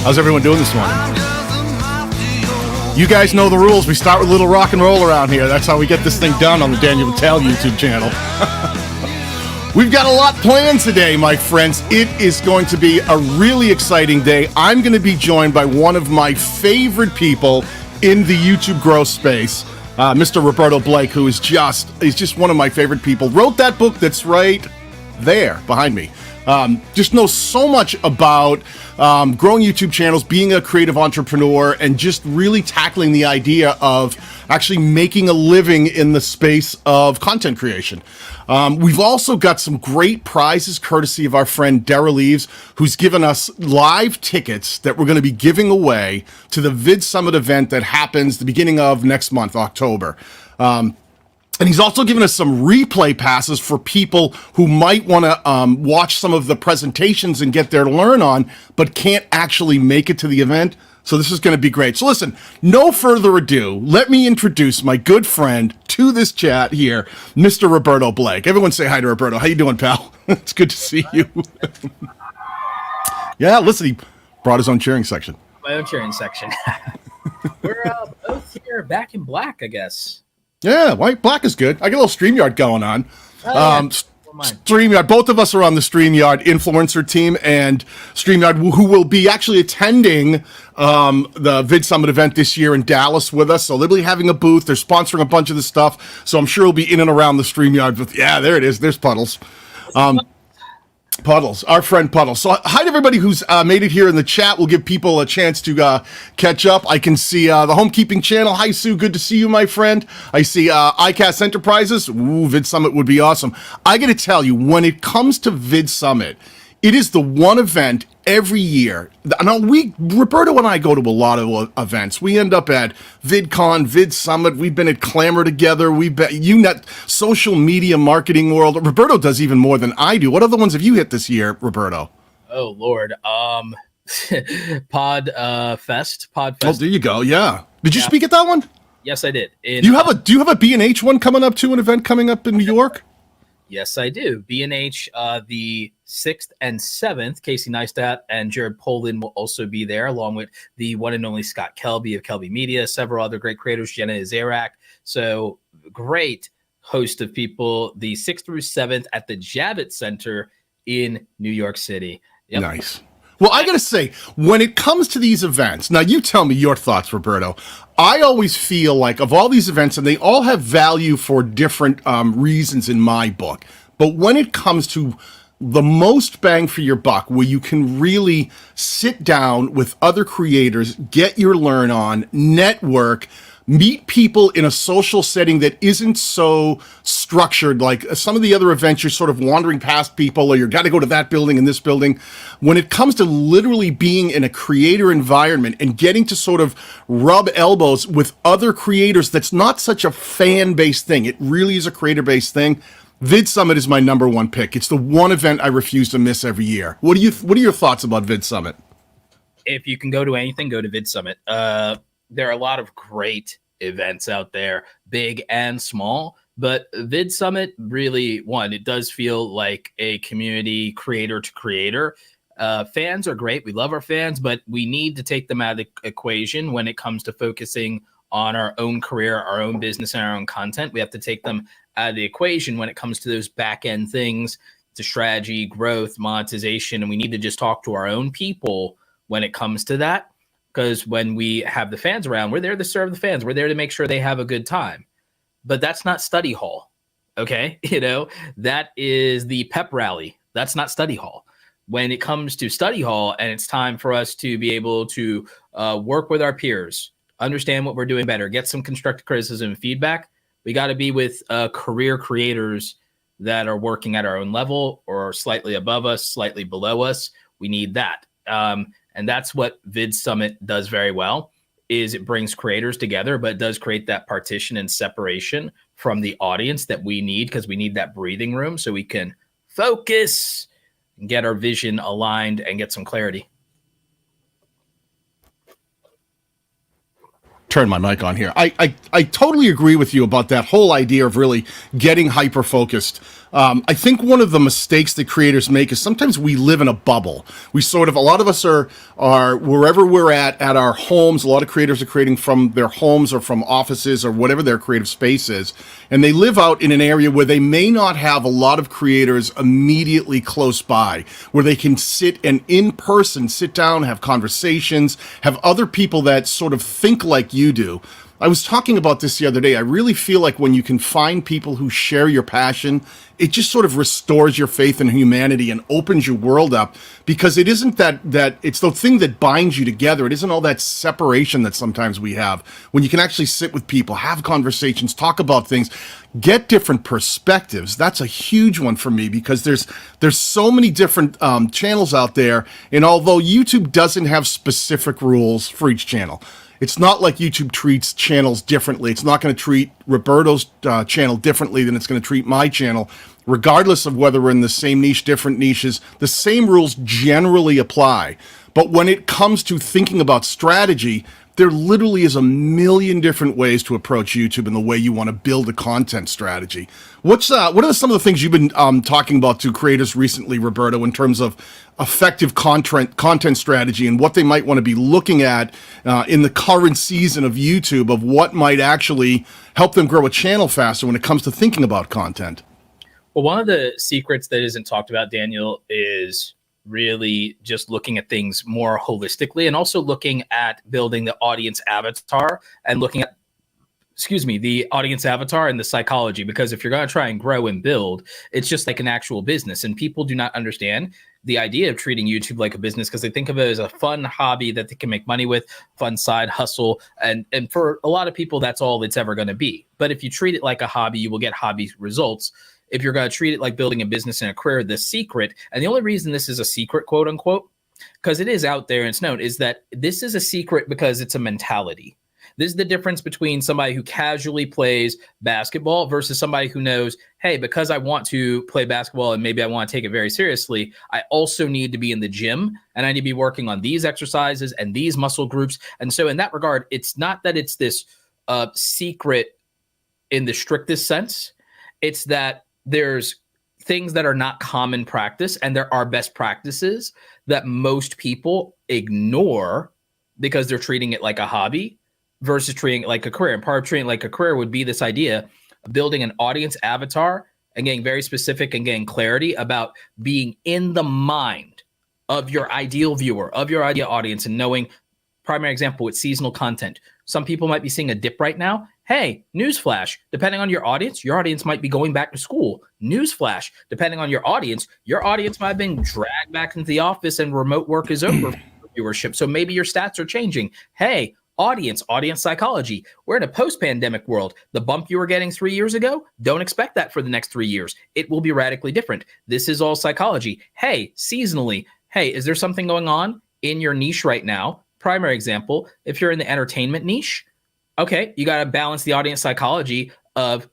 How's everyone doing this morning? You guys know the rules. We start with a little rock and roll around here. That's how we get this thing done on the Daniel Vitale YouTube channel. We've got a lot planned today, my friends. It is going to be a really exciting day. I'm going to be joined by one of my favorite people in the YouTube growth space, Mr. Roberto Blake, who is just one of my favorite people. Wrote that book that's right there behind me. Just knows so much about growing YouTube channels, being a creative entrepreneur, and just really tackling the idea of actually making a living in the space of content creation. We've also got some great prizes courtesy of our friend Dara Leaves, who's given us live tickets that we're going to be giving away to the VidSummit event that happens the beginning of next month, October. And he's also given us some replay passes for people who might want to watch some of the presentations and get their learn on, but can't actually make it to the event. So this is going to be great. So listen, no further ado, let me introduce my good friend to this chat here, Mr. Roberto Blake. Everyone say hi to Roberto. How you doing, pal? It's good to see you. Yeah, listen, he brought his own cheering section. My own cheering section. We're both here back in black, I guess. Yeah, white, black is good. I got a little StreamYard going on. StreamYard, both of us are on the StreamYard influencer team, and StreamYard, who will be actually attending the VidSummit event this year in Dallas with us. So they'll be having a booth. They're sponsoring a bunch of the stuff. So I'm sure we'll be in and around the StreamYard with, yeah, there it is. There's Puddles. Puddles, our friend Puddles. So hi to everybody who's made it here in the chat. We'll give people a chance to catch up. I can see the Homekeeping channel. Hi, Sue. Good to see you, my friend. I see iCast Enterprises. Ooh, VidSummit would be awesome. I got to tell you, when it comes to VidSummit, it is the one event every year. Now, Roberto and I go to a lot of events. We end up at VidCon, VidSummit. We've been at Clamor together. We've been, social media marketing world. Roberto does even more than I do. What other ones have you hit this year, Roberto? Oh, Lord. Podfest. Oh, there you go. Yeah. Did you speak at that one? Yes, I did. Do you have a B&H one coming up too, an event coming up in New York? Yes, I do. B&H, the 6th and 7th, Casey Neistat and Jared Poland will also be there, along with the one and only Scott Kelby of Kelby Media, several other great creators, Jenna Izarak. So great host of people, the 6th through 7th at the Javits Center in New York City. Yep. Nice. Well, I got to say, when it comes to these events, now you tell me your thoughts, Roberto. I always feel like of all these events, and they all have value for different reasons in my book, but when it comes to the most bang for your buck, where you can really sit down with other creators, get your learn on, network, meet people in a social setting that isn't so structured like some of the other events. You're sort of wandering past people, or you got to go to that building and this building. When it comes to literally being in a creator environment and getting to sort of rub elbows with other creators, that's not such a fan-based thing. It really is a creator-based thing. VidSummit is my number one pick. It's the one event I refuse to miss every year. What are your thoughts about VidSummit? If you can go to anything, go to VidSummit. There are a lot of great events out there, big and small, but VidSummit really, it does feel like a community creator to creator. Fans are great. We love our fans, but we need to take them out of the equation when it comes to focusing on our own career, our own business, and our own content. We have to take them out of the equation when it comes to those back end things, to strategy, growth, monetization, and we need to just talk to our own people when it comes to that. Because when we have the fans around, we're there to serve the fans. We're there to make sure they have a good time. But that's not study hall, okay? That is the pep rally. That's not study hall. When it comes to study hall and it's time for us to be able to work with our peers, understand what we're doing better, get some constructive criticism and feedback, we got to be with career creators that are working at our own level or slightly above us, slightly below us. We need that. And that's what VidSummit does very well, is it brings creators together, but it does create that partition and separation from the audience that we need, because we need that breathing room so we can focus and get our vision aligned and get some clarity. Turn my mic on here. I totally agree with you about that whole idea of really getting hyper-focused I think one of the mistakes that creators make is sometimes we live in a bubble. We sort of, a lot of us are wherever we're at our homes. A lot of creators are creating from their homes or from offices or whatever their creative space is. And they live out in an area where they may not have a lot of creators immediately close by, where they can sit and in person, sit down, have conversations, have other people that sort of think like you do. I was talking about this the other day. I really feel like when you can find people who share your passion, it just sort of restores your faith in humanity and opens your world up, because it isn't that it's the thing that binds you together. It isn't all that separation that sometimes we have. When you can actually sit with people, have conversations, talk about things, get different perspectives. That's a huge one for me, because there's so many different channels out there. And although YouTube doesn't have specific rules for each channel, it's not like YouTube treats channels differently. It's not going to treat Roberto's channel differently than it's going to treat my channel. Regardless of whether we're in the same niche, different niches, the same rules generally apply. But when it comes to thinking about strategy, there literally is a million different ways to approach YouTube and the way you want to build a content strategy. What are some of the things you've been talking about to creators recently, Roberto, in terms of effective content strategy and what they might want to be looking at in the current season of YouTube, of what might actually help them grow a channel faster when it comes to thinking about content? Well, one of the secrets that isn't talked about, Daniel, is really just looking at things more holistically, and also looking at building the audience avatar and looking at, the audience avatar and the psychology. Because if you're going to try and grow and build, it's just like an actual business. And people do not understand the idea of treating YouTube like a business, because they think of it as a fun hobby that they can make money with, fun side hustle. And for a lot of people, that's all it's ever going to be. But if you treat it like a hobby, you will get hobby results. If you're going to treat it like building a business and a career, the secret, and the only reason this is a secret, quote unquote, because it is out there and it's known, is that this is a secret because it's a mentality. This is the difference between somebody who casually plays basketball versus somebody who knows, hey, because I want to play basketball and maybe I want to take it very seriously, I also need to be in the gym and I need to be working on these exercises and these muscle groups. And so in that regard, it's not that it's this secret in the strictest sense. It's that there's things that are not common practice, and there are best practices that most people ignore because they're treating it like a hobby versus treating it like a career. And part of treating it like a career would be this idea of building an audience avatar and getting very specific and getting clarity about being in the mind of your ideal viewer, of your ideal audience, and knowing, primary example with seasonal content. Some people might be seeing a dip right now. Hey, newsflash, depending on your audience might be going back to school. Newsflash, depending on your audience might have been dragged back into the office and remote work is over for viewership. So maybe your stats are changing. Hey, audience psychology. We're in a post-pandemic world. The bump you were getting 3 years ago, don't expect that for the next 3 years. It will be radically different. This is all psychology. Hey, seasonally. Hey, is there something going on in your niche right now? Primary example, if you're in the entertainment niche, okay, you got to balance the audience psychology of,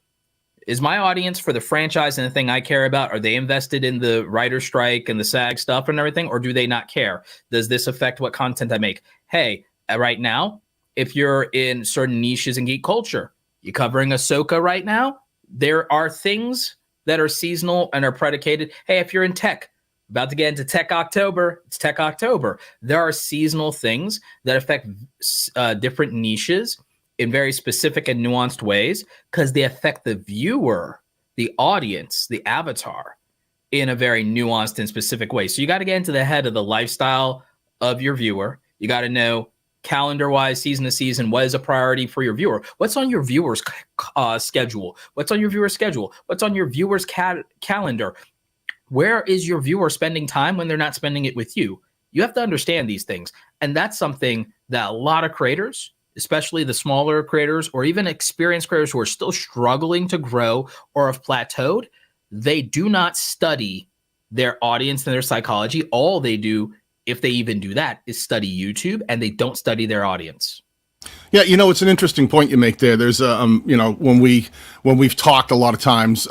is my audience for the franchise and the thing I care about, are they invested in the writer strike and the SAG stuff and everything, or do they not care? Does this affect what content I make? Hey, right now, if you're in certain niches in geek culture, you covering Ahsoka right now, there are things that are seasonal and are predicated. Hey, if you're in tech, about to get into Tech October. It's Tech October. There are seasonal things that affect different niches in very specific and nuanced ways, because they affect the viewer, the audience, the avatar in a very nuanced and specific way. So you got to get into the head of the lifestyle of your viewer. You got to know calendar-wise, season to season, what is a priority for your viewer? What's on your viewer's schedule? What's on your viewer's schedule? What's on your viewer's calendar? Where is your viewer spending time when they're not spending it with you? You have to understand these things. And that's something that a lot of creators, especially the smaller creators or even experienced creators who are still struggling to grow or have plateaued, they do not study their audience and their psychology. All they do, if they even do that, is study YouTube, and they don't study their audience. Yeah, it's an interesting point you make there. There's when we've talked a lot of times,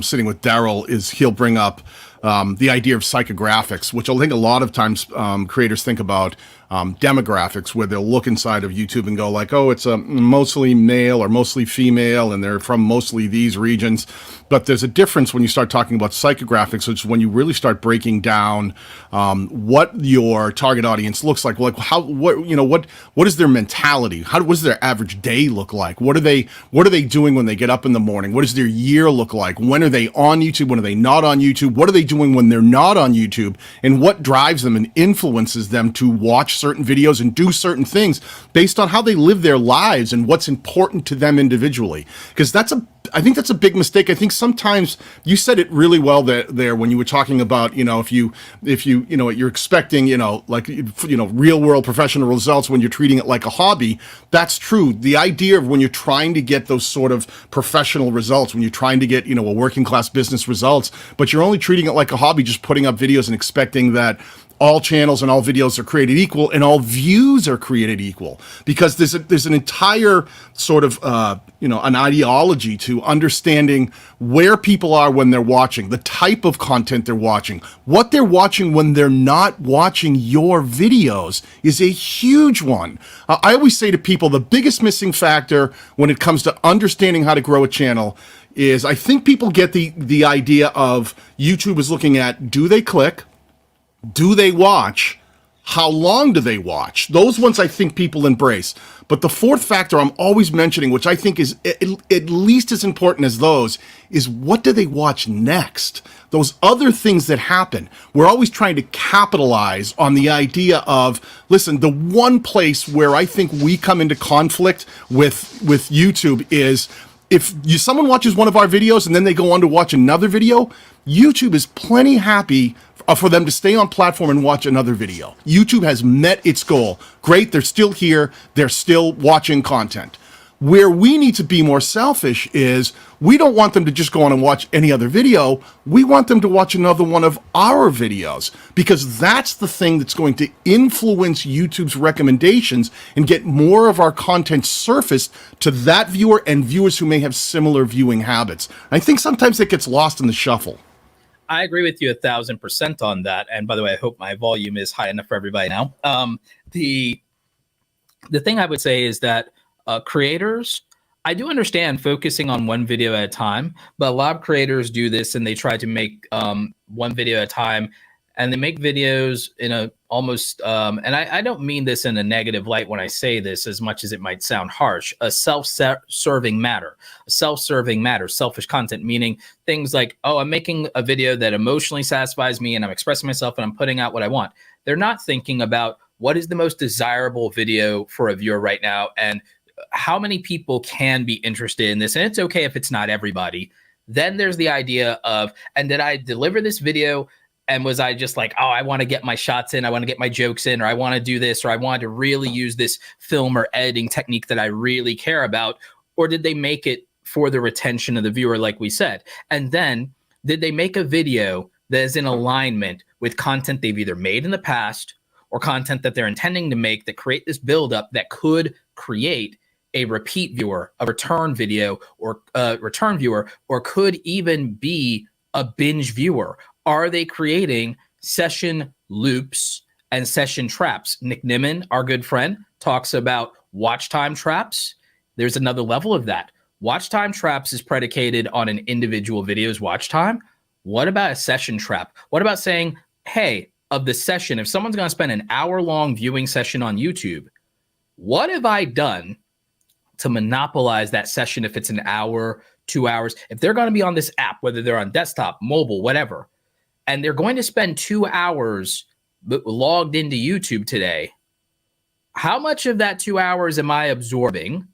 sitting with Daryl, is he'll bring up the idea of psychographics, which I think a lot of times creators think about demographics, where they'll look inside of YouTube and go like, oh, it's mostly male or mostly female, and they're from mostly these regions. But there's a difference when you start talking about psychographics, which is when you really start breaking down what your target audience looks like. Like what is their mentality? What does their average day look like? What are they doing when they get up in the morning? What does their year look like? When are they on YouTube? When are they not on YouTube? What are they doing when they're not on YouTube? And what drives them and influences them to watch certain videos and do certain things based on how they live their lives and what's important to them individually? Because I think that's a big mistake. I think sometimes you said it really well there when you were talking about, if you're expecting, real world professional results when you're treating it like a hobby. That's true. The idea of when you're trying to get those sort of professional results, when you're trying to get, a working class business results, but you're only treating it like a hobby, just putting up videos and expecting that all channels and all videos are created equal and all views are created equal, because there's an entire sort of an ideology to understanding where people are when they're watching, the type of content they're watching, what they're watching when they're not watching your videos is a huge one. I always say to people, the biggest missing factor when it comes to understanding how to grow a channel is, I think people get the idea of YouTube is looking at, do they click? Do they watch? How long do they watch? Those ones I think people embrace. But the fourth factor I'm always mentioning, which I think is at least as important as those, is what do they watch next? Those other things that happen. We're always trying to capitalize on the idea of, listen, the one place where I think we come into conflict with YouTube is, if someone watches one of our videos and then they go on to watch another video, YouTube is plenty happy for them to stay on platform and watch another video. YouTube has met its goal. Great, they're still here, they're still watching content. Where we need to be more selfish is, we don't want them to just go on and watch any other video. We want them to watch another one of our videos, because that's the thing that's going to influence YouTube's recommendations and get more of our content surfaced to that viewer and viewers who may have similar viewing habits. I think sometimes it gets lost in the shuffle. I agree with you 1,000% on that. And by the way, I hope my volume is high enough for everybody now. The thing I would say is that creators, I do understand focusing on one video at a time, but a lot of creators do this and they try to make one video at a time, and they make videos in a almost, and I don't mean this in a negative light when I say this, as much as it might sound harsh, a self-serving matter, selfish content, meaning things like, oh, I'm making a video that emotionally satisfies me and I'm expressing myself and I'm putting out what I want. They're not thinking about what is the most desirable video for a viewer right now and how many people can be interested in this. And it's okay if it's not everybody. Then there's the idea of, and did I deliver this video? And was I just like, oh, I want to get my shots in, I want to get my jokes in, or I want to do this, or I want to really use this film or editing technique that I really care about? Or did they make it for the retention of the viewer, like we said? And then did they make a video that is in alignment with content they've either made in the past or content that they're intending to make that create this buildup that could create a repeat viewer, a return video, or a return viewer, or could even be a binge viewer? Are they creating session loops and session traps? Nick Nimmin, our good friend, talks about watch time traps. There's another level of that. Watch time traps is predicated on an individual video's watch time. What about a session trap? What about saying, hey, of the session, if someone's going to spend an hour-long viewing session on YouTube, what have I done to monopolize that session if it's an hour, 2 hours? If they're going to be on this app, whether they're on desktop, mobile, whatever, and they're going to spend 2 hours logged into YouTube today, how much of that 2 hours am I absorbing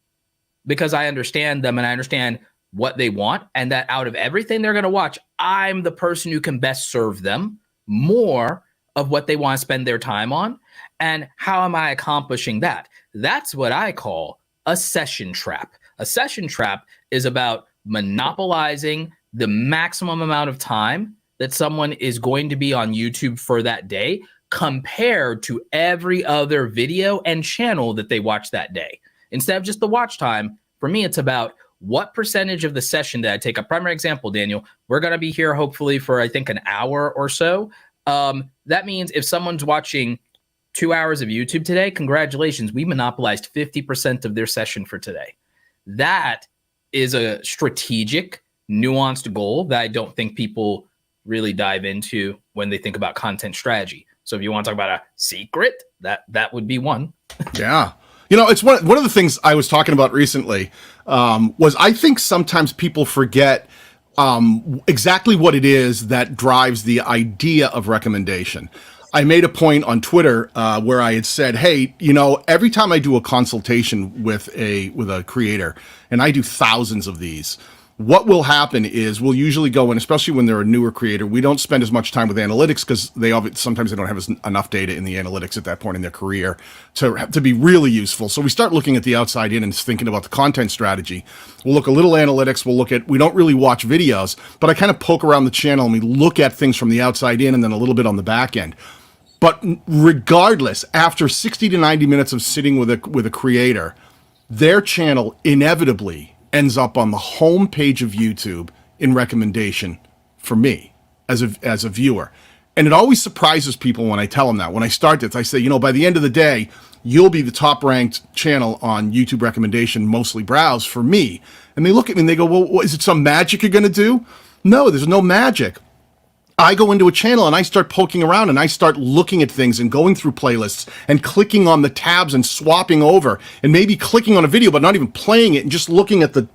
because I understand them and I understand what they want, and that out of everything they're going to watch, I'm the person who can best serve them more of what they want to spend their time on? And how am I accomplishing that? That's what I call a session trap. A session trap is about monopolizing the maximum amount of time that someone is going to be on YouTube for that day compared to every other video and channel that they watch that day. Instead of just the watch time, for me, it's about what percentage of the session did I take? A primary example, Daniel, we're going to be here hopefully for, I think, an hour or so. That means if someone's watching 2 hours of YouTube today, congratulations, we monopolized 50% of their session for today. That is a strategic, nuanced goal that I don't think people really dive into when they think about content strategy. So if you want to talk about a secret, that would be one. Yeah. It's one of the things I was talking about recently, was I think sometimes people forget exactly what it is that drives the idea of recommendation. I made a point on Twitter where I had said, hey, every time I do a consultation with a creator, and I do thousands of these, what will happen is we'll usually go in, especially when they're a newer creator, we don't spend as much time with analytics because sometimes they don't have enough data in the analytics at that point in their career to be really useful. So we start looking at the outside in and thinking about the content strategy. We'll look a little analytics. We don't really watch videos, but I kind of poke around the channel and we look at things from the outside in and then a little bit on the back end. But regardless, after 60 to 90 minutes of sitting with a creator, their channel inevitably ends up on the home page of YouTube in recommendation for me as a viewer. And it always surprises people when I tell them that. When I start this, I say, by the end of the day, you'll be the top ranked channel on YouTube recommendation, mostly browse for me. And they look at me and they go, well, is it some magic you're going to do? No, there's no magic. I go into a channel and I start poking around and I start looking at things and going through playlists and clicking on the tabs and swapping over and maybe clicking on a video, but not even playing it and just looking at the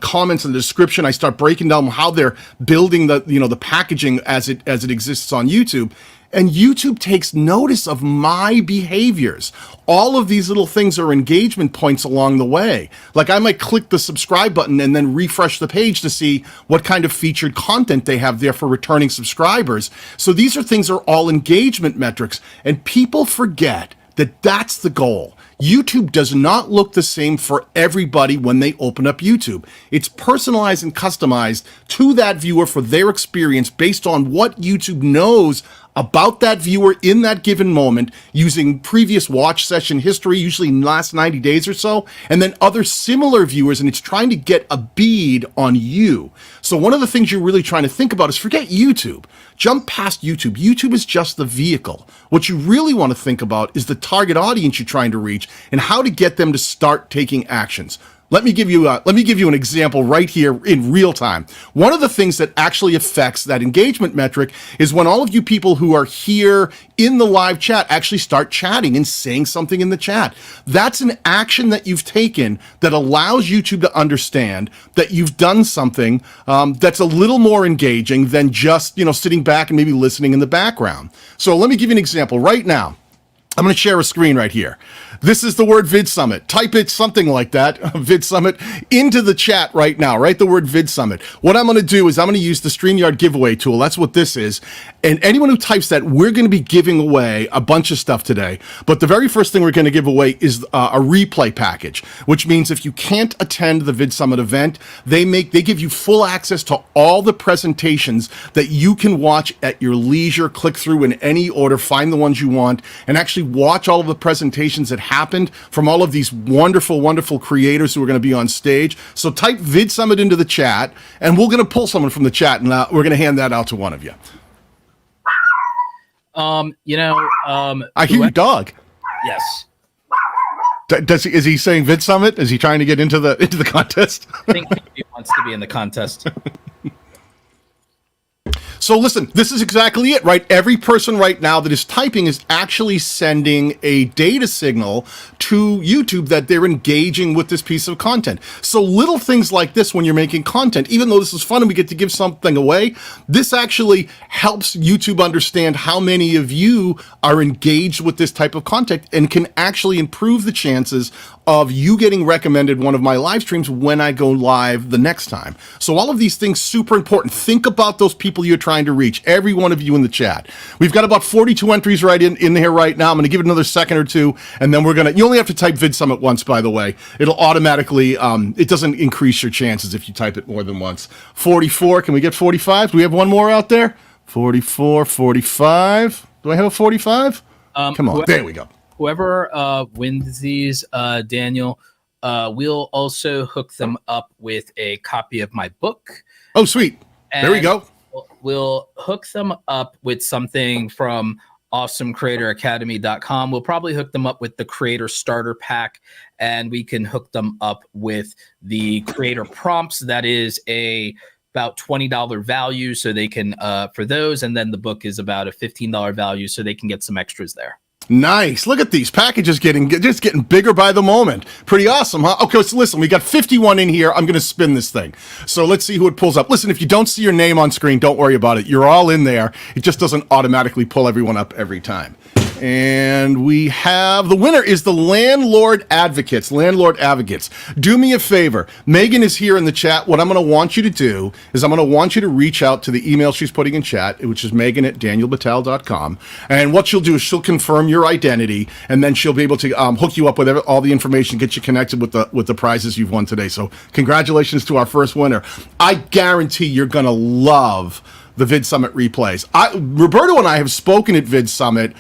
comments and the description. I start breaking down how they're building the packaging as it exists on YouTube. And YouTube takes notice of my behaviors. All of these little things are engagement points along the way. Like I might click the subscribe button and then refresh the page to see what kind of featured content they have there for returning subscribers. So these are all engagement metrics, and people forget that that's the goal. YouTube does not look the same for everybody when they open up YouTube. It's personalized and customized to that viewer for their experience based on what YouTube knows about that viewer in that given moment, using previous watch session history, usually in the last 90 days or so, and then other similar viewers, and it's trying to get a bead on you. So one of the things you're really trying to think about is forget YouTube. Jump past YouTube. YouTube is just the vehicle. What you really want to think about is the target audience you're trying to reach and how to get them to start taking actions. Let me give you an example right here in real time. One of the things that actually affects that engagement metric is when all of you people who are here in the live chat actually start chatting and saying something in the chat. That's an action that you've taken that allows YouTube to understand that you've done something that's a little more engaging than just sitting back and maybe listening in the background. So let me give you an example right now. I'm going to share a screen right here. This is the word VidSummit. Type it something like that, VidSummit, into the chat right now. Write the word VidSummit. What I'm going to do is I'm going to use the StreamYard giveaway tool. That's what this is. And anyone who types that, we're going to be giving away a bunch of stuff today. But the very first thing we're going to give away is a replay package, which means if you can't attend the VidSummit event, they give you full access to all the presentations that you can watch at your leisure, click through in any order, find the ones you want, and actually watch all of the presentations that happened from all of these wonderful, wonderful creators who are going to be on stage. So type VidSummit into the chat, and we're going to pull someone from the chat, and we're going to hand that out to one of you. I hear your dog. Yes. Is he saying VidSummit? Is he trying to get into the contest? I think he wants to be in the contest. So listen, this is exactly it, right? Every person right now that is typing is actually sending a data signal to YouTube that they're engaging with this piece of content. So little things like this when you're making content, even though this is fun and we get to give something away, this actually helps YouTube understand how many of you are engaged with this type of content and can actually improve the chances of you getting recommended one of my live streams when I go live the next time. So all of these things, super important. Think about those people you're trying to reach, every one of you in the chat. We've got about 42 entries right in here right now. I'm gonna give it another second or two, and then you only have to type VidSummit once, by the way. It'll automatically, it doesn't increase your chances if you type it more than once. 44, can we get 45? Do we have one more out there? 44, 45. Do I have a 45? Come on, there we go. Whoever wins these, Daniel, We'll also hook them up with a copy of my book. Oh, sweet. There we go. We'll hook them up with something from awesomecreatoracademy.com. We'll probably hook them up with the Creator Starter Pack, and we can hook them up with the Creator Prompts. That is about $20 value, so they can for those, and then the book is about a $15 value, so they can get some extras there. Nice. Look at these packages getting bigger by the moment. Pretty awesome, huh? Okay, so listen, we got 51 in here. I'm going to spin this thing. So let's see who it pulls up. Listen, if you don't see your name on screen, don't worry about it. You're all in there. It just doesn't automatically pull everyone up every time. And we have, the winner is the Landlord Advocates. Landlord Advocates. Do me a favor. Megan is here in the chat. What I'm going to want you to do is I'm going to want you to reach out to the email she's putting in chat, which is megan@danielbatal.com. And what she'll do is she'll confirm your identity, and then she'll be able to hook you up with all the information, get you connected with the prizes you've won today. So congratulations to our first winner. I guarantee you're going to love the VidSummit replays. Roberto and I have spoken at VidSummit.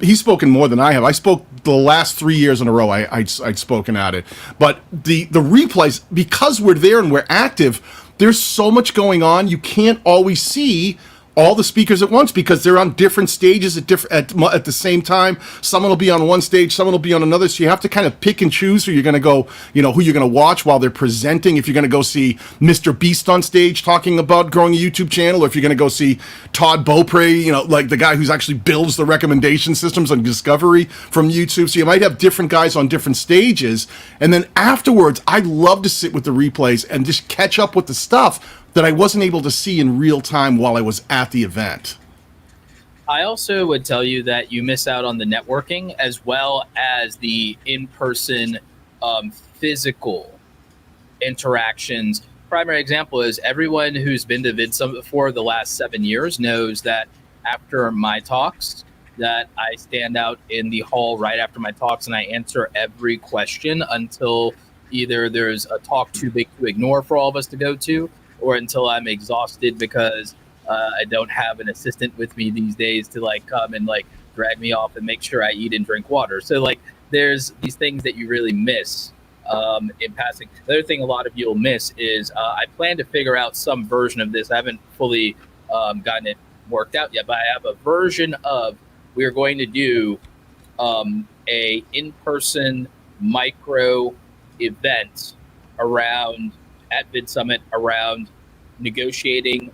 He's spoken more than I have. I spoke the last 3 years in a row. I'd spoken at it. But the replays, because we're there and we're active, there's so much going on. You can't always see all the speakers at once because they're on different stages at the same time. Someone will be on one stage, someone will be on another. So you have to kind of pick and choose who you're going to go, who you're going to watch while they're presenting. If you're going to go see Mr. Beast on stage talking about growing a YouTube channel, or if you're going to go see Todd Beaupre, like the guy who's actually builds the recommendation systems on Discovery from YouTube. So you might have different guys on different stages. And then afterwards, I love to sit with the replays and just catch up with the stuff that I wasn't able to see in real time while I was at the event. I also would tell you that you miss out on the networking as well as the in-person physical interactions. Primary example is everyone who's been to VidSummit for the last 7 years knows that after my talks, that I stand out in the hall right after my talks and I answer every question until either there's a talk too big to ignore for all of us to go to, or until I'm exhausted because I don't have an assistant with me these days to come and drag me off and make sure I eat and drink water. So there's these things that you really miss in passing. The other thing a lot of you will miss is I plan to figure out some version of this. I haven't fully gotten it worked out yet, but I have a version of, we're going to do a in-person micro event at VidSummit around negotiating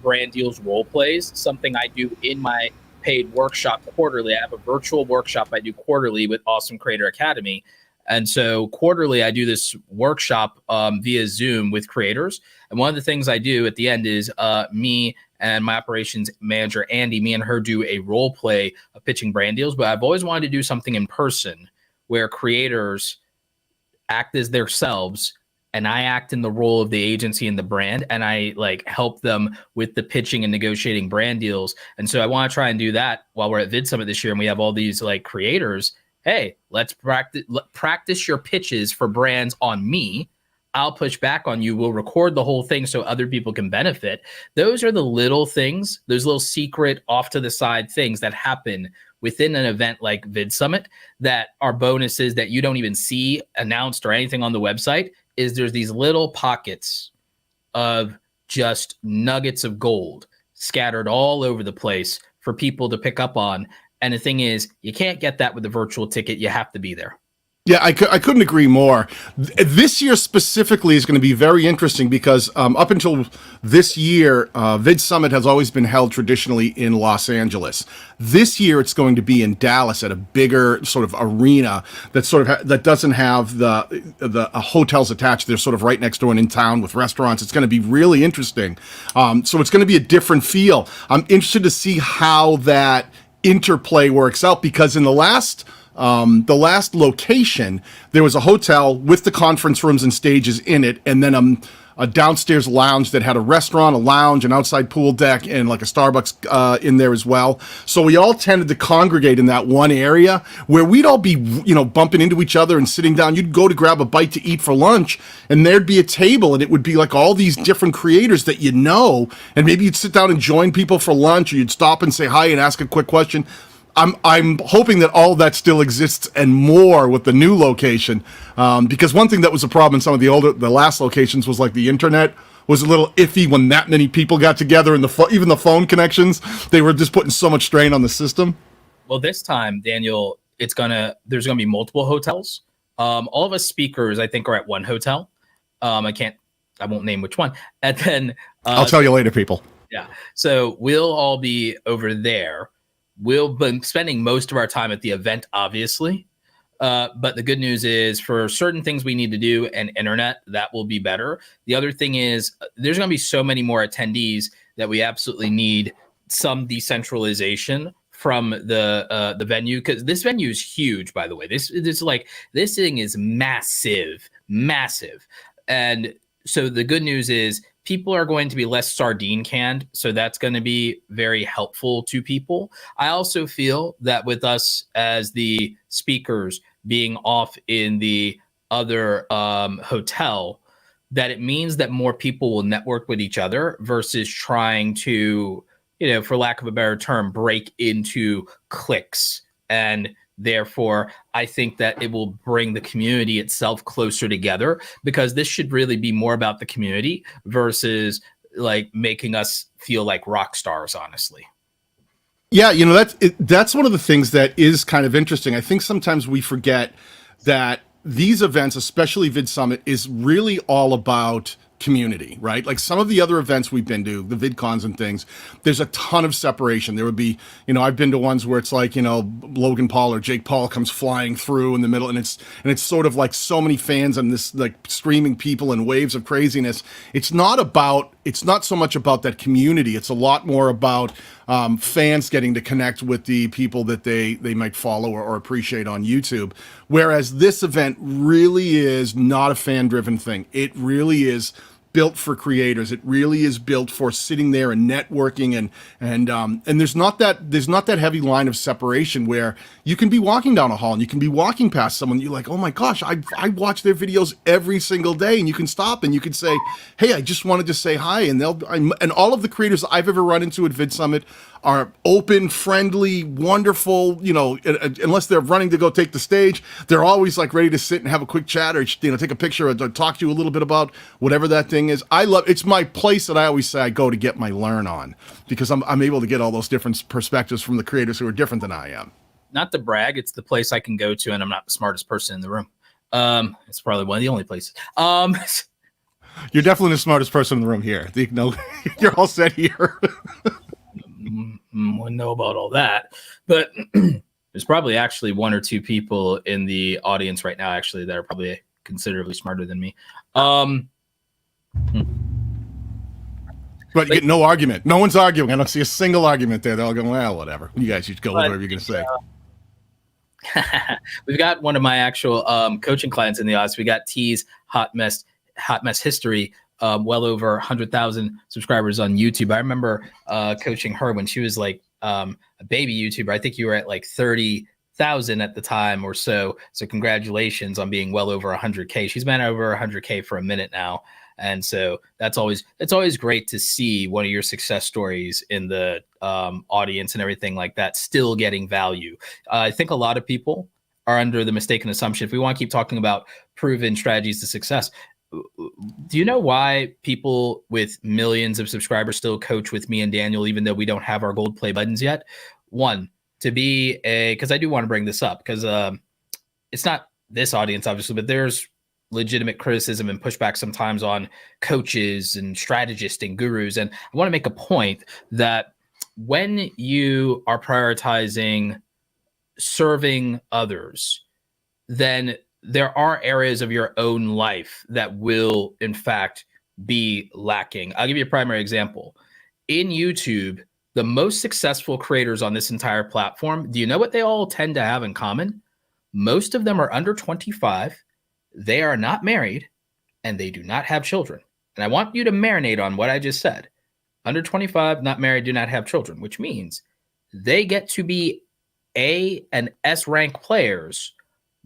brand deals role plays, something I do in my paid workshop quarterly. I have a virtual workshop I do quarterly with Awesome Creator Academy. And so quarterly, I do this workshop via Zoom with creators. And one of the things I do at the end is me and my operations manager, Andy, me and her do a role play of pitching brand deals. But I've always wanted to do something in person where creators act as themselves and I act in the role of the agency and the brand, and I help them with the pitching and negotiating brand deals. And so I want to try and do that while we're at VidSummit this year, and we have all these creators. Hey, let's practice your pitches for brands on me. I'll push back on you. We'll record the whole thing so other people can benefit. Those are the little things, those little secret off to the side things that happen within an event like VidSummit that are bonuses that you don't even see announced or anything on the website. Is there's these little pockets of just nuggets of gold scattered all over the place for people to pick up on. And the thing is, you can't get that with a virtual ticket. You have to be there. Yeah, I couldn't agree more. This year specifically is going to be very interesting because up until this year, VidSummit has always been held traditionally in Los Angeles. This year, it's going to be in Dallas at a bigger sort of arena that that doesn't have the hotels attached. They're sort of right next door and in town with restaurants. It's going to be really interesting. So it's going to be a different feel. I'm interested to see how that interplay works out because in the last location, there was a hotel with the conference rooms and stages in it, and then a downstairs lounge that had a restaurant, a lounge, an outside pool deck, and a Starbucks in there as well. So we all tended to congregate in that one area where we'd all be, bumping into each other and sitting down. You'd go to grab a bite to eat for lunch, and there'd be a table, and it would be all these different creators that and maybe you'd sit down and join people for lunch, or you'd stop and say hi and ask a quick question. I'm hoping that all of that still exists and more with the new location, because one thing that was a problem in some of the last locations was like the internet was a little iffy when that many people got together, and even the phone connections, they were just putting so much strain on the system. Well, this time, Daniel, there's gonna be multiple hotels. All of us speakers, I think, are at one hotel. I won't name which one. And then I'll tell you later, people. Yeah. So we'll all be over there. We'll be spending most of our time at the event, obviously. But the good news is for certain things we need to do and internet, that will be better. The other thing is there's going to be so many more attendees that we absolutely need some decentralization from the venue, because this venue is huge, by the way. This thing is massive. And so the good news is people are going to be less sardine canned. So that's going to be very helpful to people. I also feel that with us as the speakers being off in the other hotel, that it means that more people will network with each other versus trying to, for lack of a better term, break into cliques. And therefore, I think that it will bring the community itself closer together, because this should really be more about the community versus like making us feel like rock stars, honestly. Yeah, that's one of the things that is kind of interesting. I think sometimes we forget that these events, especially VidSummit, is really all about community, right? Like some of the other events we've been to, the VidCons and things, there's a ton of separation. There would be, I've been to ones where it's like, Logan Paul or Jake Paul comes flying through in the middle, and it's sort of like so many fans and this like streaming people and waves of craziness. It's not so much about that community. It's a lot more about fans getting to connect with the people that they might follow or appreciate on YouTube. Whereas this event really is not a fan-driven thing. It really is built for creators. It really is built for sitting there and networking, and there's not that heavy line of separation where you can be walking down a hall and you can be walking past someone. You're like, oh my gosh, I watch their videos every single day, and you can stop and you can say, hey, I just wanted to say hi, and and all of the creators I've ever run into at VidSummit are open, friendly, wonderful, unless they're running to go take the stage, they're always like ready to sit and have a quick chat or, take a picture or talk to you a little bit about whatever that thing is. It's my place that I always say I go to get my learn on, because I'm able to get all those different perspectives from the creators who are different than I am. Not to brag, it's the place I can go to, and I'm not the smartest person in the room. It's probably one of the only places. You're definitely the smartest person in the room here. You're all set here. Wouldn't know about all that, but there's probably actually one or two people in the audience right now actually that are probably considerably smarter than me. But you get no argument. No one's arguing. I don't see a single argument there. They're all going, well, whatever. You guys should go with whatever you're going to say. We've got one of my actual coaching clients in the audience. We got T's Hot Mess History. Well over 100,000 subscribers on YouTube. I remember coaching her when she was like a baby YouTuber. I think you were at like 30,000 at the time or so. So congratulations on being well over 100K. She's been over 100K for a minute now. And so it's always great to see one of your success stories in the audience and everything like that still getting value. I think a lot of people are under the mistaken assumption, if we want to keep talking about proven strategies to success, do you know why people with millions of subscribers still coach with me and Daniel, even though we don't have our gold play buttons yet? One, because I do want to bring this up, because it's not this audience, obviously, but there's legitimate criticism and pushback sometimes on coaches and strategists and gurus. And I want to make a point that when you are prioritizing serving others, then there are areas of your own life that will, in fact, be lacking. I'll give you a primary example. In YouTube, the most successful creators on this entire platform, do you know what they all tend to have in common? Most of them are under 25. They are not married, and they do not have children. And I want you to marinate on what I just said. Under 25, not married, do not have children, which means they get to be A and S rank players,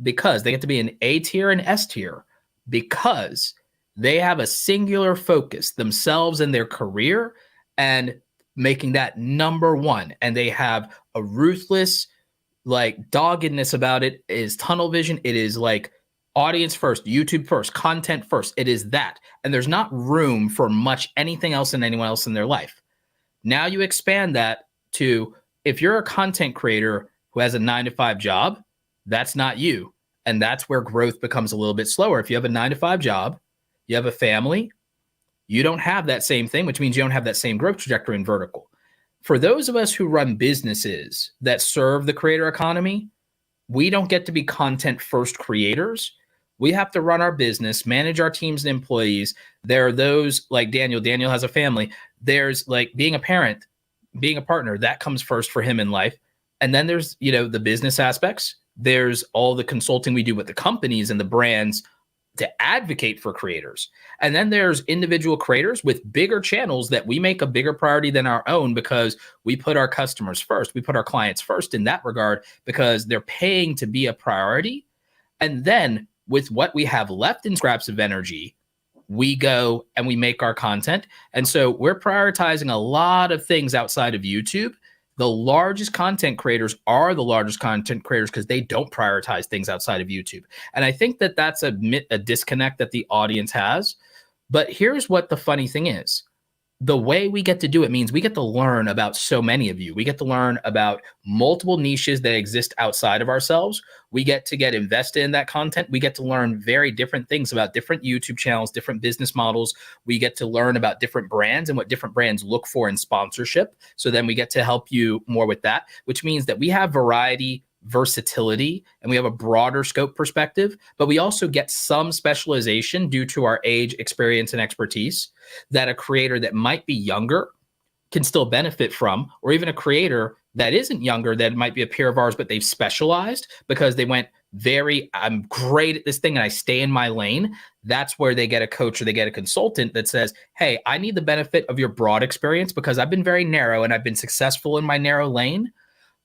because they get to be an A tier and S tier because they have a singular focus, themselves and their career, and making that number one. And they have a ruthless like doggedness about it, is tunnel vision. It is like audience first, YouTube first, content first. It is that. And there's not room for much anything else and anyone else in their life. Now you expand that to, if you're a content creator who has a 9-to-5 job, that's not you. And that's where growth becomes a little bit slower. If you have a 9-to-5 job, you have a family, you don't have that same thing, which means you don't have that same growth trajectory in vertical. For those of us who run businesses that serve the creator economy, we don't get to be content first creators. We have to run our business, manage our teams and employees. There are those like Daniel. Daniel has a family. There's like being a parent, being a partner, that comes first for him in life. And then there's, the business aspects. There's all the consulting we do with the companies and the brands to advocate for creators. And then there's individual creators with bigger channels that we make a bigger priority than our own because we put our customers first. We put our clients first in that regard because they're paying to be a priority. And then with what we have left in scraps of energy, we go and we make our content. And so we're prioritizing a lot of things outside of YouTube. The largest content creators are the largest content creators because they don't prioritize things outside of YouTube. And I think that that's a disconnect that the audience has. But here's what the funny thing is. The way we get to do it means we get to learn about so many of you. We get to learn about multiple niches that exist outside of ourselves. We get to get invested in that content. We get to learn very different things about different YouTube channels, different business models. We get to learn about different brands and what different brands look for in sponsorship. So then we get to help you more with that, which means that we have variety, versatility, and we have a broader scope perspective, but we also get some specialization due to our age, experience, and expertise that a creator that might be younger can still benefit from, or even a creator that isn't younger that might be a peer of ours, but they've specialized because they went I'm great at this thing and I stay in my lane. That's where they get a coach or they get a consultant that says, hey, I need the benefit of your broad experience because I've been very narrow and I've been successful in my narrow lane.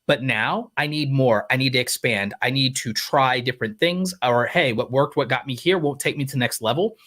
But now I need more. I need to expand. I need to try different things. Or, hey, what worked, what got me here won't take me to the next level.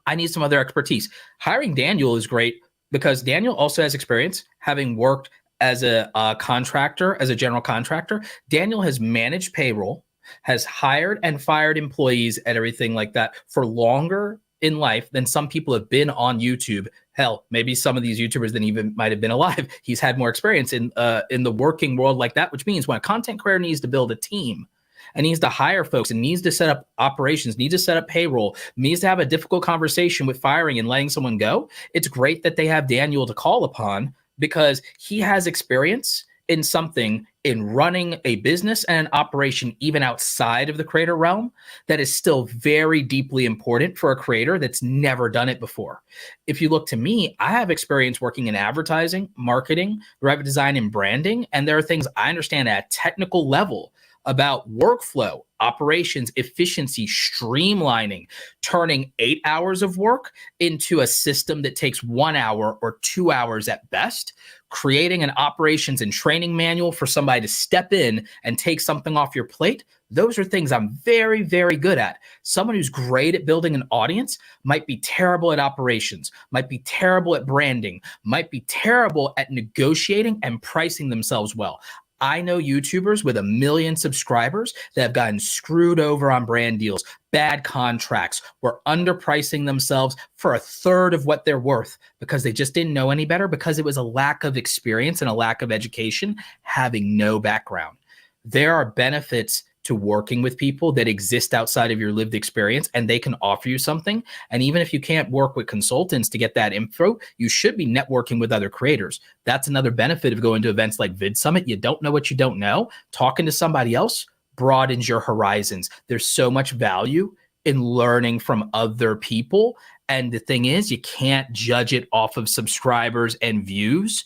I need some other expertise. Hiring Daniel is great because Daniel also has experience having worked as a contractor, as a general contractor. Daniel has managed payroll, has hired and fired employees and everything like that for longer in life than some people have been on YouTube. Hell, maybe some of these YouTubers that even might have been alive. He's had more experience in the working world like that, which means when a content creator needs to build a team and needs to hire folks and needs to set up operations, needs to set up payroll, needs to have a difficult conversation with firing and letting someone go, it's great that they have Daniel to call upon because he has experience in something in running a business and an operation even outside of the creator realm that is still very deeply important for a creator that's never done it before. If you look to me, I have experience working in advertising, marketing, graphic design, and branding, and there are things I understand at a technical level about workflow, operations, efficiency, streamlining, turning 8 hours of work into a system that takes 1 hour or 2 hours at best, creating an operations and training manual for somebody to step in and take something off your plate. Those are things I'm very, very good at. Someone who's great at building an audience might be terrible at operations, might be terrible at branding, might be terrible at negotiating and pricing themselves well. I know YouTubers with 1 million subscribers that have gotten screwed over on brand deals, bad contracts, were underpricing themselves for a third of what they're worth because they just didn't know any better because it was a lack of experience and a lack of education, having no background. There are benefits to working with people that exist outside of your lived experience and they can offer you something. And even if you can't work with consultants to get that info, you should be networking with other creators. That's another benefit of going to events like VidSummit. You don't know what you don't know. Talking to somebody else broadens your horizons. There's so much value in learning from other people. And the thing is, you can't judge it off of subscribers and views.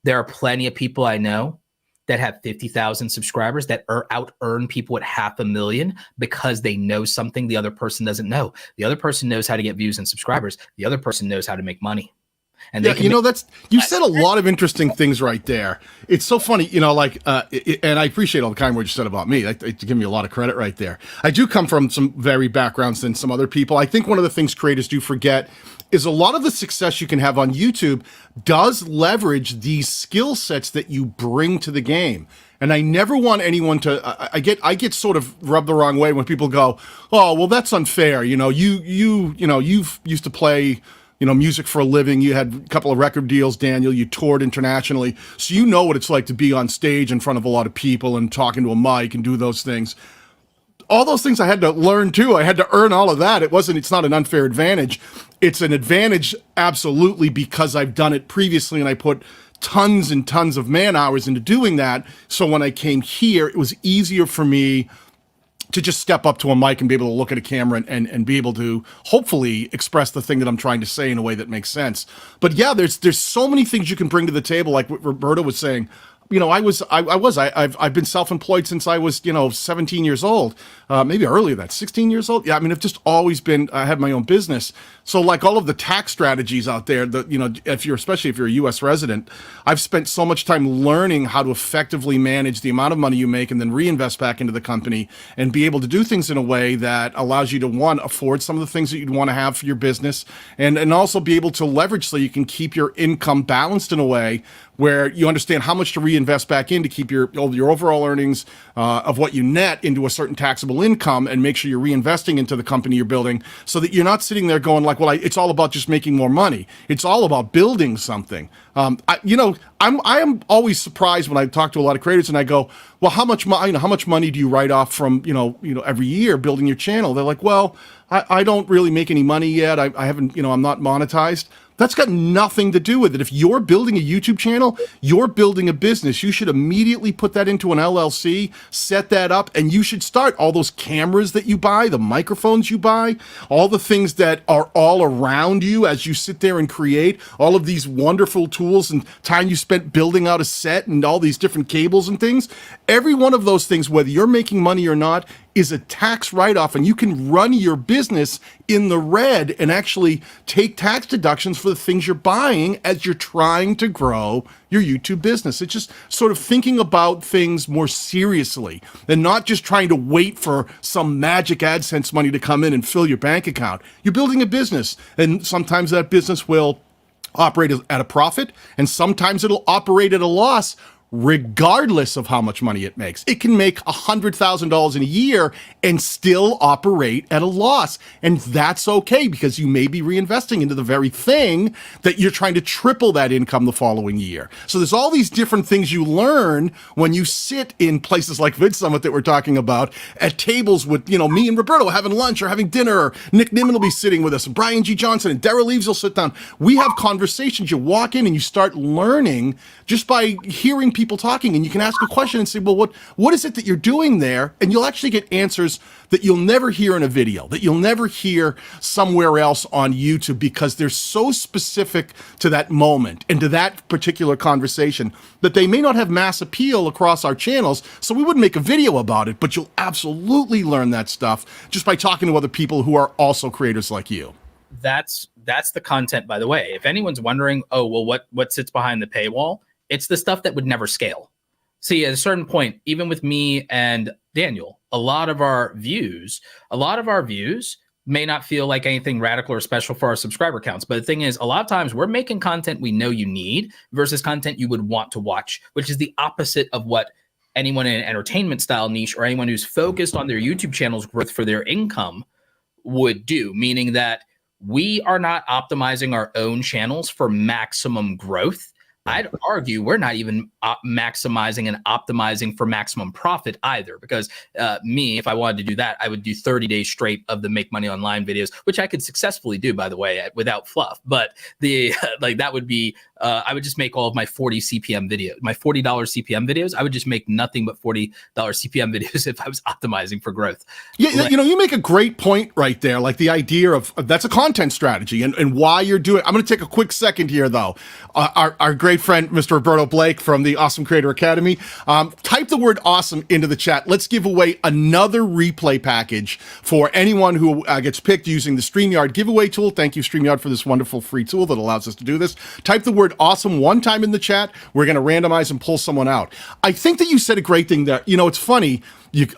There are plenty of people I know that have 50,000 subscribers that out-earn people at 500,000 because they know something the other person doesn't know. The other person knows how to get views and subscribers. The other person knows how to make money. And Yeah, they can you said a lot of interesting things right there. It's so funny, and I appreciate all the kind words you said about me. You give me a lot of credit right there. I do come from some varied backgrounds than some other people. I think one of the things creators do forget is a lot of the success you can have on YouTube does leverage these skill sets that you bring to the game. And I never want anyone to. I get sort of rubbed the wrong way when people go, "Oh, well, that's unfair." You've used to play music for a living. You had a couple of record deals, Daniel. You toured internationally. So you know what it's like to be on stage in front of a lot of people and talking to a mic and do those things. All those things I had to learn too. I had to earn all of that. It's not an unfair advantage. It's an advantage absolutely because I've done it previously and I put tons and tons of man hours into doing that. So when I came here, it was easier for me to just step up to a mic and be able to look at a camera and be able to hopefully express the thing that I'm trying to say in a way that makes sense. But yeah, there's so many things you can bring to the table, like what Roberto was saying. I've been self-employed since I was 17 years old, maybe earlier than that, 16 years old. Yeah, I mean, I've just always been. I had my own business, so like all of the tax strategies out there, especially if you're a U.S. resident, I've spent so much time learning how to effectively manage the amount of money you make and then reinvest back into the company and be able to do things in a way that allows you to afford some of the things that you'd want to have for your business and also be able to leverage so you can keep your income balanced in a way where you understand how much to reinvest back in to keep your overall earnings of what you net into a certain taxable income and make sure you're reinvesting into the company you're building so that you're not sitting there going like, well, it's all about just making more money. It's all about building something. I am always surprised when I talk to a lot of creators and I go, well, how much money do you write off from, every year building your channel? They're like, well, I don't really make any money yet. I haven't, I'm not monetized. That's got nothing to do with it. If you're building a YouTube channel, you're building a business. You should immediately put that into an LLC, set that up, and you should start all those cameras that you buy, the microphones you buy, all the things that are all around you as you sit there and create, all of these wonderful tools and time you spent building out a set and all these different cables and things. Every one of those things, whether you're making money or not, is a tax write-off, and you can run your business in the red and actually take tax deductions for the things you're buying as you're trying to grow your YouTube business. It's just sort of thinking about things more seriously and not just trying to wait for some magic AdSense money to come in and fill your bank account. You're building a business, and sometimes that business will operate at a profit, and sometimes it'll operate at a loss, regardless of how much money it makes. It can make $100,000 in a year and still operate at a loss. And that's okay because you may be reinvesting into the very thing that you're trying to triple that income the following year. So there's all these different things you learn when you sit in places like VidSummit that we're talking about at tables with, me and Roberto having lunch or having dinner, or Nick Nimmin will be sitting with us, and Brian G. Johnson and Dara Leaves will sit down. We have conversations. You walk in and you start learning just by hearing people talking, and you can ask a question and say, well, what is it that you're doing there? And you'll actually get answers that you'll never hear in a video, that you'll never hear somewhere else on YouTube, because they're so specific to that moment and to that particular conversation that they may not have mass appeal across our channels. So we wouldn't make a video about it, but you'll absolutely learn that stuff just by talking to other people who are also creators like you. That's the content, by the way. If anyone's wondering, oh, well, what sits behind the paywall? It's the stuff that would never scale. See, at a certain point, even with me and Daniel, a lot of our views may not feel like anything radical or special for our subscriber counts. But the thing is, a lot of times we're making content we know you need versus content you would want to watch, which is the opposite of what anyone in an entertainment style niche or anyone who's focused on their YouTube channel's growth for their income would do, meaning that we are not optimizing our own channels for maximum growth. I'd argue we're not even maximizing and optimizing for maximum profit either, because if I wanted to do that, I would do 30 days straight of the Make Money Online videos, which I could successfully do, by the way, without fluff. But that would be I would just make all of my 40 CPM videos, my $40 CPM videos. I would just make nothing but $40 CPM videos if I was optimizing for growth. Yeah, you make a great point right there. Like the idea of that's a content strategy and why you're doing. I'm going to take a quick second here, though. Our great friend, Mr. Roberto Blake from the Awesome Creator Academy, type the word awesome into the chat. Let's give away another replay package for anyone who gets picked using the StreamYard giveaway tool. Thank you, StreamYard, for this wonderful free tool that allows us to do this. Type the word awesome one time in the chat. We're going to randomize and pull someone out. I think that you said a great thing there. It's funny.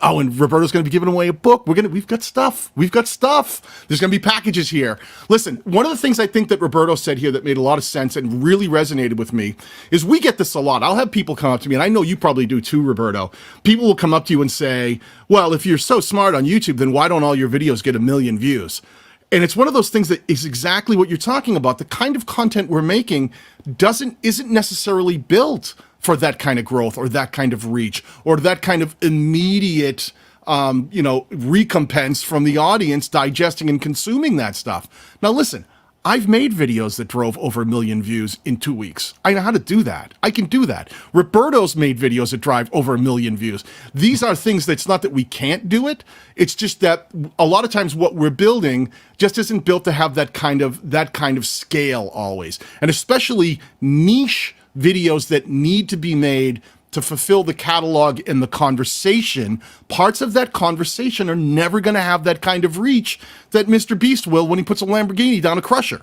And Roberto's going to be giving away a book. We've got stuff. There's going to be packages here. Listen, one of the things I think that Roberto said here that made a lot of sense and really resonated with me is we get this a lot. I'll have people come up to me, and I know you probably do too, Roberto. People will come up to you and say, well, if you're so smart on YouTube, then why don't all your videos get 1 million views? And it's one of those things that is exactly what you're talking about. The kind of content we're making isn't necessarily built for that kind of growth or that kind of reach or that kind of immediate, recompense from the audience digesting and consuming that stuff. Now, listen, I've made videos that drove over 1 million views in 2 weeks. I know how to do that. I can do that. Roberto's made videos that drive over 1 million views. These are things that's not that we can't do it. It's just that a lot of times what we're building just isn't built to have that kind of scale always. And especially niche videos that need to be made to fulfill the catalog and the conversation. Parts of that conversation are never going to have that kind of reach that Mr. Beast will when he puts a Lamborghini down a crusher.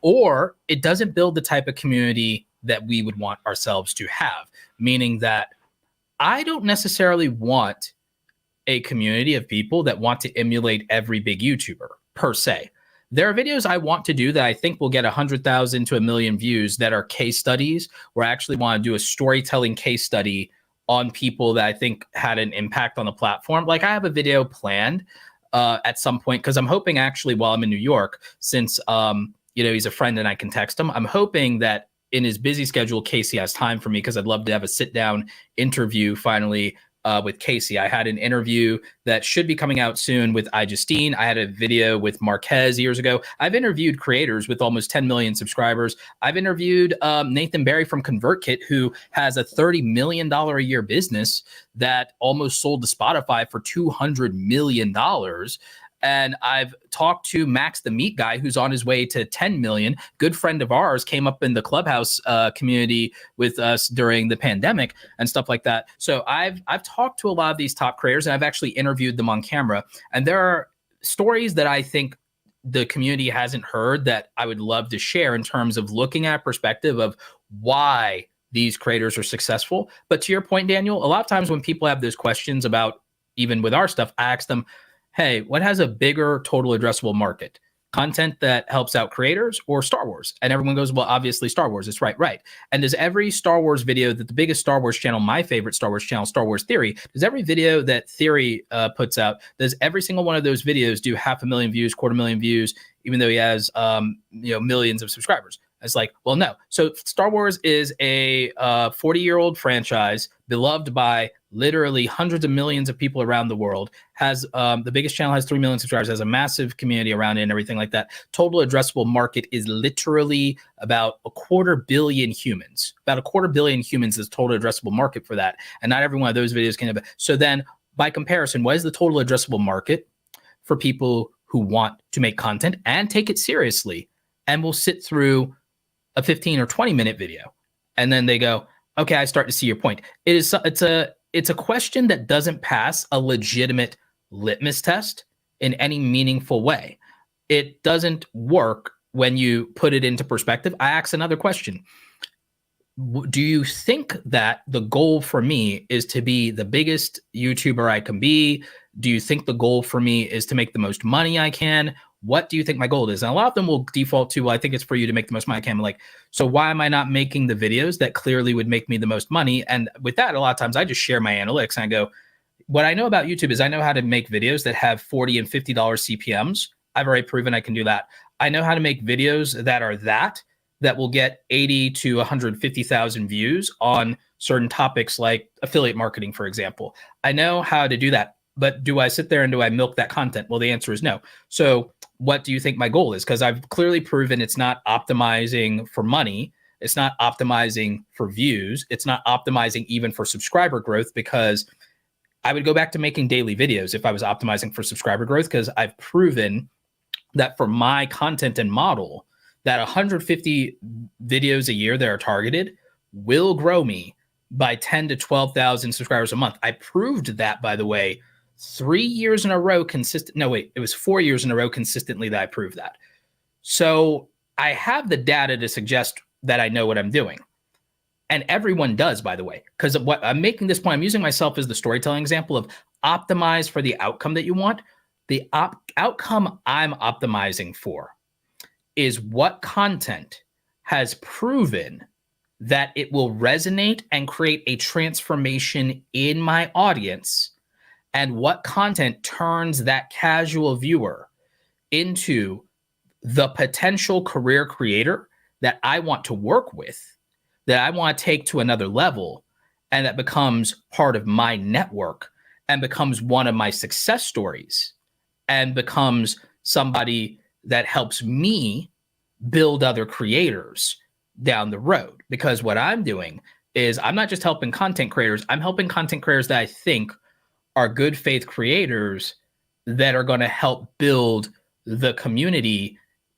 Or it doesn't build the type of community that we would want ourselves to have, meaning that I don't necessarily want a community of people that want to emulate every big YouTuber per se. There are videos I want to do that I think will get 100,000 to 1 million views that are case studies, where I actually want to do a storytelling case study on people that I think had an impact on the platform. Like I have a video planned at some point, because I'm hoping actually while I'm in New York, since he's a friend and I can text him, I'm hoping that in his busy schedule, Casey has time for me, because I'd love to have a sit down interview finally with Casey. I had an interview that should be coming out soon with iJustine. I had a video with Marquez years ago. I've interviewed creators with almost 10 million subscribers. I've interviewed Nathan Barry from ConvertKit, who has a $30 million a year business that almost sold to Spotify for $200 million. And I've talked to Max the Meat Guy, who's on his way to 10 million. Good friend of ours, came up in the Clubhouse community with us during the pandemic and stuff like that. So I've talked to a lot of these top creators, and I've actually interviewed them on camera. And there are stories that I think the community hasn't heard that I would love to share in terms of looking at perspective of why these creators are successful. But to your point, Daniel, a lot of times when people have those questions about, even with our stuff, I ask them, hey, what has a bigger total addressable market? Content that helps out creators or Star Wars? And everyone goes, well, obviously Star Wars. It's right. And does every Star Wars video that the biggest Star Wars channel, my favorite Star Wars channel, Star Wars Theory, does every video that Theory puts out, does every single one of those videos do 500,000 views, 250,000 views, even though he has millions of subscribers? It's like, well, no. So Star Wars is a 40-year-old franchise beloved by literally hundreds of millions of people around the world, has the biggest channel, has 3 million subscribers, has a massive community around it and everything like that. Total addressable market is literally about 250 million humans. About 250 million humans is total addressable market for that. And not every one of those videos can have it. So then by comparison, what is the total addressable market for people who want to make content and take it seriously and will sit through a 15 or 20 minute video? And then they go, okay, I start to see your point. It's a question that doesn't pass a legitimate litmus test in any meaningful way. It doesn't work when you put it into perspective. I ask another question. Do you think that the goal for me is to be the biggest YouTuber I can be? Do you think the goal for me is to make the most money I can? What do you think my goal is? And a lot of them will default to, well, I think it's for you to make the most money I can. I'm like, so why am I not making the videos that clearly would make me the most money? And with that, a lot of times I just share my analytics and I go, what I know about YouTube is I know how to make videos that have $40 and $50 CPMs. I've already proven I can do that. I know how to make videos that are that will get 80 to 150,000 views on certain topics like affiliate marketing, for example. I know how to do that. But do I sit there and do I milk that content? Well, the answer is no. So what do you think my goal is? Because I've clearly proven it's not optimizing for money. It's not optimizing for views. It's not optimizing even for subscriber growth, because I would go back to making daily videos if I was optimizing for subscriber growth, because I've proven that for my content and model, that 150 videos a year that are targeted will grow me by 10 to 12,000 subscribers a month. I proved that, by the way, 3 years in a row it was 4 years in a row consistently that I proved that. So I have the data to suggest that I know what I'm doing. And everyone does, by the way, because what I'm making this point, I'm using myself as the storytelling example of optimize for the outcome that you want. The outcome I'm optimizing for is what content has proven that it will resonate and create a transformation in my audience, and what content turns that casual viewer into the potential career creator that I want to work with, that I want to take to another level, and that becomes part of my network and becomes one of my success stories and becomes somebody that helps me build other creators down the road. Because what I'm doing is I'm not just helping content creators, I'm helping content creators that I think are good faith creators that are going to help build the community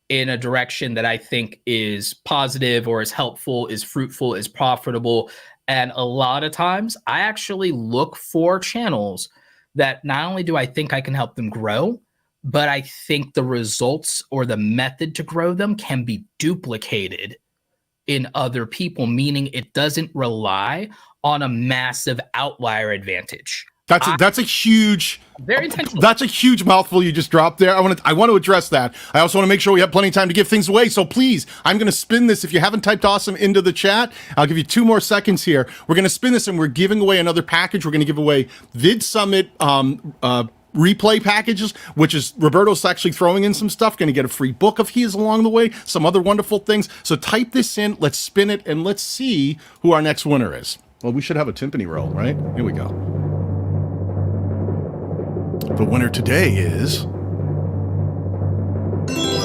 in a direction that I think is positive or is helpful, is fruitful, is profitable. And a lot of times I actually look for channels that not only do I think I can help them grow, but I think the results or the method to grow them can be duplicated in other people, meaning it doesn't rely on a massive outlier advantage. That's a huge, very intentional. That's a huge mouthful you just dropped there. I want to address that. I also want to make sure we have plenty of time to give things away. So please, I'm going to spin this. If you haven't typed awesome into the chat, I'll give you 2 more seconds here. We're going to spin this, and we're giving away another package. We're going to give away VidSummit replay packages, which is Roberto's actually throwing in some stuff. Going to get a free book of his along the way, some other wonderful things. So type this in, let's spin it, and let's see who our next winner is. Well, we should have a timpani roll, right? Here we go. The winner today is...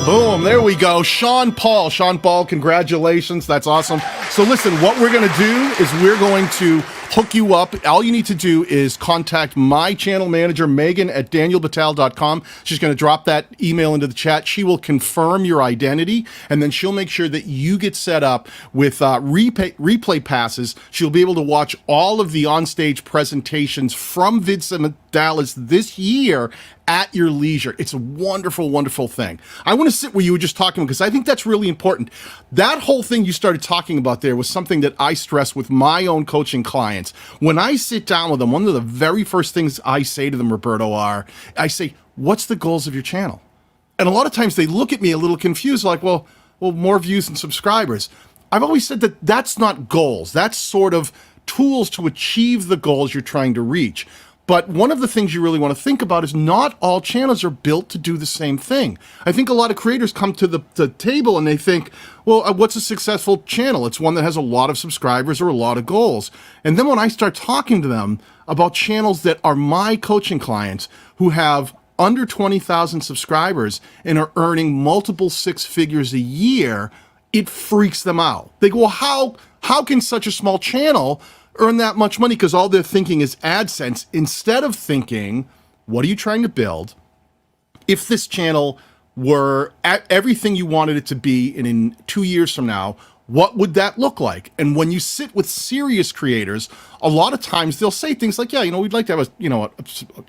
Boom, there we go. Sean Paul. Sean Paul, congratulations. That's awesome. So listen, what we're going to do is we're going to hook you up. All you need to do is contact my channel manager, Megan, at danielbatal.com. She's going to drop that email into the chat. She will confirm your identity, and then she'll make sure that you get set up with replay passes. She'll be able to watch all of the onstage presentations from VidSummit Dallas this year at your leisure. It's a wonderful, wonderful thing. I want to sit where you were just talking, because I think that's really important. That whole thing you started talking about there was something that I stress with my own coaching clients. When I sit down with them, one of the very first things I say to them, Roberto, I say, what's the goals of your channel? And a lot of times they look at me a little confused, like, well, more views and subscribers. I've always said that that's not goals. That's sort of tools to achieve the goals you're trying to reach. But one of the things you really want to think about is not all channels are built to do the same thing. I think a lot of creators come to the table and they think, well, what's a successful channel? It's one that has a lot of subscribers or a lot of goals. And then when I start talking to them about channels that are my coaching clients who have under 20,000 subscribers and are earning multiple 6 figures a year, it freaks them out. They go, well, how can such a small channel earn that much money? Because all they're thinking is AdSense, instead of thinking, what are you trying to build? If this channel were at everything you wanted it to be, and in 2 years from now, what would that look like? And when you sit with serious creators, a lot of times they'll say things like, yeah, we'd like to have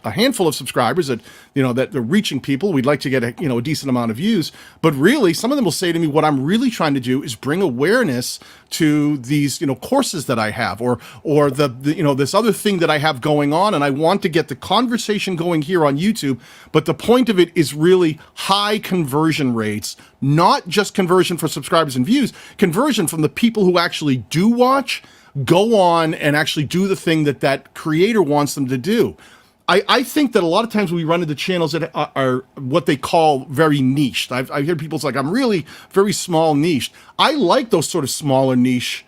a handful of subscribers that, that they're reaching people. We'd like to get a decent amount of views. But really, some of them will say to me, what I'm really trying to do is bring awareness to these, courses that I have, or this other thing that I have going on. And I want to get the conversation going here on YouTube. But the point of it is really high conversion rates, not just conversion for subscribers and views, conversion from the people who actually do watch, go on and actually do the thing that creator wants them to do. I think that a lot of times we run into channels that are what they call very niched. I hear people say, like, I'm really very small niche. I like those sort of smaller niche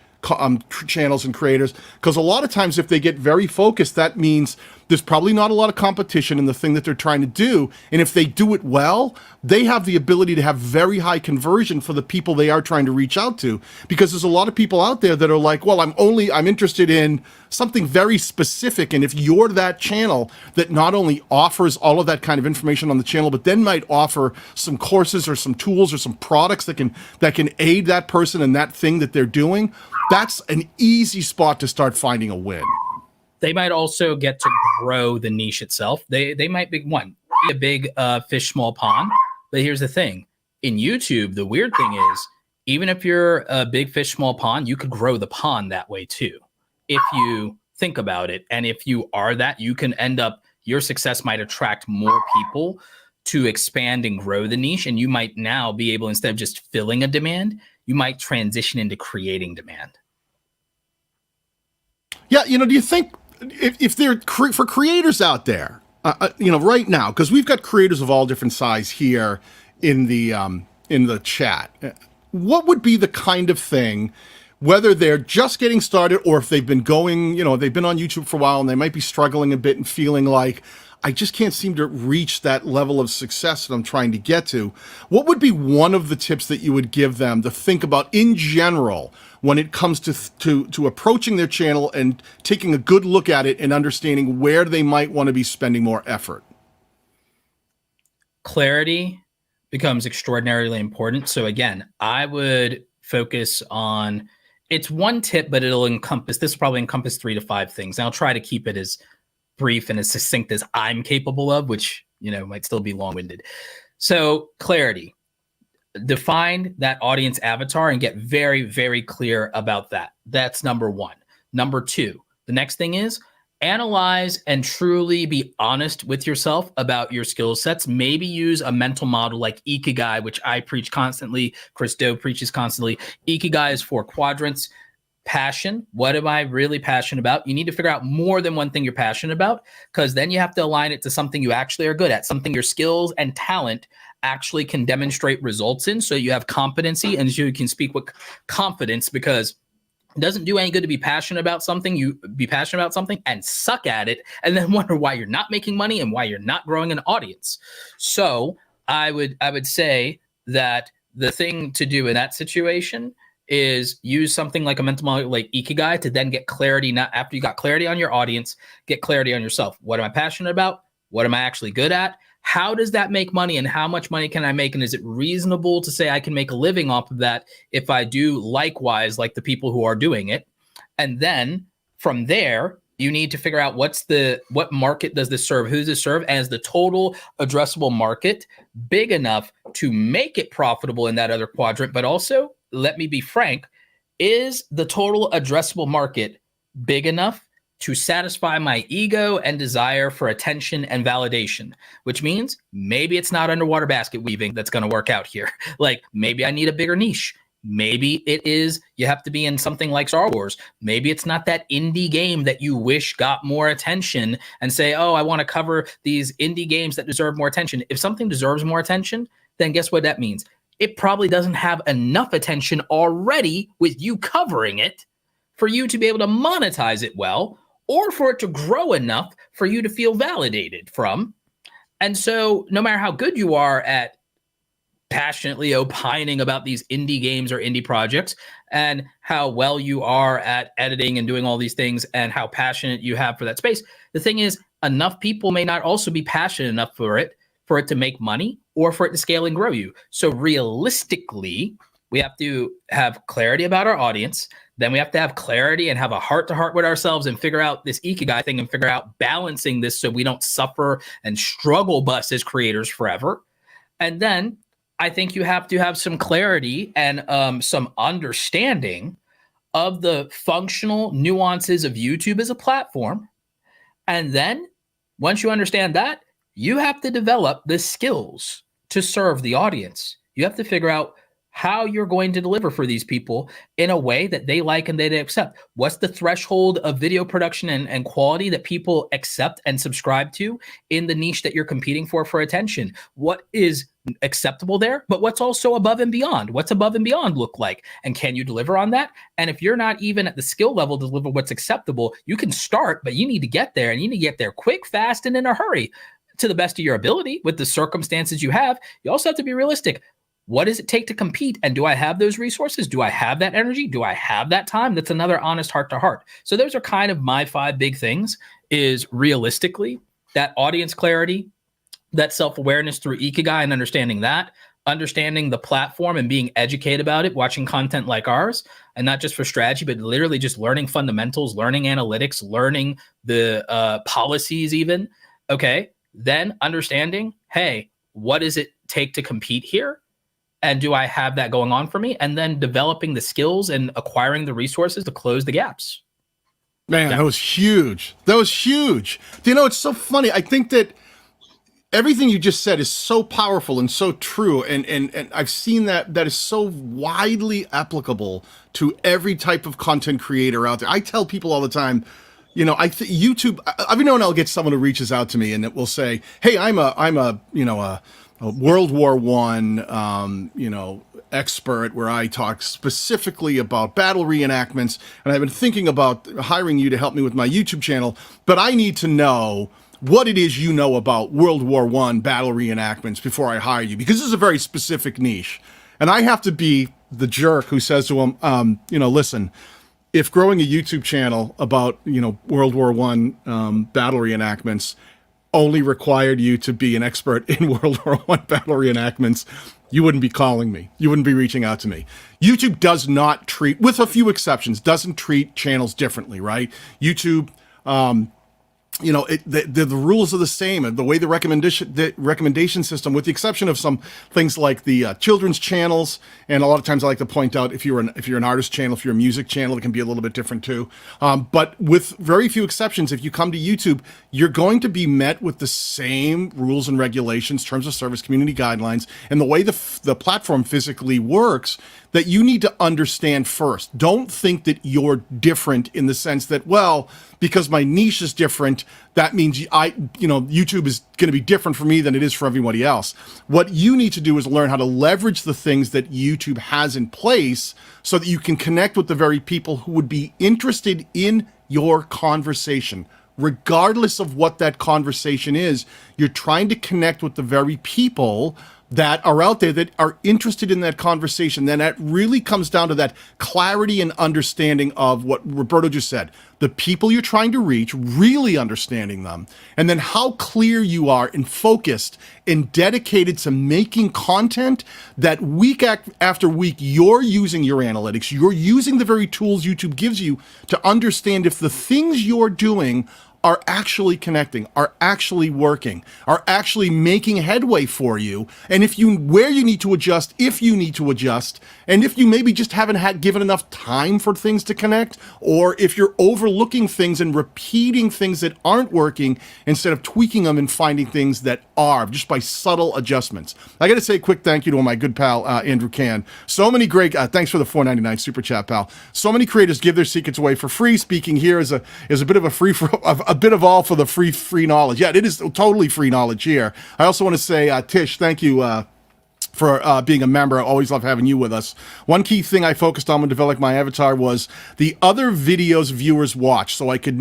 channels and creators, because a lot of times if they get very focused, that means there's probably not a lot of competition in the thing that they're trying to do. And if they do it well, they have the ability to have very high conversion for the people they are trying to reach out to. Because there's a lot of people out there that are like, well, I'm interested in something very specific. And if you're that channel that not only offers all of that kind of information on the channel, but then might offer some courses or some tools or some products that can aid that person in that thing that they're doing, that's an easy spot to start finding a win. They might also get to grow the niche itself. They might be a big fish, small pond. But here's the thing. In YouTube, the weird thing is, even if you're a big fish, small pond, you could grow the pond that way too. If you think about it, and if you are that, you can end up, your success might attract more people to expand and grow the niche. And you might now be able, instead of just filling a demand, you might transition into creating demand. Yeah, do you think if they're for creators out there, right now, because we've got creators of all different size here in the chat, what would be the kind of thing, whether they're just getting started or if they've been going, they've been on YouTube for a while and they might be struggling a bit and feeling like, I just can't seem to reach that level of success that I'm trying to get to. What would be one of the tips that you would give them to think about in general when it comes to approaching their channel and taking a good look at it and understanding where they might want to be spending more effort? Clarity becomes extraordinarily important. So again, I would focus on, it's one tip, but this will probably encompass 3 to 5 things. And I'll try to keep it as brief and as succinct as I'm capable of, which, might still be long-winded. So clarity, define that audience avatar and get very, very clear about that. That's number 1. Number 2, the next thing is analyze and truly be honest with yourself about your skill sets. Maybe use a mental model like Ikigai, which I preach constantly. Chris Do preaches constantly. Ikigai is 4 quadrants. Passion. What am I really passionate about? You need to figure out more than one thing you're passionate about, because then you have to align it to something you actually are good at, something your skills and talent actually can demonstrate results in. So you have competency and you can speak with confidence, because it doesn't do any good to be passionate about something. You be passionate about something and suck at it and then wonder why you're not making money and why you're not growing an audience. So I would say that the thing to do in that situation is use something like a mental model like Ikigai to then get clarity. Not after you got clarity on your audience, get clarity on yourself. What am I passionate about? What am I actually good at? How does that make money, and how much money can I make? And is it reasonable to say I can make a living off of that if I do likewise like the people who are doing it? And then from there, you need to figure out what market does this serve? Who does this serve? And is the total addressable market big enough to make it profitable in that other quadrant? But also, let me be frank, is the total addressable market big enough to satisfy my ego and desire for attention and validation? Which means maybe it's not underwater basket weaving that's going to work out here. Like, maybe I need a bigger niche. Maybe it is, you have to be in something like Star Wars. Maybe it's not that indie game that you wish got more attention and say, oh, I want to cover these indie games that deserve more attention. If something deserves more attention, then guess what that means? It probably doesn't have enough attention already with you covering it for you to be able to monetize it well, or for it to grow enough for you to feel validated from. And so no matter how good you are at passionately opining about these indie games or indie projects, and how well you are at editing and doing all these things, and how passionate you have for that space, the thing is, enough people may not also be passionate enough for it to make money or for it to scale and grow you. So realistically, we have to have clarity about our audience. Then we have to have clarity and have a heart-to-heart with ourselves and figure out this Ikigai thing and figure out balancing this so we don't suffer and struggle bust as creators forever. And then I think you have to have some clarity and some understanding of the functional nuances of YouTube as a platform. And then once you understand that, you have to develop the skills to serve the audience. You have to figure out how you're going to deliver for these people in a way that they like and they accept. What's the threshold of video production and quality that people accept and subscribe to in the niche that you're competing for attention? What is acceptable there, but what's also above and beyond? What's above and beyond look like? And can you deliver on that? And if you're not even at the skill level to deliver what's acceptable, you can start, but you need to get there, and you need to get there quick, fast, and in a hurry to the best of your ability with the circumstances you have. You also have to be realistic. What does it take to compete? And do I have those resources? Do I have that energy? Do I have that time? That's another honest heart to heart. So those are kind of my 5 big things: is realistically that audience clarity, that self-awareness through Ikigai and understanding the platform and being educated about it, watching content like ours, and not just for strategy, but literally just learning fundamentals, learning analytics, learning the policies even. Okay. Then understanding, hey, what does it take to compete here? And do I have that going on for me? And then developing the skills and acquiring the resources to close the gaps. Man, that was huge. That was huge. You know, it's so funny. I think that everything you just said is so powerful and so true. And I've seen that is so widely applicable to every type of content creator out there. I tell people all the time, you know, YouTube, every now and then I'll get someone who reaches out to me and it will say, hey, I'm a World War I, expert where I talk specifically about battle reenactments. And I've been thinking about hiring you to help me with my YouTube channel, but I need to know what it is you know about World War I battle reenactments before I hire you, because this is a very specific niche. And I have to be the jerk who says to him, listen, if growing a YouTube channel about, World War I battle reenactments only required you to be an expert in World War I battle reenactments, you wouldn't be calling me. You wouldn't be reaching out to me. YouTube does not treat, with a few exceptions, doesn't treat channels differently, right? YouTube, the rules are the same, and the way the recommendation system, with the exception of some things like the children's channels, and a lot of times I like to point out if you're an artist channel, if you're a music channel, it can be a little bit different too. But with very few exceptions, if you come to YouTube, you're going to be met with the same rules and regulations, terms of service, community guidelines, and the way the platform physically works that you need to understand first. Don't think that you're different in the sense that, well, because my niche is different, that means YouTube is going to be different for me than it is for everybody else. What you need to do is learn how to leverage the things that YouTube has in place so that you can connect with the very people who would be interested in your conversation. Regardless of what that conversation is, you're trying to connect with the very people that are out there that are interested in that conversation. Then that really comes down to that clarity and understanding of what Roberto just said. The people you're trying to reach, really understanding them, and then how clear you are and focused and dedicated to making content that week after week you're using your analytics, you're using the very tools YouTube gives you to understand if the things you're doing are actually connecting, are actually working, are actually making headway for you, and where you need to adjust, if you need to adjust, and if you maybe just haven't given enough time for things to connect, or if you're overlooking things and repeating things that aren't working instead of tweaking them and finding things that are, just by subtle adjustments. I got to say a quick thank you to my good pal, Andrew Can. So many great, thanks for the $4.99 super chat, pal. So many creators give their secrets away for free. Speaking here is a bit of a bit of all for the free knowledge. Yeah, it is totally free knowledge here. I also want to say, Tish, thank you for being a member. I always love having you with us. One key thing I focused on when developing my avatar was the other videos viewers watch, so I could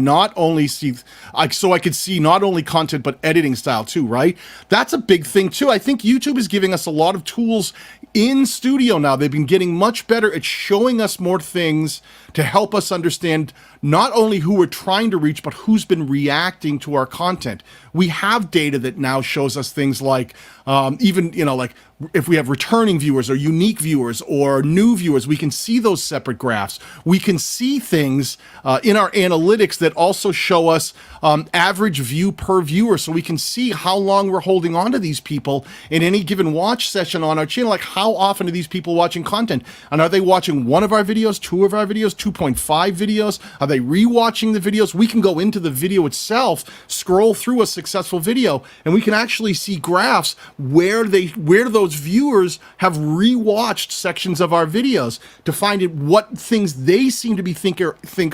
see not only content but editing style too, right? That's a big thing too. I think YouTube is giving us a lot of tools in studio now. They've been getting much better at showing us more things to help us understand not only who we're trying to reach, but who's been reacting to our content. We have data that now shows us things like, like if we have returning viewers or unique viewers or new viewers, we can see those separate graphs. We can see things in our analytics that also show us average view per viewer, so we can see how long we're holding on to these people in any given watch session on our channel. Like, how often are these people watching content? And are they watching one of our videos, two of our videos, 2.5 videos? Are they rewatching the videos? We can go into the video itself, scroll through a successful video, and we can actually see graphs where those viewers have rewatched sections of our videos to find out what things they seem to be think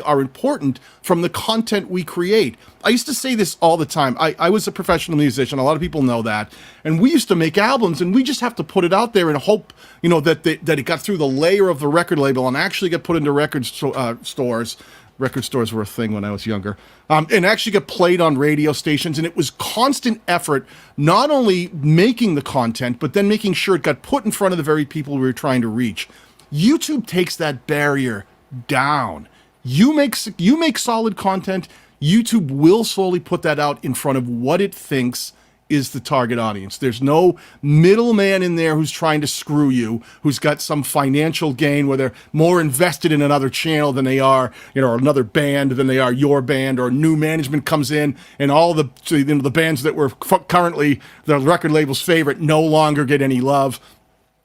are important from the content we create. I used to say this all the time. I was a professional musician. A lot of people know that. And we used to make albums, and we just have to put it out there and hope, that it got through the layer of the record label and actually got put into record stores. Record stores were a thing when I was younger. And actually got played on radio stations. And it was constant effort, not only making the content, but then making sure it got put in front of the very people we were trying to reach. YouTube takes that barrier down. You make solid content, YouTube will slowly put that out in front of what it thinks is the target audience. There's no middleman in there who's trying to screw you, who's got some financial gain where they're more invested in another channel than they are, or another band than they are your band, or new management comes in and all the bands that were currently the record label's favorite no longer get any love.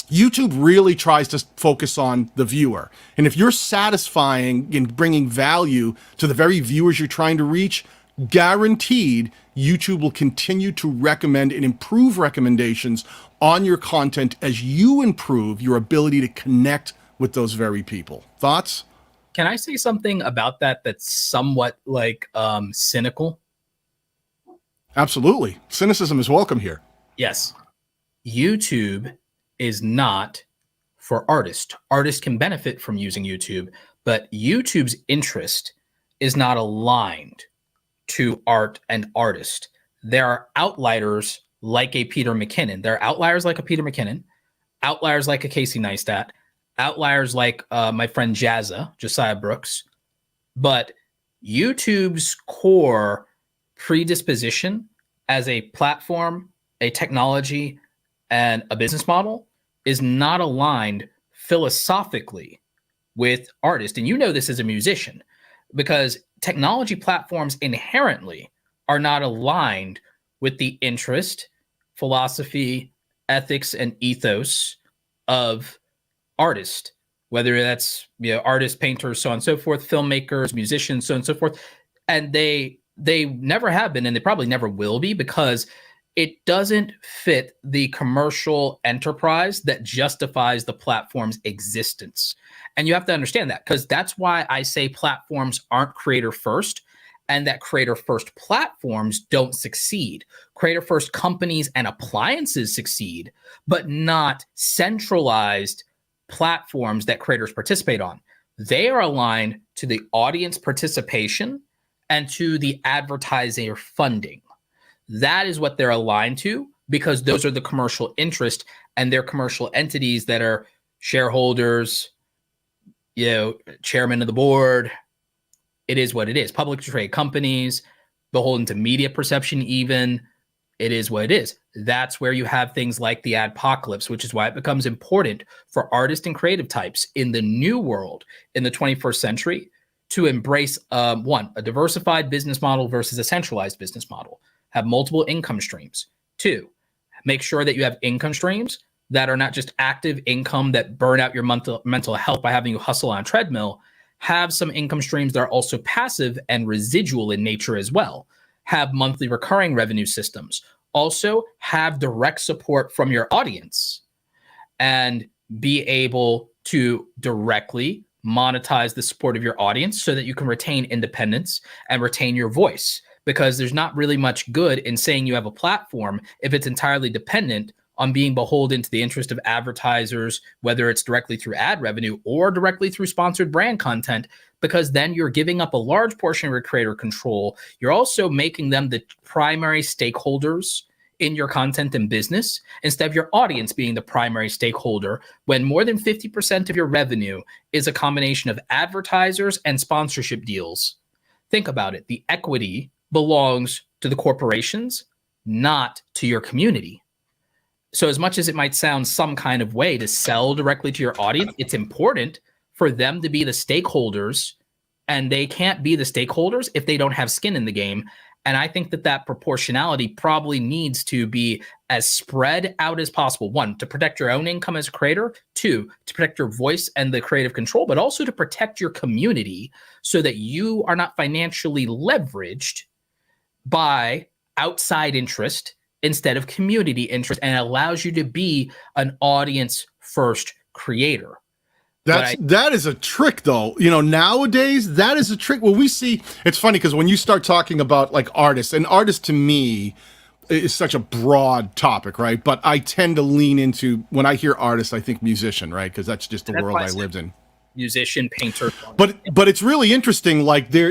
YouTube really tries to focus on the viewer. And if you're satisfying and bringing value to the very viewers you're trying to reach, guaranteed YouTube will continue to recommend and improve recommendations on your content as you improve your ability to connect with those very people. Thoughts? Can I say something about that's somewhat cynical? Absolutely. Cynicism is welcome here. Yes. YouTube is not for artists. Artists can benefit from using YouTube, but YouTube's interest is not aligned to art and artist. There are outliers like a Peter McKinnon. There are outliers like a Peter McKinnon, outliers like a Casey Neistat, outliers like my friend Josiah Brooks. But YouTube's core predisposition as a platform, a technology, and a business model is not aligned philosophically with artists. And this as a musician, because technology platforms inherently are not aligned with the interest, philosophy, ethics, and ethos of artists, whether that's artists, painters, so on and so forth, filmmakers, musicians, so on and so forth. And they never have been, and they probably never will be, because it doesn't fit the commercial enterprise that justifies the platform's existence. And you have to understand that, because that's why I say platforms aren't creator first, and that creator first platforms don't succeed. Creator first companies and appliances succeed, but not centralized platforms that creators participate on. They are aligned to the audience participation and to the advertiser funding. That is what they're aligned to, because those are the commercial interest, and they're commercial entities that are shareholders, chairman of the board. It is what it is. Publicly traded companies, beholden to media perception even. It is what it is. That's where you have things like the adpocalypse, which is why it becomes important for artists and creative types in the new world, in the 21st century, to embrace, a diversified business model versus a centralized business model. Have multiple income streams. 2, make sure that you have income streams that are not just active income that burn out your mental health by having you hustle on a treadmill. Have some income streams that are also passive and residual in nature as well. Have monthly recurring revenue systems. Also have direct support from your audience and be able to directly monetize the support of your audience so that you can retain independence and retain your voice. Because there's not really much good in saying you have a platform if it's entirely dependent on being beholden to the interest of advertisers, whether it's directly through ad revenue or directly through sponsored brand content, because then you're giving up a large portion of your creator control. You're also making them the primary stakeholders in your content and business, instead of your audience being the primary stakeholder, when more than 50% of your revenue is a combination of advertisers and sponsorship deals. Think about it. The equity belongs to the corporations, not to your community. So as much as it might sound some kind of way to sell directly to your audience, it's important for them to be the stakeholders, and they can't be the stakeholders if they don't have skin in the game. And I think that proportionality probably needs to be as spread out as possible. One, to protect your own income as a creator. Two, to protect your voice and the creative control, but also to protect your community so that you are not financially leveraged by outside interest instead of community interest, and allows you to be an audience first creator. That is a trick, though. You know, nowadays, that is a trick. Well, we see, it's funny because when you start talking about like artists, and artists to me is such a broad topic, right? But I tend to lean into, when I hear artist, I think musician, right? Because that's just the world I lived in. Musician, painter. But it's really interesting, like you're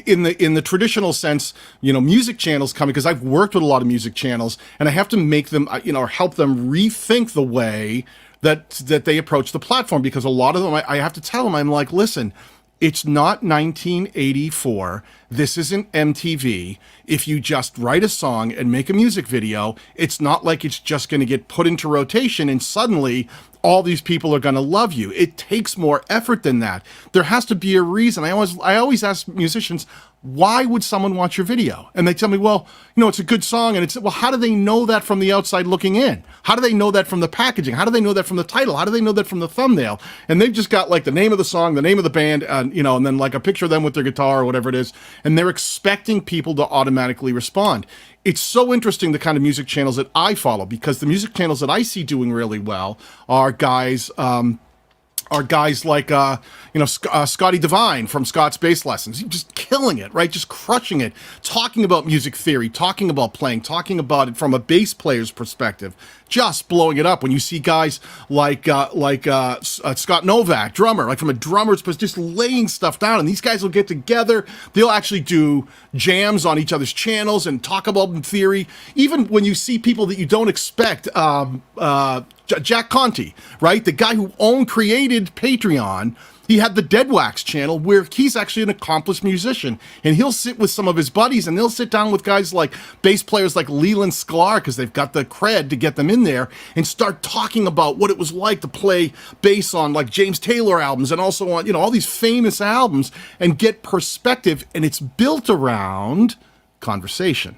in the traditional sense, you know, music channels coming, because I've worked with a lot of music channels, and I have to make them, you know, or help them rethink the way that they approach the platform, because a lot of them, I have to tell them, I'm like, listen, it's not 1984. This isn't MTV. If you just write a song and make a music video, it's not like it's just going to get put into rotation and suddenly all these people are going to love you. It takes more effort than that. There has to be a reason. I always ask musicians, why would someone watch your video? And they tell me, well, you know, it's a good song. And it's, well, how do they know that from the outside looking in? How do they know that from the packaging? How do they know that from the title? How do they know that from the thumbnail? And they've just got like the name of the song, the name of the band, you know, and then like a picture of them with their guitar or whatever it is. And they're expecting people to automatically respond. It's so interesting, the kind of music channels that I follow, because the music channels that I see doing really well are guys like, you know, Scotty Devine from Scott's Bass Lessons. He's just killing it, right? Just crushing it. Talking about music theory, talking about playing, talking about it from a bass player's perspective. Just blowing it up. When you see guys like Scott Novak, drummer, like from a drummer's perspective, just laying stuff down. And these guys will get together. They'll actually do jams on each other's channels and talk about theory. Even when you see people that you don't expect, Jack Conte, right? The guy who created Patreon. He had the Dead Wax channel, where he's actually an accomplished musician, and he'll sit with some of his buddies, and they'll sit down with guys like bass players like Leland Sklar, because they've got the cred to get them in there, and start talking about what it was like to play bass on like James Taylor albums, and also on, you know, all these famous albums, and get perspective. And it's built around conversation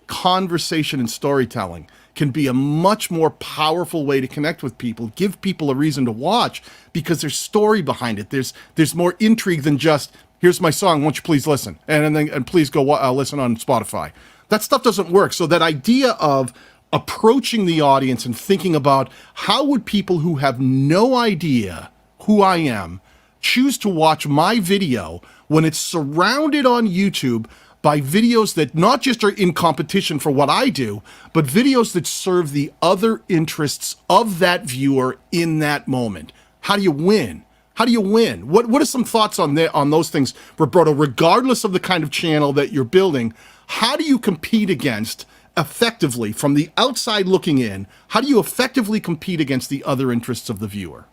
and storytelling. Can be a much more powerful way to connect with people, give people a reason to watch, because there's story behind it. There's more intrigue than just, here's my song, won't you please listen? And please go listen on Spotify. That stuff doesn't work. So that idea of approaching the audience and thinking about how would people who have no idea who I am choose to watch my video when it's surrounded on YouTube by videos that not just are in competition for what I do, but videos that serve the other interests of that viewer in that moment. How do you win? How do you win? What are some thoughts on those things, Roberto, regardless of the kind of channel that you're building? How do you compete against effectively, from the outside looking in, how do you effectively compete against the other interests of the viewer?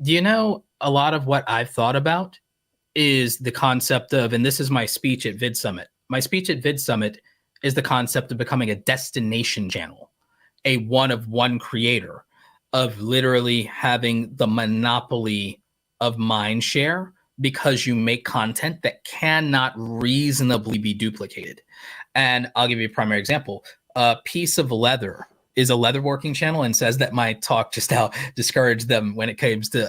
Do you know, a lot of what I've thought about is the concept of, and this is my speech at VidSummit. My speech at VidSummit is the concept of becoming a destination channel, a one-of-one creator, of literally having the monopoly of mind share because you make content that cannot reasonably be duplicated. And I'll give you a primary example. A Piece of Leather is a leatherworking channel and says that my talk just now discouraged them when it comes to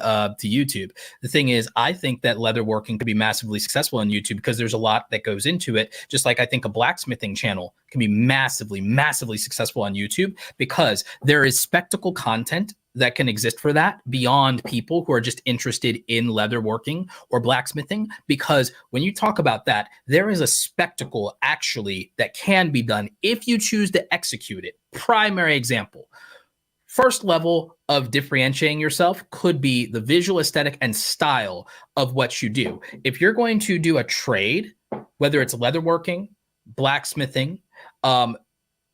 YouTube. The thing is, I think that leatherworking could be massively successful on YouTube because there's a lot that goes into it. Just like I think a blacksmithing channel can be massively, massively successful on YouTube because there is spectacle content that can exist for that beyond people who are just interested in leatherworking or blacksmithing. Because when you talk about that, there is a spectacle actually that can be done if you choose to execute it. Primary example, first level of differentiating yourself could be the visual aesthetic and style of what you do. If you're going to do a trade, whether it's leatherworking, blacksmithing,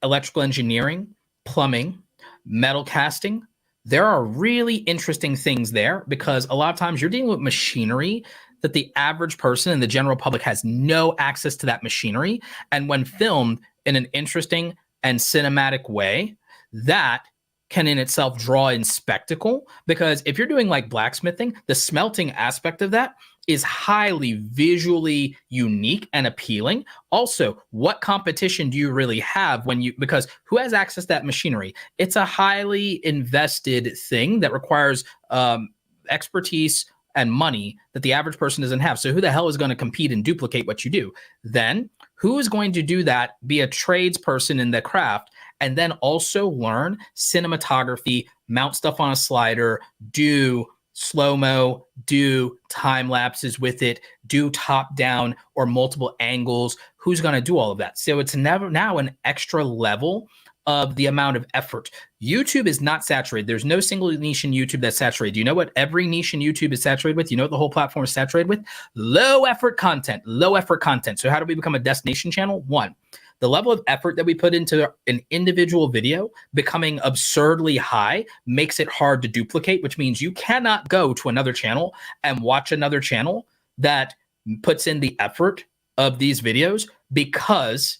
electrical engineering, plumbing, metal casting, there are really interesting things there because a lot of times you're dealing with machinery that the average person and the general public has no access to that machinery. And when filmed in an interesting and cinematic way, that can in itself draw in spectacle. Because if you're doing like blacksmithing, the smelting aspect of that is highly visually unique and appealing. Also, what competition do you really have because who has access to that machinery? It's a highly invested thing that requires expertise and money that the average person doesn't have. So who the hell is going to compete and duplicate what you do? Then who is going to do that, be a tradesperson in the craft, and then also learn cinematography, mount stuff on a slider, do slow-mo, do time lapses with it, do top down or multiple angles? Who's going to do all of that? So it's now an extra level of the amount of effort. YouTube is not saturated. There's no single niche in YouTube that's saturated. Do you know what every niche in YouTube is saturated with? You know what the whole platform is saturated with? Low effort content. So how do we become a destination channel? One, the level of effort that we put into an individual video becoming absurdly high makes it hard to duplicate, which means you cannot go to another channel and watch another channel that puts in the effort of these videos, because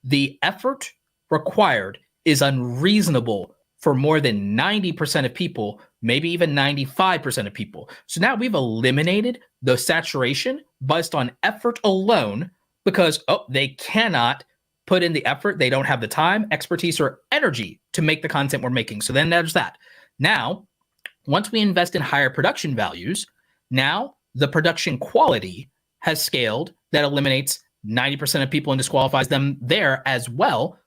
the effort required is unreasonable for more than 90% of people, maybe even 95% of people. So now we've eliminated the saturation based on effort alone, because they cannot put in the effort. They don't have the time, expertise, or energy to make the content we're making. So then there's that. Now, once we invest in higher production values, now the production quality has scaled. That eliminates 90% of people and disqualifies them there as well.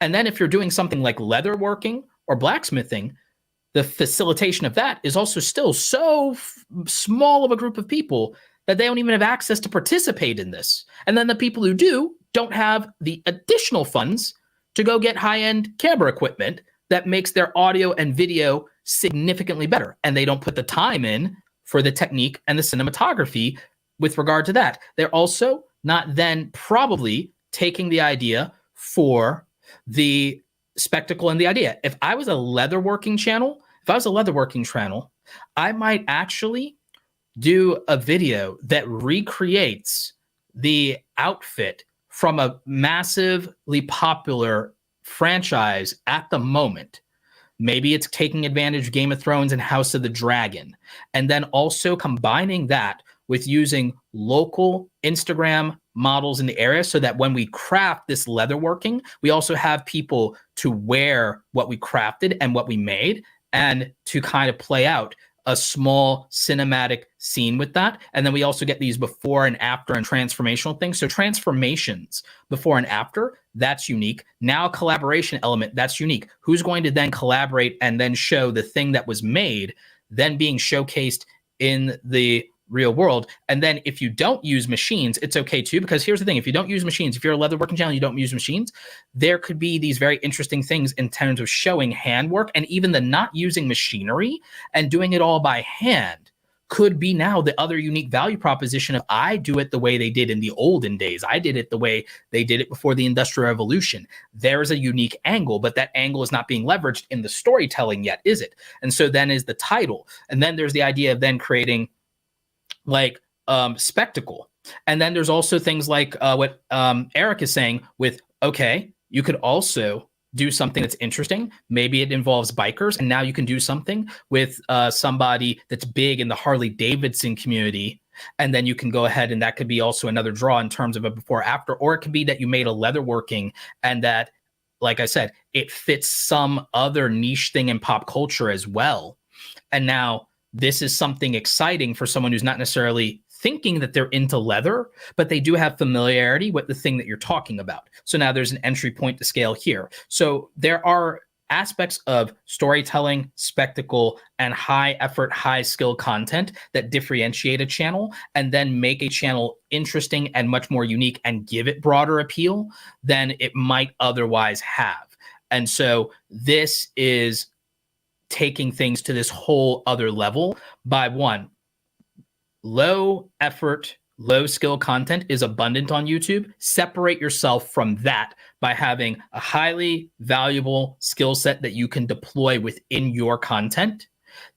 And then if you're doing something like leatherworking or blacksmithing, the facilitation of that is also still so small of a group of people that they don't even have access to participate in this. And then the people who do don't have the additional funds to go get high-end camera equipment that makes their audio and video significantly better. And they don't put the time in for the technique and the cinematography with regard to that. They're also not then probably taking the idea for the spectacle and the idea. If I was a leatherworking channel, I might actually do a video that recreates the outfit from a massively popular franchise at the moment. Maybe it's taking advantage of Game of Thrones and House of the Dragon, and then also combining that with using local Instagram models in the area, so that when we craft this leatherworking, we also have people to wear what we crafted and what we made, and to kind of play out a small cinematic scene with that. And then we also get these before and after and transformational things. So transformations before and after, that's unique. Now collaboration element, that's unique. Who's going to then collaborate and then show the thing that was made, then being showcased in the real world? And then if you don't use machines, it's okay too, because here's the thing: if you don't use machines, if you're a leatherworking channel, you don't use machines, there could be these very interesting things in terms of showing handwork, and even the not using machinery and doing it all by hand could be now the other unique value proposition of, I do it the way they did in the olden days. I did it the way they did it before the Industrial Revolution. There is a unique angle, but that angle is not being leveraged in the storytelling yet, is it? And so then is the title. And then there's the idea of then creating like spectacle. And then there's also things like what Eric is saying with, okay, you could also do something that's interesting. Maybe it involves bikers, and now you can do something with somebody that's big in the Harley Davidson community. And then you can go ahead, and that could be also another draw in terms of a before after. Or it could be that you made a leatherworking, and that, like I said, it fits some other niche thing in pop culture as well. And now this is something exciting for someone who's not necessarily thinking that they're into leather, but they do have familiarity with the thing that you're talking about. So now there's an entry point to scale here. So there are aspects of storytelling, spectacle, and high effort, high skill content that differentiate a channel and then make a channel interesting and much more unique and give it broader appeal than it might otherwise have. And so this is taking things to this whole other level by, one, low effort, low skill content is abundant on YouTube. Separate yourself from that by having a highly valuable skill set that you can deploy within your content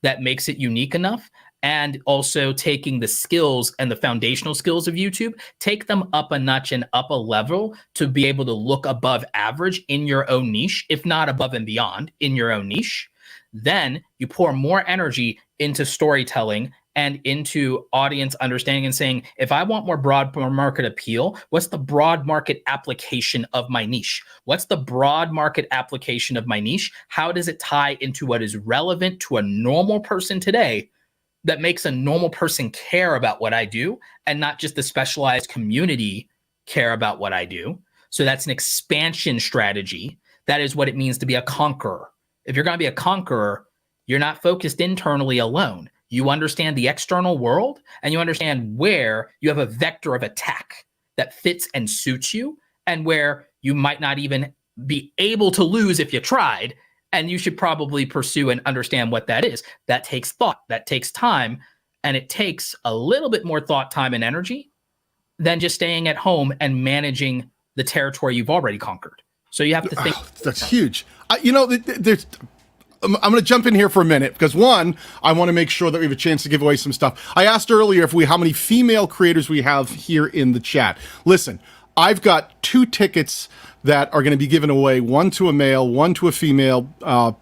that makes it unique enough. And also taking the skills and the foundational skills of YouTube, take them up a notch and up a level to be able to look above average in your own niche, if not above and beyond in your own niche. Then you pour more energy into storytelling and into audience understanding and saying, if I want more broad market appeal, what's the broad market application of my niche? What's the broad market application of my niche? How does it tie into what is relevant to a normal person today that makes a normal person care about what I do and not just the specialized community care about what I do? So that's an expansion strategy. That is what it means to be a conqueror. If you're going to be a conqueror, you're not focused internally alone. You understand the external world, and you understand where you have a vector of attack that fits and suits you, and where you might not even be able to lose if you tried. And you should probably pursue and understand what that is. That takes thought, that takes time, and it takes a little bit more thought, time, and energy than just staying at home and managing the territory you've already conquered. So you have to think. That's huge. I'm going to jump in here for a minute because, one, I want to make sure that we have a chance to give away some stuff. I asked earlier how many female creators we have here in the chat. Listen, I've got 2 tickets that are going to be given away, one to a male, one to a female,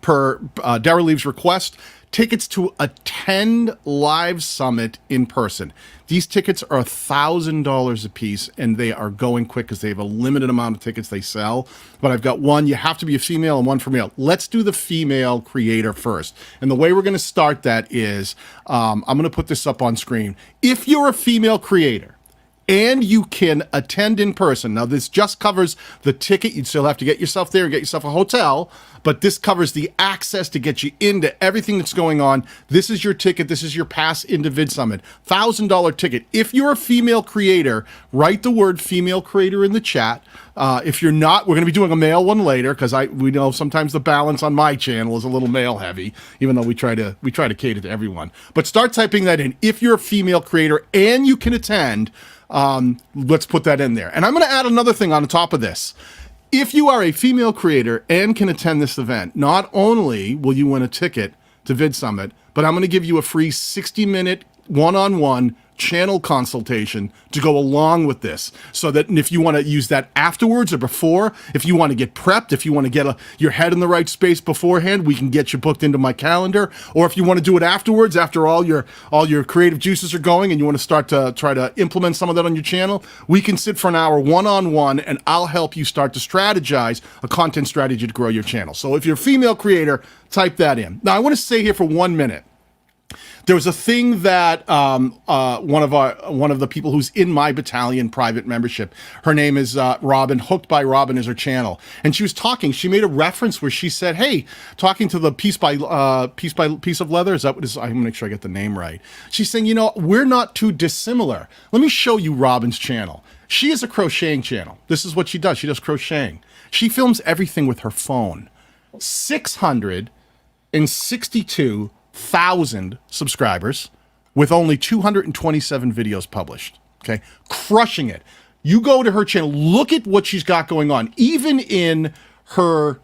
per Dara Leaves' request. Tickets to attend live summit in person. These tickets are $1,000 a piece, and they are going quick because they have a limited amount of tickets they sell. But I've got one. You have to be a female and one for male. Let's do the female creator first. And the way we're going to start that is, I'm going to put this up on screen. If you're a female creator and you can attend in person. Now, this just covers the ticket. You'd still have to get yourself there and get yourself a hotel, but this covers the access to get you into everything that's going on. This is your ticket. This is your pass into VidSummit. $1,000 ticket. If you're a female creator, write the word female creator in the chat. If you're not, we're going to be doing a male one later because we know sometimes the balance on my channel is a little male heavy, even though we try to cater to everyone. But start typing that in. If you're a female creator and you can attend, let's put that in there. And I'm going to add another thing on top of this. If you are a female creator and can attend this event, not only will you win a ticket to VidSummit, but I'm going to give you a free 60-minute one-on-one channel consultation to go along with this, so that if you want to use that afterwards or before, if you want to get prepped, if you want to get your head in the right space beforehand, we can get you booked into my calendar. Or if you want to do it afterwards, after all your creative juices are going and you want to start to try to implement some of that on your channel, we can sit for an hour one-on-one and I'll help you start to strategize a content strategy to grow your channel. So if you're a female creator, type that in. Now I want to stay here for 1 minute. There was a thing that one of the people who's in my battalion private membership, her name is Robin, Hooked by Robin is her channel, and she was talking. She made a reference where she said, "Hey," talking to the piece of leather. Is that what it is? I'm gonna make sure I get the name right. She's saying, we're not too dissimilar. Let me show you Robin's channel. She is a crocheting channel. This is what she does. She does crocheting. She films everything with her phone. 662,000 subscribers with only 227 videos published. Okay, crushing it. You go to her channel, look at what she's got going on, even in her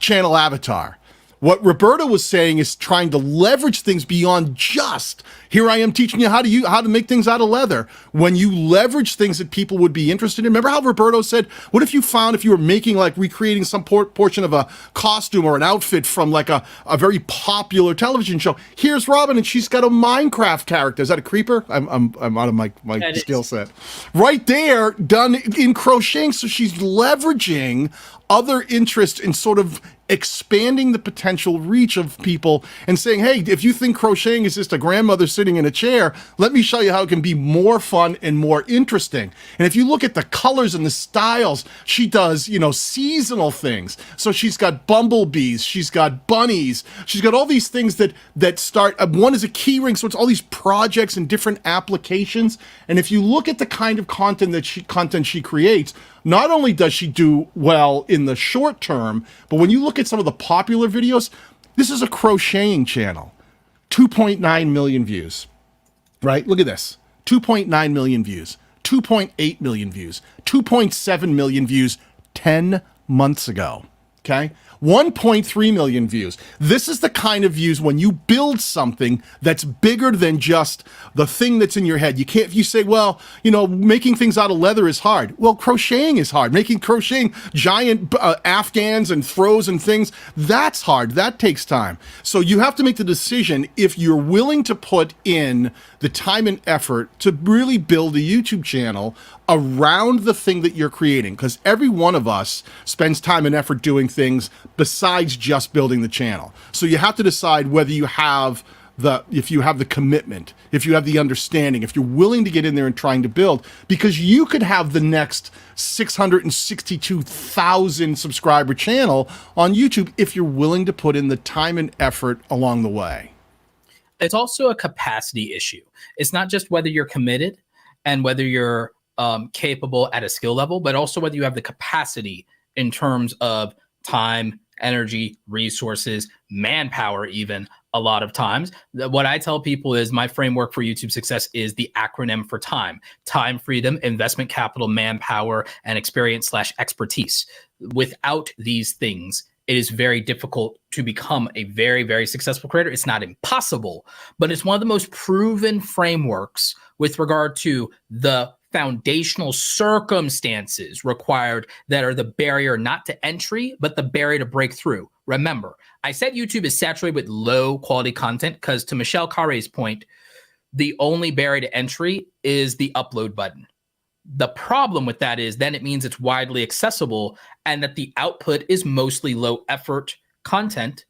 channel avatar. What Roberto was saying is trying to leverage things beyond just, here I am teaching you how to make things out of leather. When you leverage things that people would be interested in. Remember how Roberto said, what if you were making, like, recreating some portion of a costume or an outfit from like a very popular television show? Here's Robin, and she's got a Minecraft character. Is that a creeper? I'm out of my skill set. Right there, done in crocheting. So she's leveraging other interests in sort of expanding the potential reach of people and saying, hey, if you think crocheting is just a grandmother sitting in a chair, let me show you how it can be more fun and more interesting. And if you look at the colors and the styles, she does, seasonal things. So she's got bumblebees, she's got bunnies, she's got all these things that start, one is a key ring, so it's all these projects and different applications. And if you look at the kind of content she creates, not only does she do well in the short term, but when you look at some of the popular videos, this is a crocheting channel. 2.9 million views, right? Look at this. 2.9 million views, 2.8 million views, 2.7 million views 10 months ago. Okay, 1.3 million views. This is the kind of views when you build something that's bigger than just the thing that's in your head. You can't, if you say, well, you know, making things out of leather is hard. Well, crocheting is hard. Making crocheting giant Afghans and throws and things, that's hard. That takes time. So you have to make the decision if you're willing to put in the time and effort to really build a YouTube channel around the thing that you're creating, because every one of us spends time and effort doing things besides just building the channel. So you have to decide whether you have if you have the commitment, if you have the understanding, if you're willing to get in there and trying to build, because you could have the next 662,000 subscriber channel on YouTube if you're willing to put in the time and effort along the way. It's also a capacity issue. It's not just whether you're committed and whether you're capable at a skill level, but also whether you have the capacity in terms of time, energy, resources, manpower, even a lot of times. What I tell people is my framework for YouTube success is the acronym for time: time, freedom, investment capital, manpower, and experience/expertise. Without these things, it is very difficult to become a very, very successful creator. It's not impossible, but it's one of the most proven frameworks with regard to the foundational circumstances required that are the barrier not to entry, but the barrier to breakthrough. Remember, I said YouTube is saturated with low quality content because, to Michelle Carre's point, the only barrier to entry is the upload button. The problem with that is then it means it's widely accessible and that the output is mostly low effort content.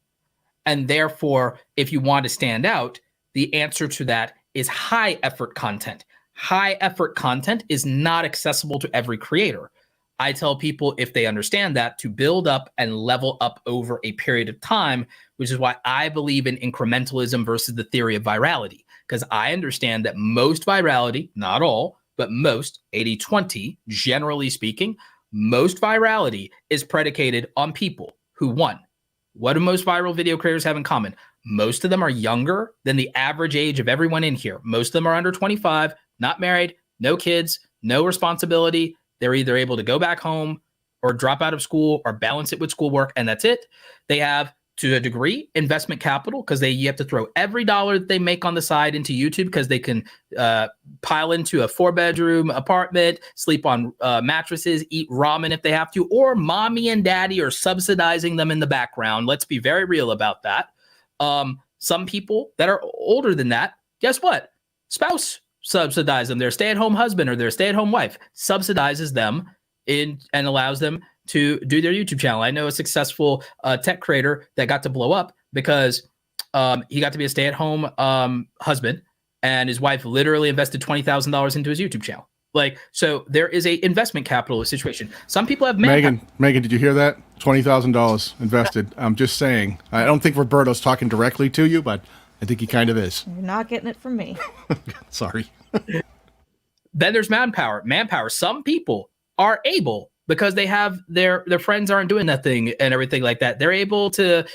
And therefore, if you want to stand out, the answer to that is high effort content. High effort content is not accessible to every creator. I tell people, if they understand that, to build up and level up over a period of time, which is why I believe in incrementalism versus the theory of virality, because I understand that most virality, not all, but most, 80-20, generally speaking, most virality is predicated on people who, one, what do most viral video creators have in common? Most of them are younger than the average age of everyone in here. Most of them are under 25, not married, no kids, no responsibility. They're either able to go back home or drop out of school or balance it with schoolwork, and that's it. They have, to a degree, investment capital, because you have to throw every dollar that they make on the side into YouTube because they can pile into a 4-bedroom apartment, sleep on mattresses, eat ramen if they have to, or mommy and daddy are subsidizing them in the background. Let's be very real about that. Some people that are older than that, guess what? Spouse subsidize them. Their stay-at-home husband or their stay-at-home wife subsidizes them and allows them to do their YouTube channel. I know a successful tech creator that got to blow up because he got to be a stay-at-home husband, and his wife literally invested $20,000 into his YouTube channel. Like, so there is a investment capital situation. Some people have Megan, did you hear that? $20,000 invested. I'm just saying. I don't think Roberto's talking directly to you, but I think he kind of is. You're not getting it from me. Sorry. Then there's manpower. Some people are able, because they have their friends aren't doing that thing and everything like that. They're able to,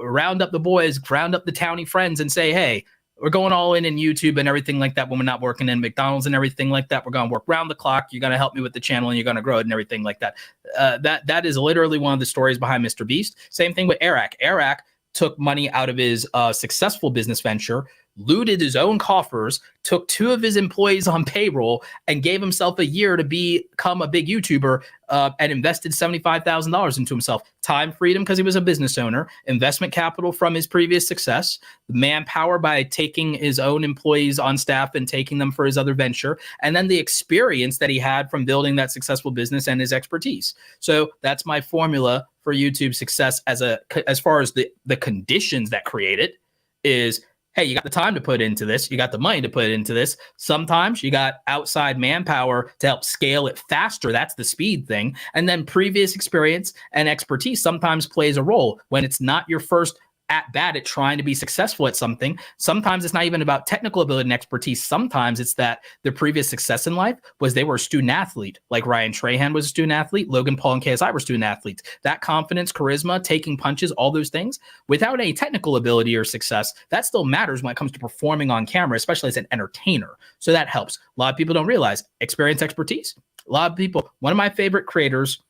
round up the boys, round up the townie friends and say, hey, we're going all in YouTube and everything like that when we're not working in McDonald's and everything like that. We're going to work round the clock. You're going to help me with the channel and you're going to grow it and everything like that. That is literally one of the stories behind Mr. Beast. Same thing with Eric. Eric took money out of his successful business venture, looted his own coffers, took 2 of his employees on payroll, and gave himself a year to become a big YouTuber, and invested $75,000 into himself. Time freedom because he was a business owner, investment capital from his previous success, manpower by taking his own employees on staff and taking them for his other venture, and then the experience that he had from building that successful business and his expertise. So that's my formula for YouTube success as far as the conditions that create it is, hey, you got the time to put into this. You got the money to put into this. Sometimes you got outside manpower to help scale it faster. That's the speed thing. And then previous experience and expertise sometimes plays a role when it's not your first at bat at trying to be successful at something. Sometimes it's not even about technical ability and expertise. Sometimes it's that their previous success in life was they were a student athlete, like Ryan Trahan was a student athlete, Logan Paul and KSI were student athletes. That confidence, charisma, taking punches, all those things, without any technical ability or success, that still matters when it comes to performing on camera, especially as an entertainer. So that helps. A lot of people don't realize experience, expertise. A lot of people, one of my favorite creators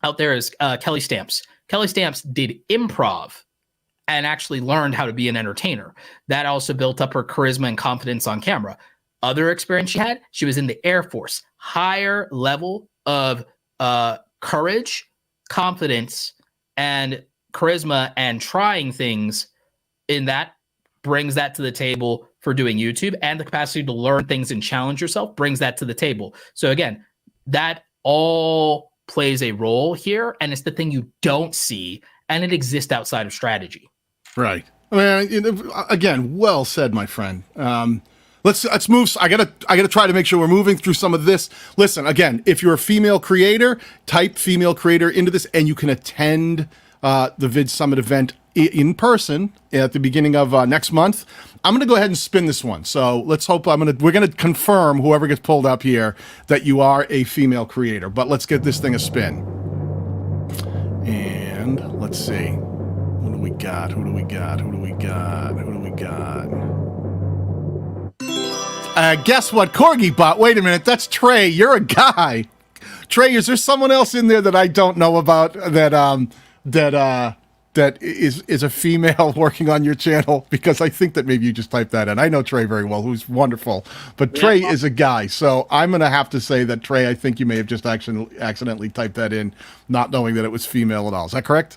out there is Kelly Stamps. Kelly Stamps did improv and actually learned how to be an entertainer. That also built up her charisma and confidence on camera. Other experience she had, she was in the Air Force. Higher level of courage, confidence, and charisma, and trying things in that brings that to the table for doing YouTube, and the capacity to learn things and challenge yourself brings that to the table. So again, that all plays a role here, and it's the thing you don't see, and it exists outside of strategy. Right. I mean, again, well said, my friend. Let's move. I gotta try to make sure we're moving through some of this. Listen, again, if you're a female creator, type female creator into this, and you can attend the VidSummit event in person at the beginning of next month. I'm going to go ahead and spin this one. So let's hope we're going to confirm, whoever gets pulled up here, that you are a female creator. But let's get this thing a spin. And let's see. What do we got? Who do we got? Who do we got? Who do we got? Guess what? Corgi bot. Wait a minute. That's Trey. You're a guy. Trey, is there someone else in there that I don't know about that is a female working on your channel? Because I think that maybe you just typed that in. I know Trey very well, who's wonderful, but Trey is a guy. So I'm going to have to say that, Trey, I think you may have just accidentally typed that in, not knowing that it was female at all. Is that correct?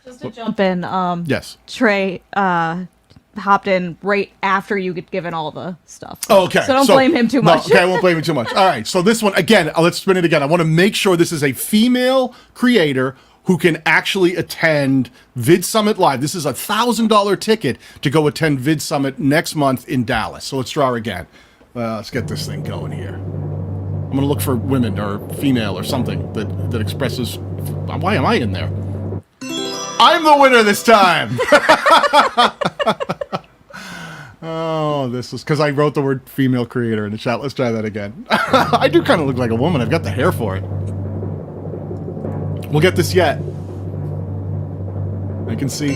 Just to jump in, yes. Trey hopped in right after you get given all the stuff. Oh, okay. So don't blame him too much. Okay, I won't blame him too much. All right, so this one, again, let's spin it again. I want to make sure this is a female creator who can actually attend VidSummit Live. This is a $1,000 ticket to go attend VidSummit next month in Dallas. So let's draw again. Let's get this thing going here. I'm going to look for women or female or something that expresses... Why am I in there? I'm the winner this time! Oh, this is because I wrote the word female creator in the chat. Let's try that again. I do kind of look like a woman. I've got the hair for it. We'll get this yet. I can see.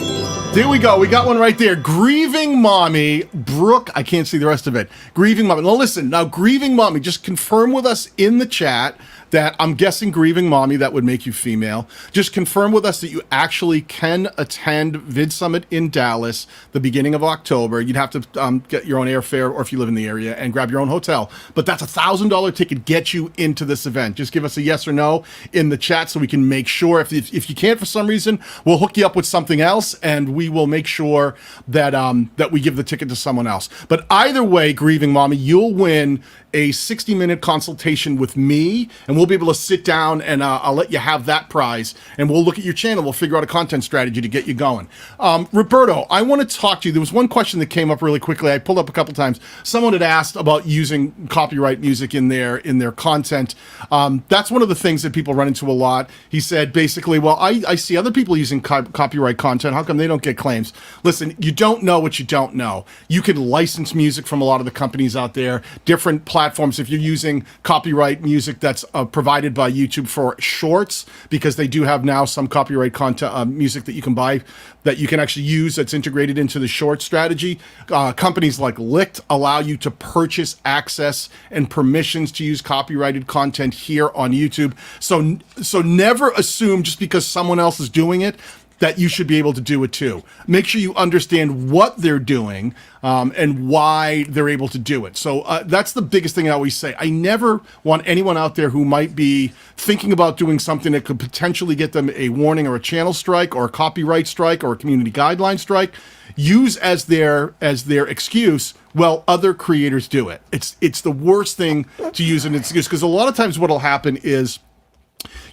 There we go. We got one right there. Grieving Mommy. Brooke. I can't see the rest of it. Grieving Mommy. Now listen. Now, Grieving Mommy, just confirm with us in the chat that I'm guessing Grieving Mommy, that would make you female. Just confirm with us that you actually can attend VidSummit in Dallas the beginning of October. You'd have to get your own airfare, or if you live in the area, and grab your own hotel. But that's a $1,000 ticket, get you into this event. Just give us a yes or no in the chat so we can make sure. If you can't for some reason, we'll hook you up with something else, and we will make sure that that we give the ticket to someone else. But either way, Grieving Mommy, you'll win a 60-minute consultation with me, and we'll be able to sit down and I'll let you have that prize, and we'll look at your channel. We'll figure out a content strategy to get you going. Roberto, I want to talk to you. There was one question that came up really quickly. I pulled up a couple times. Someone had asked about using copyright music in their content. That's one of the things that people run into a lot. He said basically, well, I see other people using copyright content. How come they don't get claims? Listen, you don't know what you don't know. You can license music from a lot of the companies out there, different platforms. If you're using copyright music that's provided by YouTube for shorts, because they do have now some copyright content music that you can buy, that you can actually use, that's integrated into the short strategy. Companies like Licked allow you to purchase access and permissions to use copyrighted content here on YouTube. So never assume just because someone else is doing it that you should be able to do it too. Make sure you understand what they're doing and why they're able to do it. So that's the biggest thing I always say. I never want anyone out there who might be thinking about doing something that could potentially get them a warning or a channel strike or a copyright strike or a community guideline strike, use as their excuse, well, other creators do it. It's the worst thing to use an excuse, because a lot of times what'll happen is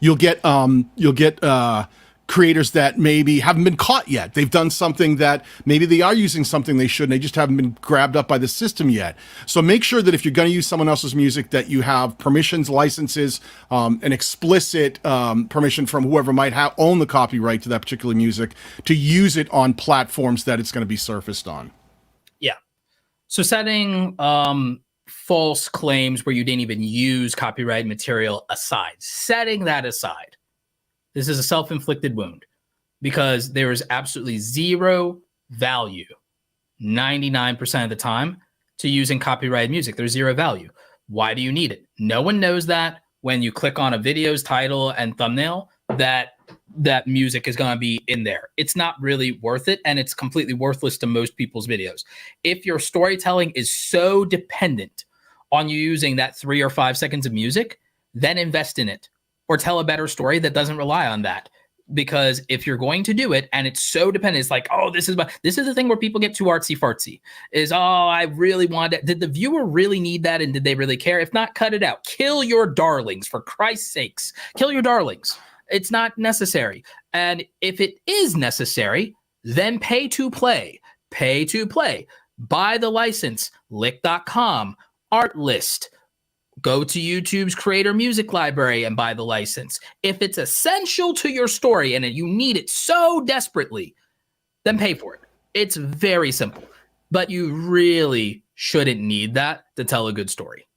you'll get creators that maybe haven't been caught yet. They've done something that maybe they are using something they shouldn't. They just haven't been grabbed up by the system yet. So make sure that if you're going to use someone else's music, that you have permissions, licenses, an explicit permission from whoever might own the copyright to that particular music to use it on platforms that it's going to be surfaced on. Yeah. So setting false claims where you didn't even use copyright material aside, setting that aside, this is a self-inflicted wound, because there is absolutely zero value 99% of the time to using copyrighted music. There's zero value. Why do you need it? No one knows that when you click on a video's title and thumbnail that that music is going to be in there. It's not really worth it, and it's completely worthless to most people's videos. If your storytelling is so dependent on you using that 3 or 5 seconds of music, then invest in it or tell a better story that doesn't rely on that. Because if you're going to do it and it's so dependent, it's like, oh, this is the thing where people get too artsy fartsy is, oh, I really want it. Did the viewer really need that? And did they really care? If not, cut it out. Kill your darlings, for Christ's sakes. Kill your darlings. It's not necessary. And if it is necessary, then pay to play. Pay to play. Buy the license. Lick.com. Artlist. Go to YouTube's Creator Music Library and buy the license. If it's essential to your story and you need it so desperately, then pay for it. It's very simple. But you really shouldn't need that to tell a good story.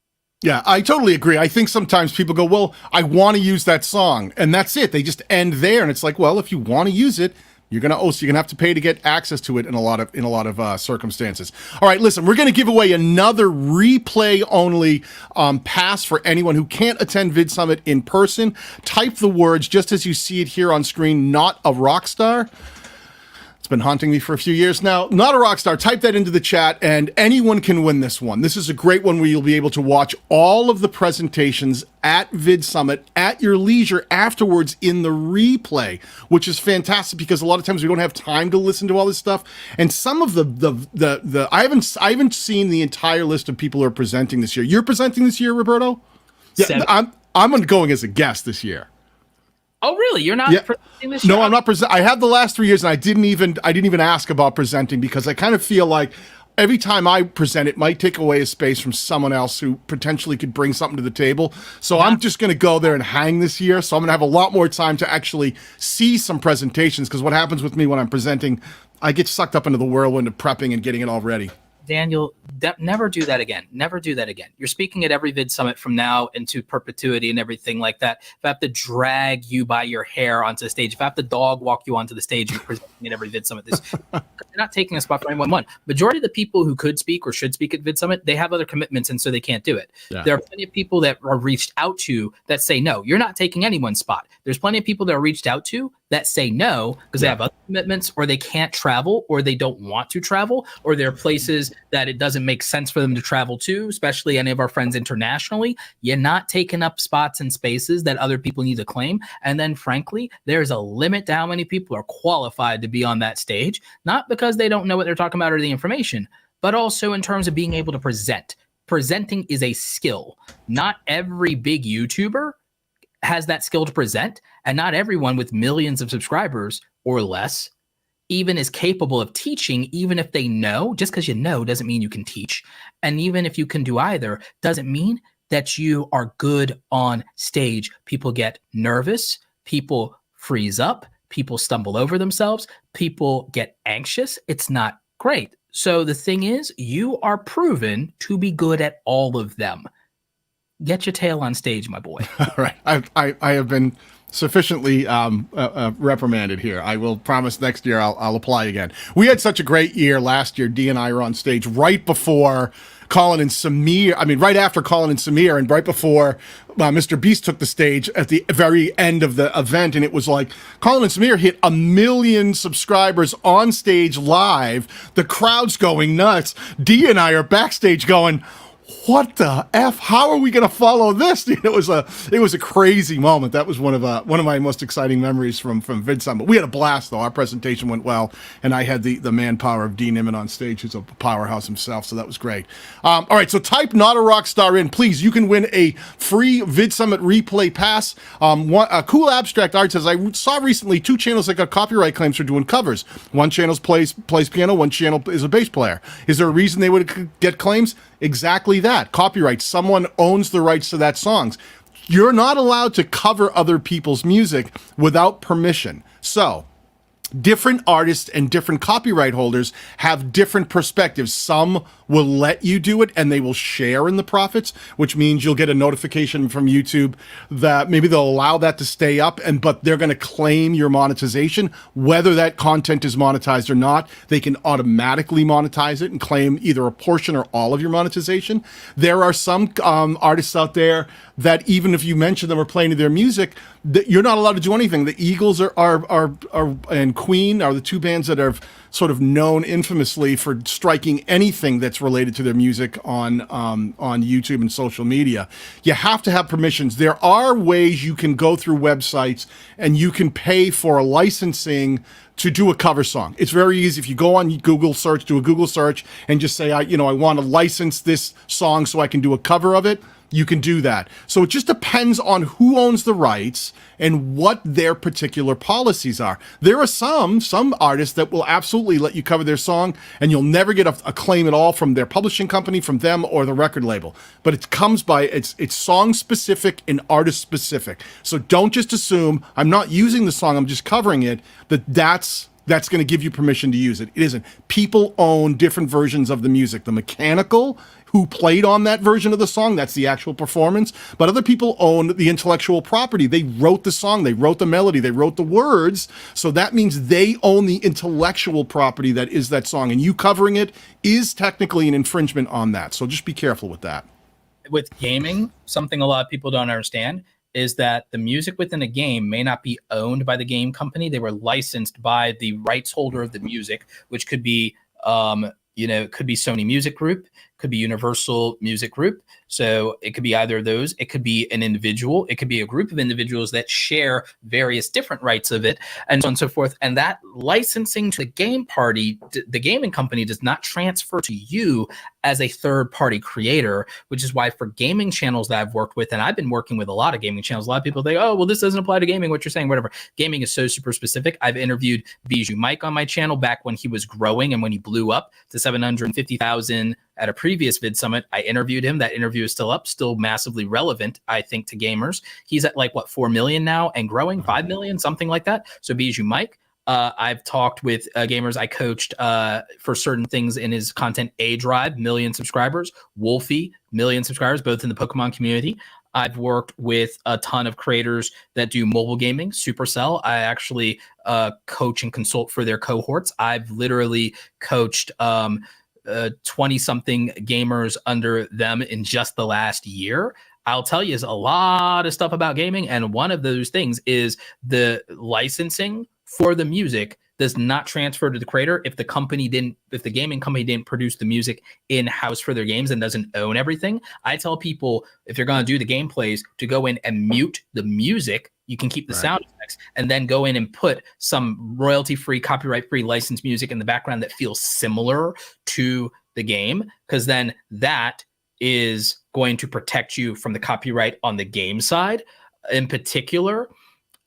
Yeah, I totally agree. I think sometimes people go, well, I want to use that song, and that's it. They just end there, and it's like, well, if you want to use it, you're gonna have to pay to get access to it in a lot of circumstances. All right, listen, we're gonna give away another replay only pass for anyone who can't attend VidSummit in person. Type the words just as you see it here on screen. Not a rock star. It's been haunting me for a few years now. Not a rock star. Type that into the chat, and anyone can win this one. This is a great one where you'll be able to watch all of the presentations at VidSummit at your leisure afterwards in the replay, which is fantastic because a lot of times we don't have time to listen to all this stuff. And some of the I haven't seen the entire list of people who are presenting this year. You're presenting this year, Roberto? Yeah, I'm going as a guest this year. Oh, really? You're not presenting this year? No, year? I'm not presenting. I have the last 3 years, and I didn't even ask about presenting because I kind of feel like every time I present, it might take away a space from someone else who potentially could bring something to the table. So I'm just going to go there and hang this year. So I'm going to have a lot more time to actually see some presentations because what happens with me when I'm presenting, I get sucked up into the whirlwind of prepping and getting it all ready. Daniel, never do that again. Never do that again. You're speaking at every VidSummit from now into perpetuity and everything like that. If I have to drag you by your hair onto the stage, if I have to dog walk you onto the stage and presenting at every VidSummit, you're not taking a spot for anyone. Majority of the people who could speak or should speak at VidSummit, they have other commitments and so they can't do it. Yeah. There are plenty of people that are reached out to that say, no, you're not taking anyone's spot. There's plenty of people that are reached out to that say no because they have other commitments or they can't travel or they don't want to travel or there are places that it doesn't make sense for them to travel to, especially any of our friends internationally. You're not taking up spots and spaces that other people need to claim. And then frankly, there's a limit to how many people are qualified to be on that stage, not because they don't know what they're talking about or the information, but also in terms of being able to present. Presenting is a skill. Not every big YouTuber has that skill to present, and not everyone with millions of subscribers or less even is capable of teaching, even if they know. Just because you know doesn't mean you can teach. And even if you can do either, doesn't mean that you are good on stage. People get nervous, people freeze up, people stumble over themselves, people get anxious. It's not great. So the thing is, you are proven to be good at all of them. Get your tail on stage, my boy. All right. I have been sufficiently reprimanded here. I will promise next year I'll apply again. We had such a great year last year. Dee and I were on stage right before Colin and Samir. I mean, right after Colin and Samir, and right before Mr. Beast took the stage at the very end of the event. And it was like Colin and Samir hit 1 million subscribers on stage live. The crowd's going nuts. Dee and I are backstage going, what the F? How are we going to follow this? It was a crazy moment. That was one of my most exciting memories from VidSummit. We had a blast though. Our presentation went well, and I had the manpower of Dean Nimmin on stage, who's a powerhouse himself. So that was great. All right, so type "not a rock star" in, please. You can win a free VidSummit replay pass. Cool Abstract Art says, I saw recently 2 channels that got copyright claims for doing covers. One channel plays piano, one channel is a bass player. Is there a reason they would get claims? Exactly that. Copyright. Someone owns the rights to that songs. You're not allowed to cover other people's music without permission. So, different artists and different copyright holders have different perspectives. Some will let you do it and they will share in the profits, which means you'll get a notification from YouTube that maybe they'll allow that to stay up, but they're going to claim your monetization. Whether that content is monetized or not, they can automatically monetize it and claim either a portion or all of your monetization. There are some artists out there that even if you mention them or play any of their music, that you're not allowed to do anything. The Eagles are and Queen are the two bands that are sort of known infamously for striking anything that's related to their music on YouTube and social media. You have to have permissions. There are ways you can go through websites and you can pay for a licensing to do a cover song. It's very easy. If you go on Google search, do a Google search and just say, I want to license this song so I can do a cover of it, you can do that. So it just depends on who owns the rights and what their particular policies are. There are some artists that will absolutely let you cover their song and you'll never get a claim at all from their publishing company, from them, or the record label. But it comes by, it's song specific and artist specific. So don't just assume I'm not using the song, I'm just covering it, that's going to give you permission to use it. It isn't. People own different versions of the music. The mechanical, who played on that version of the song, that's the actual performance. But other people own the intellectual property. They wrote the song, they wrote the melody, they wrote the words. So that means they own the intellectual property that is that song. And you covering it is technically an infringement on that. So just be careful with that. With gaming, something a lot of people don't understand is that the music within a game may not be owned by the game company. They were licensed by the rights holder of the music, which could be, it could be Sony Music Group, could be Universal Music Group. So it could be either of those. It could be an individual. It could be a group of individuals that share various different rights of it, and so on and so forth. And that licensing to the game party, the gaming company, does not transfer to you as a third-party creator, which is why for gaming channels that I've worked with, and I've been working with a lot of gaming channels, a lot of people think, oh, well, this doesn't apply to gaming, what you're saying, whatever. Gaming is so super specific. I've interviewed Bijou Mike on my channel back when he was growing and when he blew up to 750,000 at a previous VidSummit. I interviewed him. That interview is still up, still massively relevant, I think, to gamers. He's at 4 million now and growing, 5 million, something like that. So Bijou Mike. I've talked with gamers I coached for certain things in his content. A-Drive, million subscribers. Wolfie, million subscribers, both in the Pokemon community. I've worked with a ton of creators that do mobile gaming. Supercell, I actually coach and consult for their cohorts. I've literally coached 20-something gamers under them in just the last year. I'll tell you, is a lot of stuff about gaming, and one of those things is the licensing for the music does not transfer to the creator if the gaming company didn't produce the music in-house for their games and doesn't own everything. I tell people, if you're going to do the gameplays, to go in and mute the music. You can keep the sound effects and then go in and put some royalty-free, copyright-free licensed music in the background that feels similar to the game, because then that is going to protect you from the copyright on the game side. In particular,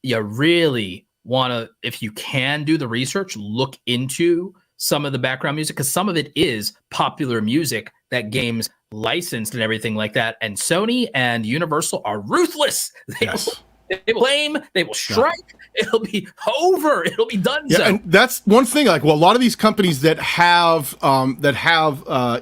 you really want to, if you can do the research, look into some of the background music, because some of it is popular music that games licensed and everything like that. And Sony and Universal are ruthless. They will claim, they will strike. It'll be over. It'll be done. Yeah, and that's one thing. A lot of these companies that have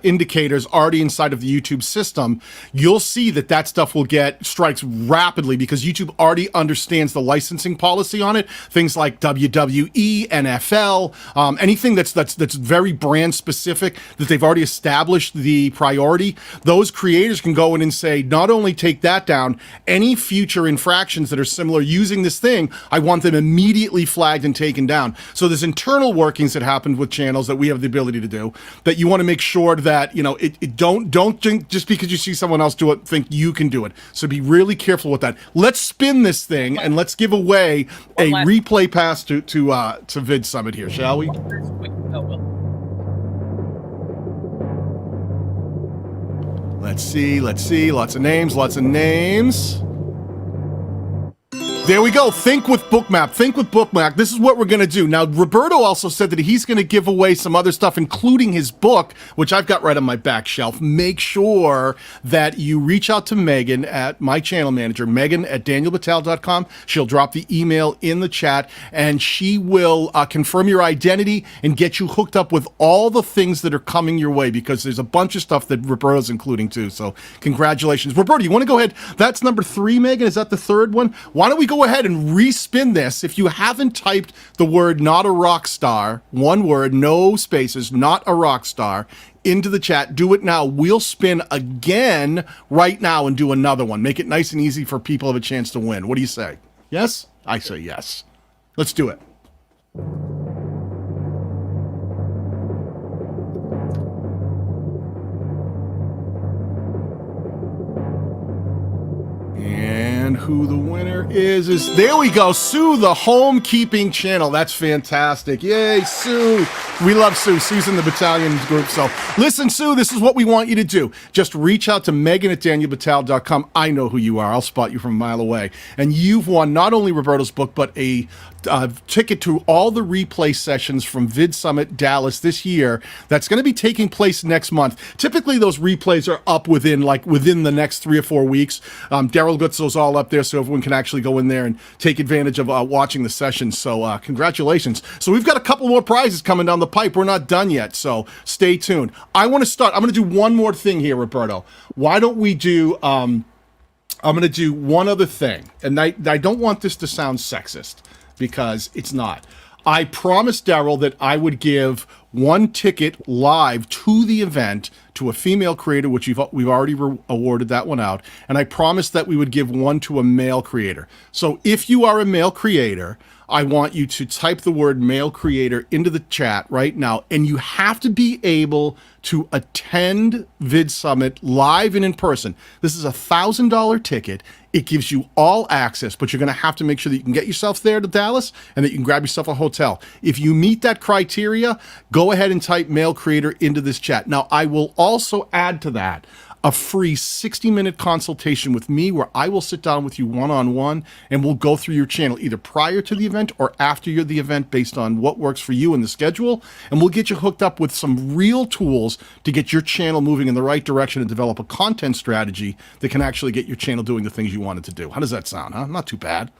indicators already inside of the YouTube system, you'll see that stuff will get strikes rapidly because YouTube already understands the licensing policy on it. Things like WWE, NFL, anything that's very brand specific that they've already established the priority. Those creators can go in and say, not only take that down, any future infractions that are similar using this thing, I want them immediately flagged and taken down. So there's internal workings that happened with channels that we have the ability to do, that you want to make sure that, don't just because you see someone else do it, think you can do it. So be really careful with that. Let's spin this thing and let's give away a replay pass to VidSummit here, shall we? Let's see. Lots of names. There we go. Think with Bookmap. This is what we're going to do. Now, Roberto also said that he's going to give away some other stuff, including his book, which I've got right on my back shelf. Make sure that you reach out to Megan at my channel manager, Megan@DanielBatal.com. She'll drop the email in the chat, and she will confirm your identity and get you hooked up with all the things that are coming your way, because there's a bunch of stuff that Roberto's including too. So congratulations. Roberto, you want to go ahead? That's number 3, Megan. Is that the third one? Why don't we go ahead and respin this. If you haven't typed the word "not a rock star," one word, no spaces, "not a rock star," into the chat. Do it now. We'll spin again right now and do another one. Make it nice and easy for people to have a chance to win. What do you say? Yes? I say yes. Let's do it. And who the winner is there we go. Sue, the homekeeping channel. That's fantastic. Yay, Sue. We love Sue. Sue's in the battalion group. So listen, Sue, this is what we want you to do. Just reach out to Megan@danielbatal.com. I know who you are. I'll spot you from a mile away. And you've won not only Roberto's book, but a ticket to all the replay sessions from VidSummit Dallas this year. That's going to be taking place next month. Typically, those replays are up within the next 3 or 4 weeks. Daryl gets those all up there so everyone can actually go in there and take advantage of watching the sessions. So congratulations. So we've got a couple more prizes coming down the pipe. We're not done yet, so stay tuned. I want to start. I'm going to do one more thing here, Roberto. Why don't we do... I'm going to do one other thing. And I don't want this to sound sexist, because it's not. I promised Daryl that I would give one ticket live to the event to a female creator, which we've already awarded that one out. And I promised that we would give one to a male creator. So if you are a male creator, I want you to type the word male creator into the chat right now. And you have to be able to attend VidSummit live and in person. This is a $1,000 ticket. It gives you all access, but you're going to have to make sure that you can get yourself there to Dallas and that you can grab yourself a hotel. If you meet that criteria, go ahead and type male creator into this chat. Now, I will also add to that a free 60-minute consultation with me where I will sit down with you one-on-one and we'll go through your channel either prior to the event or after the event based on what works for you in the schedule. And we'll get you hooked up with some real tools to get your channel moving in the right direction and develop a content strategy that can actually get your channel doing the things you want it to do. How does that sound, huh? Not too bad.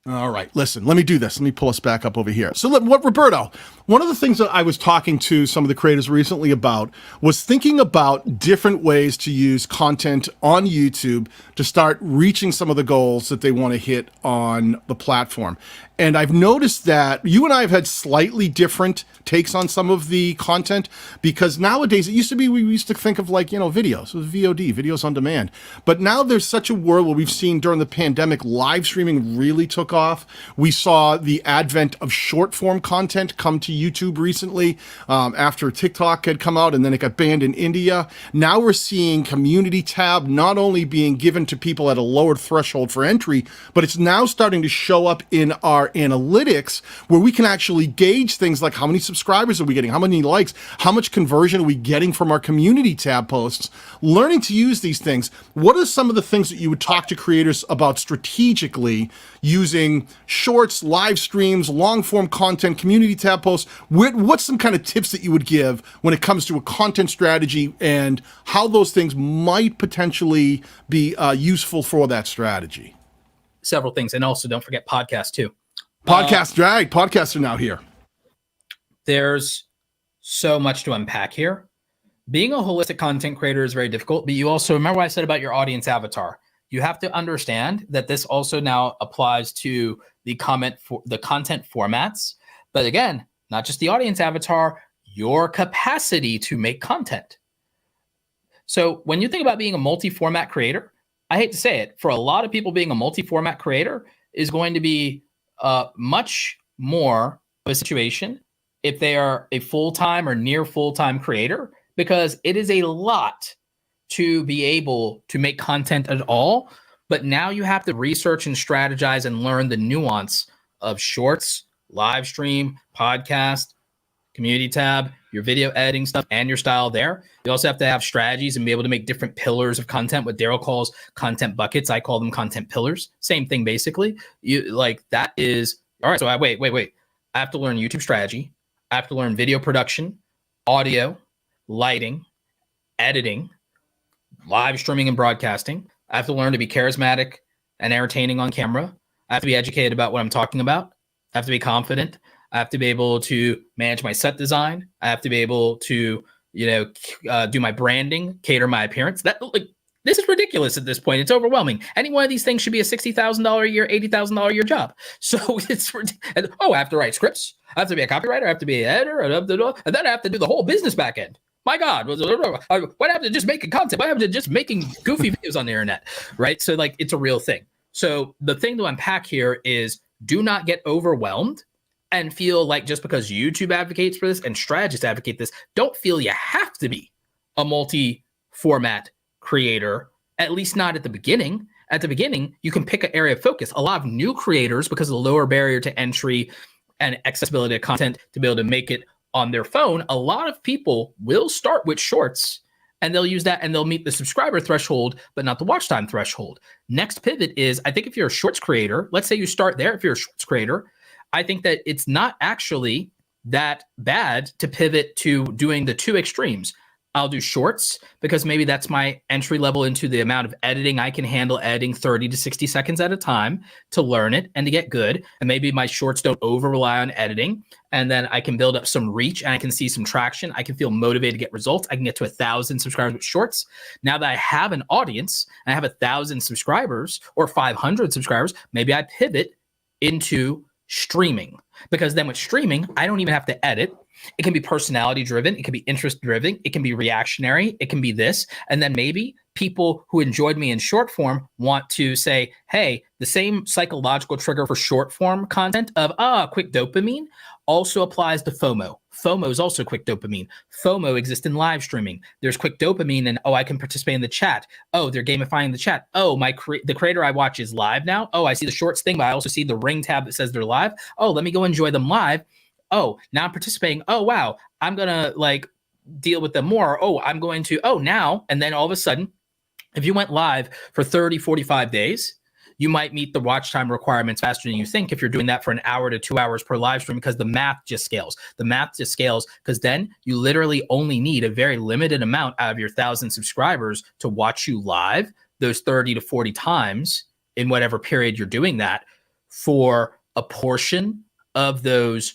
All right, listen, let me do this. Let me pull us back up over here. So Roberto, one of the things that I was talking to some of the creators recently about was thinking about different ways to use content on YouTube to start reaching some of the goals that they want to hit on the platform. And I've noticed that you and I have had slightly different takes on some of the content, because nowadays it used to be, we used to think of videos, VOD, videos on demand. But now there's such a world where we've seen during the pandemic, live streaming really took off. We saw the advent of short form content come to YouTube recently after TikTok had come out and then it got banned in India. Now we're seeing community tab not only being given to people at a lower threshold for entry, but it's now starting to show up in our analytics where we can actually gauge things like how many subscribers are we getting, how many likes, how much conversion are we getting from our community tab posts. Learning to use these things, what are some of the things that you would talk to creators about strategically using shorts, live streams, long form content, community tab posts? What's some kind of tips that you would give when it comes to a content strategy and how those things might potentially be useful for that strategy? Several things. And also don't forget podcasts too. Podcasts are now here. There's so much to unpack here. Being a holistic content creator is very difficult, but you also remember what I said about your audience avatar. You have to understand that this also now applies to the content formats. But again, not just the audience avatar, your capacity to make content. So when you think about being a multi-format creator, I hate to say it, for a lot of people, being a multi-format creator is going to be much more of a situation if they are a full-time or near full-time creator, because it is a lot to be able to make content at all. But now you have to research and strategize and learn the nuance of shorts, live stream, podcast, community tab, your video editing stuff, and your style there. You also have to have strategies and be able to make different pillars of content, what Daryl calls content buckets. I call them content pillars. Same thing, basically. That is, all right, so wait. I have to learn YouTube strategy. I have to learn video production, audio, lighting, editing, live streaming and broadcasting. I have to learn to be charismatic and entertaining on camera. I have to be educated about what I'm talking about. I have to be confident. I have to be able to manage my set design. I have to be able to, do my branding, cater my appearance. This is ridiculous at this point. It's overwhelming. Any one of these things should be a $60,000 a year, $80,000 a year job. So it's, I have to write scripts. I have to be a copywriter. I have to be an editor. And then I have to do the whole business back end. My God, what happened to just making content? What happened to just making goofy videos on the internet, right? So like, it's a real thing. So the thing to unpack here is do not get overwhelmed and feel like just because YouTube advocates for this and strategists advocate this, don't feel you have to be a multi-format creator, at least not at the beginning. At the beginning, you can pick an area of focus. A lot of new creators, because of the lower barrier to entry and accessibility to content to be able to make it on their phone, a lot of people will start with shorts and they'll use that and they'll meet the subscriber threshold, but not the watch time threshold. Next pivot is, I think if you're a shorts creator, let's say you start there, if you're a shorts creator, I think that it's not actually that bad to pivot to doing the two extremes. I'll do shorts because maybe that's my entry level into the amount of editing I can handle, editing 30 to 60 seconds at a time to learn it and to get good. And maybe my shorts don't over rely on editing. And then I can build up some reach and I can see some traction. I can feel motivated to get results. I can get to 1,000 subscribers with shorts. Now that I have an audience and I have 1,000 subscribers or 500 subscribers, maybe I pivot into streaming, because then with streaming, I don't even have to edit. It can be personality driven. It can be interest driven. It can be reactionary. It can be this. And then maybe people who enjoyed me in short form want to say, hey, the same psychological trigger for short form content of quick dopamine also applies to FOMO. FOMO is also quick dopamine. FOMO exists in live streaming. There's quick dopamine and, I can participate in the chat. They're gamifying the chat. The creator I watch is live now. I see the shorts thing, but I also see the ring tab that says they're live. Let me go enjoy them live. Now I'm participating. Wow, I'm gonna deal with them more. I'm going to, now. And then all of a sudden, if you went live for 30, 45 days, you might meet the watch time requirements faster than you think if you're doing that for an hour to 2 hours per live stream, because the math just scales. The math just scales because then you literally only need a very limited amount out of your 1,000 subscribers to watch you live those 30 to 40 times in whatever period you're doing that for a portion of those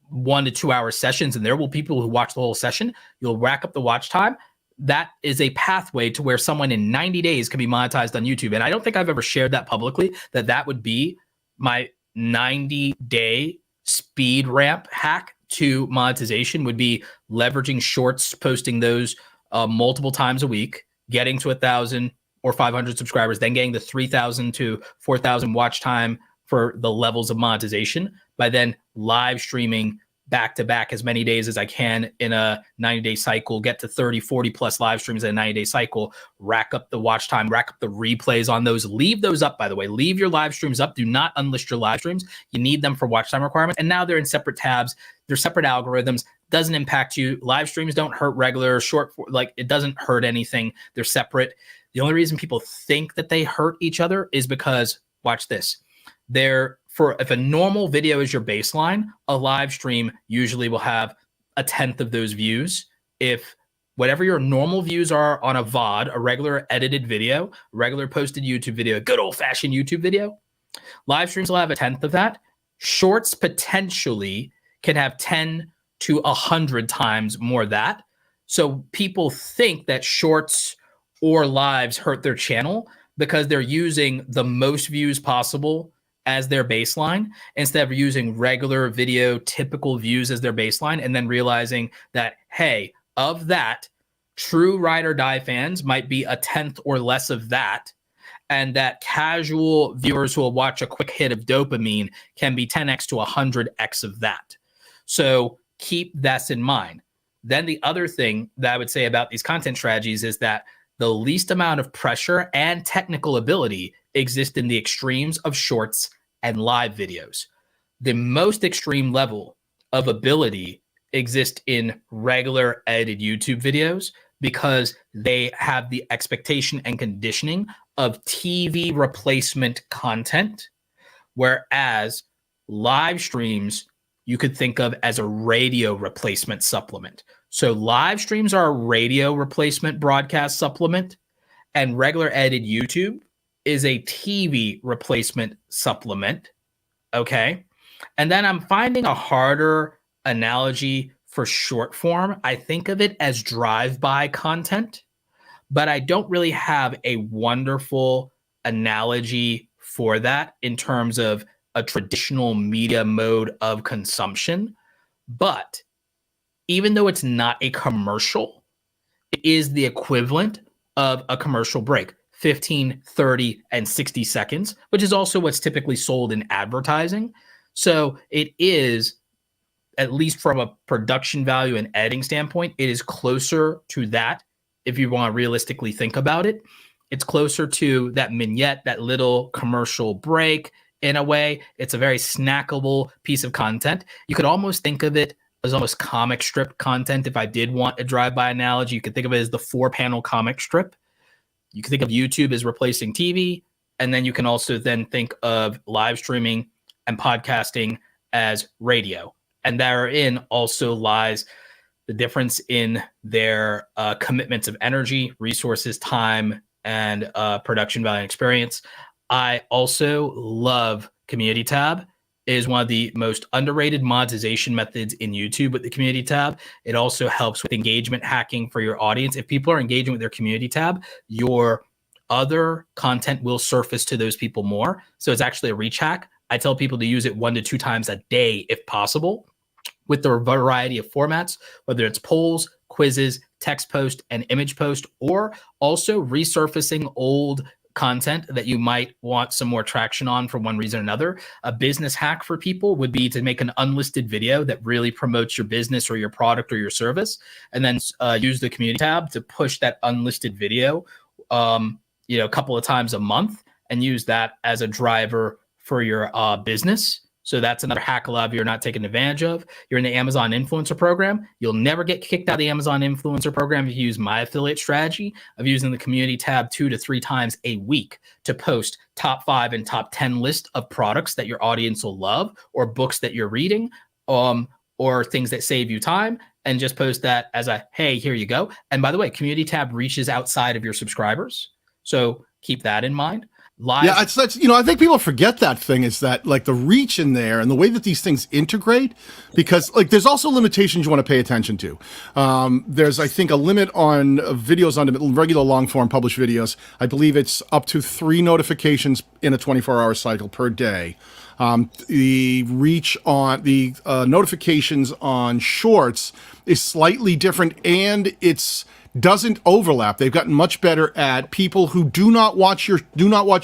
1 to 2 hour sessions. And there will be people who watch the whole session. You'll rack up the watch time. That is a pathway to where someone in 90 days can be monetized on YouTube. And I don't think I've ever shared that publicly, that would be my 90-day speed ramp hack to monetization, would be leveraging shorts, posting those multiple times a week, getting to 1,000 or 500 subscribers, then getting the 3,000 to 4,000 watch time for the levels of monetization by then live streaming back to back as many days as I can in a 90-day cycle, get to 30, 40 plus live streams in a 90-day cycle, rack up the watch time, rack up the replays on those, leave those up, by the way, leave your live streams up. Do not unlist your live streams. You need them for watch time requirements. And now they're in separate tabs. They're separate algorithms. Doesn't impact you. Live streams don't hurt regular short, it doesn't hurt anything. They're separate. The only reason people think that they hurt each other is because, watch this, if a normal video is your baseline, a live stream usually will have 1/10 of those views. If whatever your normal views are on a VOD, a regular edited video, regular posted YouTube video, a good old-fashioned YouTube video, live streams will have 1/10 of that. Shorts potentially can have 10 to 100 times more that. So people think that shorts or lives hurt their channel because they're using the most views possible as their baseline instead of using regular video typical views as their baseline, and then realizing that, hey, of that, true ride or die fans might be 1/10 or less of that, and that casual viewers who will watch a quick hit of dopamine can be 10x to 100x of that. So keep that in mind. Then the other thing that I would say about these content strategies is that the least amount of pressure and technical ability exist in the extremes of shorts and live videos. The most extreme level of ability exists in regular edited YouTube videos because they have the expectation and conditioning of TV replacement content, whereas live streams you could think of as a radio replacement supplement. So live streams are a radio replacement broadcast supplement, and regular edited YouTube is a TV replacement supplement, okay? And then I'm finding a harder analogy for short form. I think of it as drive-by content, but I don't really have a wonderful analogy for that in terms of a traditional media mode of consumption. But even though it's not a commercial, it is the equivalent of a commercial break, 15, 30, and 60 seconds, which is also what's typically sold in advertising. So it is, at least from a production value and editing standpoint, it is closer to that. If you want to realistically think about it, it's closer to that vignette, that little commercial break. In a way, it's a very snackable piece of content. You could almost think of it as almost comic strip content. If I did want a drive-by analogy, you could think of it as the 4-panel comic strip. You can think of YouTube as replacing TV, and then you can also then think of live streaming and podcasting as radio. And therein also lies the difference in their commitments of energy, resources, time, and production value and experience. I also love Community Tab. It is one of the most underrated monetization methods in YouTube with the Community Tab. It also helps with engagement hacking for your audience. If people are engaging with their Community Tab, your other content will surface to those people more. So it's actually a reach hack. I tell people to use it 1 to 2 times a day if possible, with the variety of formats, whether it's polls, quizzes, text post, and image post, or also resurfacing old content that you might want some more traction on for one reason or another. A business hack for people would be to make an unlisted video that really promotes your business or your product or your service, and then use the Community Tab to push that unlisted video a couple of times a month, and use that as a driver for your business. So that's another hack a lot of you are not taking advantage of. You're in the Amazon Influencer Program. You'll never get kicked out of the Amazon Influencer Program if you use my affiliate strategy of using the Community Tab 2 to 3 times a week to post top 5 and top 10 list of products that your audience will love, or books that you're reading, or things that save you time, and just post that as a, hey, here you go. And by the way, Community Tab reaches outside of your subscribers. So keep that in mind. Live. Yeah, that's I think people forget that thing is that like the reach in there and the way that these things integrate, because like there's also limitations you want to pay attention to. There's, I think, a limit on videos on regular long form published videos. I believe it's up to 3 notifications in a 24-hour cycle per day. The reach on the notifications on shorts is slightly different, and it's doesn't overlap. They've gotten much better at people who do not watch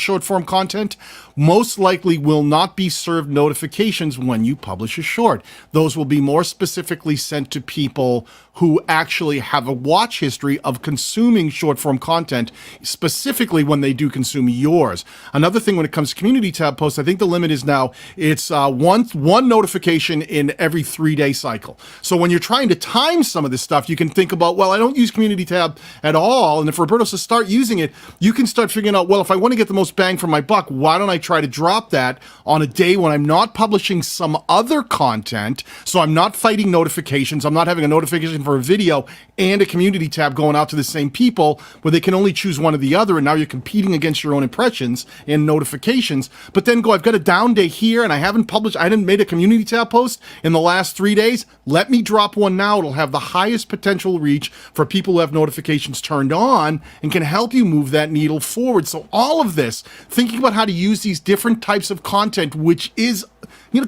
short form content, most likely will not be served notifications when you publish a short. Those will be more specifically sent to people who actually have a watch history of consuming short form content, specifically when they do consume yours. Another thing when it comes to Community Tab posts, I think the limit is now it's one notification in every 3-day cycle. So when you're trying to time some of this stuff, you can think about, well, I don't use Community Tab at all. And if Roberto says start using it, you can start figuring out, well, if I want to get the most bang for my buck, why don't I try to drop that on a day when I'm not publishing some other content, so I'm not fighting notifications, I'm not having a notification for a video and a Community Tab going out to the same people where they can only choose one or the other, and now you're competing against your own impressions and notifications. But then I've got a down day here and I haven't made a Community Tab post in the last 3 days. Let me drop one now. It'll have the highest potential reach for people who have notifications turned on and can help you move that needle forward. So all of this, thinking about how to use these different types of content, which is,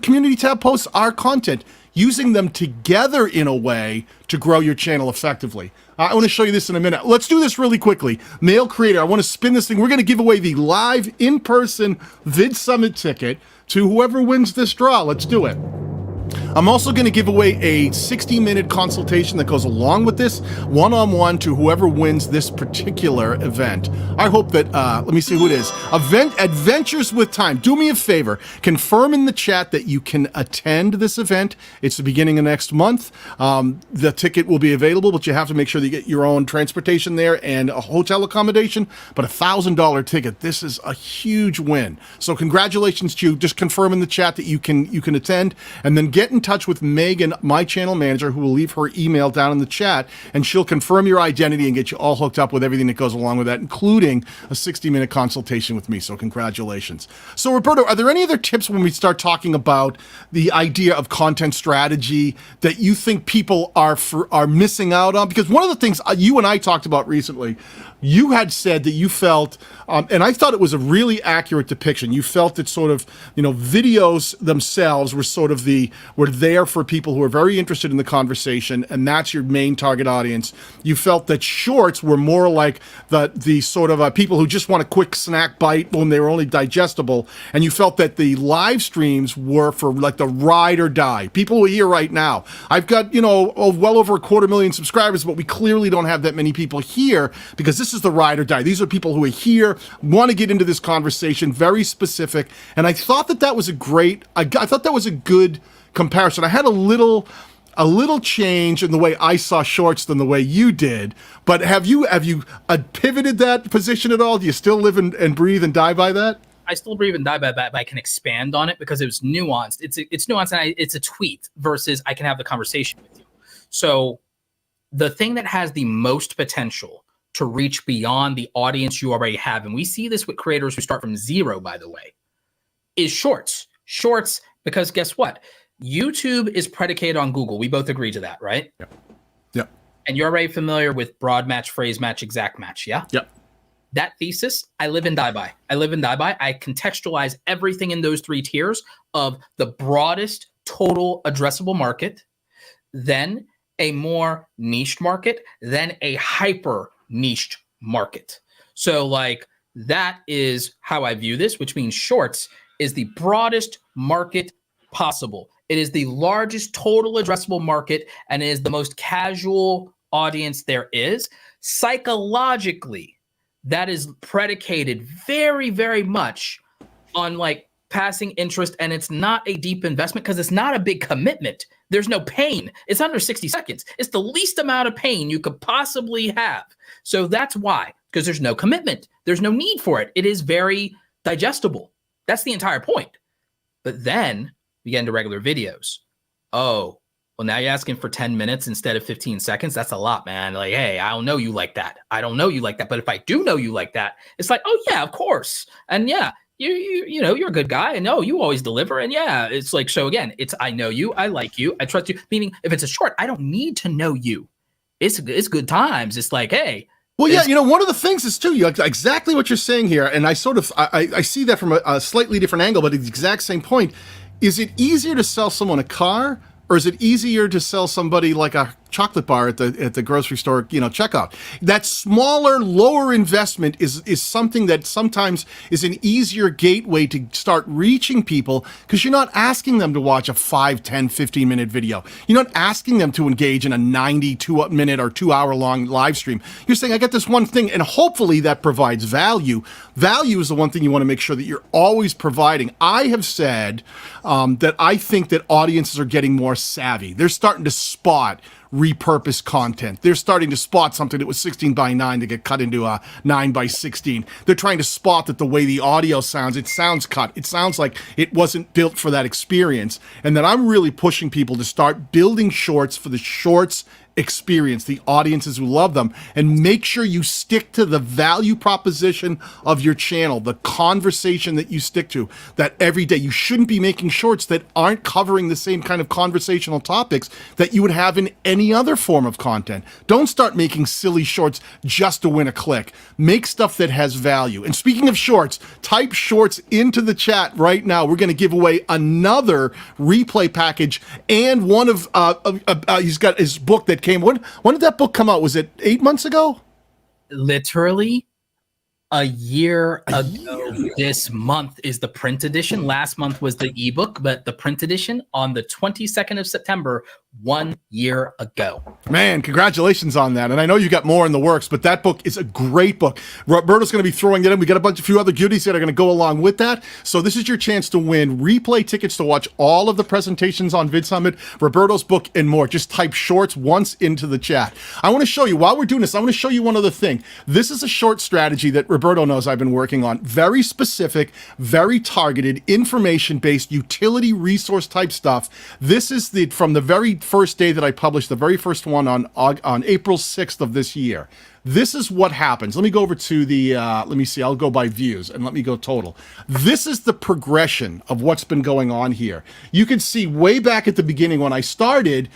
Community Tab posts are content, using them together in a way to grow your channel effectively. I want to show you this in a minute. Let's do this really quickly. Male creator, I want to spin this thing. We're going to give away the live in-person VidSummit ticket to whoever wins this draw. Let's do it. I'm also going to give away a 60-minute consultation that goes along with this, one-on-one, to whoever wins this particular event. I hope that, let me see who it is. Adventures with Time. Do me a favor. Confirm in the chat that you can attend this event. It's the beginning of next month. The ticket will be available, but you have to make sure that you get your own transportation there and a hotel accommodation. But $1,000 ticket. This is a huge win. So congratulations to you. Just confirm in the chat that you can attend, and then get in touch with Megan, my channel manager, who will leave her email down in the chat, and she'll confirm your identity and get you all hooked up with everything that goes along with that, including a 60-minute consultation with me. So congratulations. So Roberto, are there any other tips when we start talking about the idea of content strategy that you think people are missing out on? Because one of the things you and I talked about recently, you had said that you felt, and I thought it was a really accurate depiction. You felt that sort of, videos themselves were there for people who are very interested in the conversation, and that's your main target audience. You felt that shorts were more like the sort of people who just want a quick snack bite when they were only digestible, and you felt that the live streams were for like the ride or die. People who are here right now. I've got, well over 250,000 subscribers, but we clearly don't have that many people here because this is the ride or die. These are people who are here, want to get into this conversation, very specific. And I thought that was I thought that was a good comparison. I had a little change in the way I saw shorts than the way you did. But have you pivoted that position at all? Do you still live and breathe and die by that? I still breathe and die by that, but I can expand on it because it was nuanced. It's nuanced, and it's a tweet versus I can have the conversation with you. So the thing that has the most potential to reach beyond the audience you already have, and we see this with creators who start from zero, by the way, is shorts. Shorts, because guess what? YouTube is predicated on Google. We both agree to that, right? Yep. Yep. And you're already familiar with broad match, phrase match, exact match, yeah? Yep. That thesis, I live and die by. I contextualize everything in those three tiers of the broadest total addressable market, then a more niched market, then a hyper niched market. So like that is how I view this, which means shorts is the broadest market possible. It is the largest total addressable market and is the most casual audience there is. Psychologically, that is predicated very, very much on like passing interest, and it's not a deep investment because it's not a big commitment. There's no pain. It's under 60 seconds. It's the least amount of pain you could possibly have. So that's why, because there's no commitment. There's no need for it. It is very digestible. That's the entire point. But then we get into regular videos. Oh, well, now you're asking for 10 minutes instead of 15 seconds. That's a lot, man. Like, hey, I don't know you like that. I don't know you like that. But if I do know you like that, it's like, oh, yeah, of course. And yeah, you know, you're a good guy. I know you always deliver. And yeah, it's like, so again, it's I know you, I like you, I trust you. Meaning if it's a short, I don't need to know you. It's good times. It's like, hey. Well, yeah, one of the things is too, exactly what you're saying here. And I sort of, I see that from a slightly different angle, but it's the exact same point. Is it easier to sell someone a car, or is it easier to sell somebody like a chocolate bar at the grocery store, checkout? That smaller, lower investment is something that sometimes is an easier gateway to start reaching people because you're not asking them to watch a 5, 10, 15-minute video. You're not asking them to engage in a 92-minute or 2-hour-long live stream. You're saying, I got this one thing, and hopefully that provides value. Value is the one thing you want to make sure that you're always providing. I have said that I think that audiences are getting more savvy. They're starting to spot repurposed content. They're starting to spot something that was 16 by 9 to get cut into a 9 by 16. They're trying to spot that the way the audio sounds, it sounds cut. It sounds like it wasn't built for that experience. And that I'm really pushing people to start building shorts for the shorts experience, the audiences who love them, and make sure you stick to the value proposition of your channel, the conversation that you stick to, that every day. You shouldn't be making shorts that aren't covering the same kind of conversational topics that you would have in any other form of content. Don't start making silly shorts just to win a click. Make stuff that has value. And speaking of shorts, type shorts into the chat right now. We're going to give away another replay package and one of, he's got his book that came. When did that book come out? Was it 8 months ago? Literally a year ago. This month is the print edition. Last month was the ebook, but the print edition on the 22nd of September, 1 year ago. Man, congratulations on that. And I know you got more in the works, but that book is a great book. Roberto's going to be throwing that in. We got a few other goodies that are going to go along with that. So this is your chance to win replay tickets to watch all of the presentations on VidSummit, Roberto's book, and more. Just type shorts once into the chat. I want to show you, while we're doing this, I want to show you one other thing. This is a short strategy that Roberto knows I've been working on very specific, very targeted, information-based, utility resource type stuff. This is from the very first day that I published, the very first one on April 6th of this year. This is what happens. Let me go over to the, let me see, I'll go by views and let me go total. This is the progression of what's been going on here. You can see way back at the beginning when I started,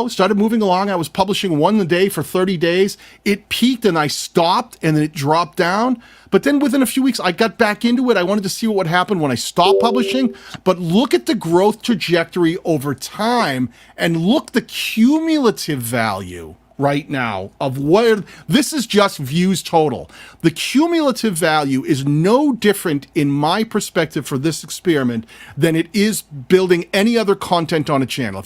started moving along. I was publishing one a day for 30 days. It peaked and I stopped and then it dropped down. But then within a few weeks, I got back into it. I wanted to see what would happen when I stopped publishing. But look at the growth trajectory over time and look the cumulative value right now of where this is just views total. The cumulative value is no different in my perspective for this experiment than it is building any other content on a channel.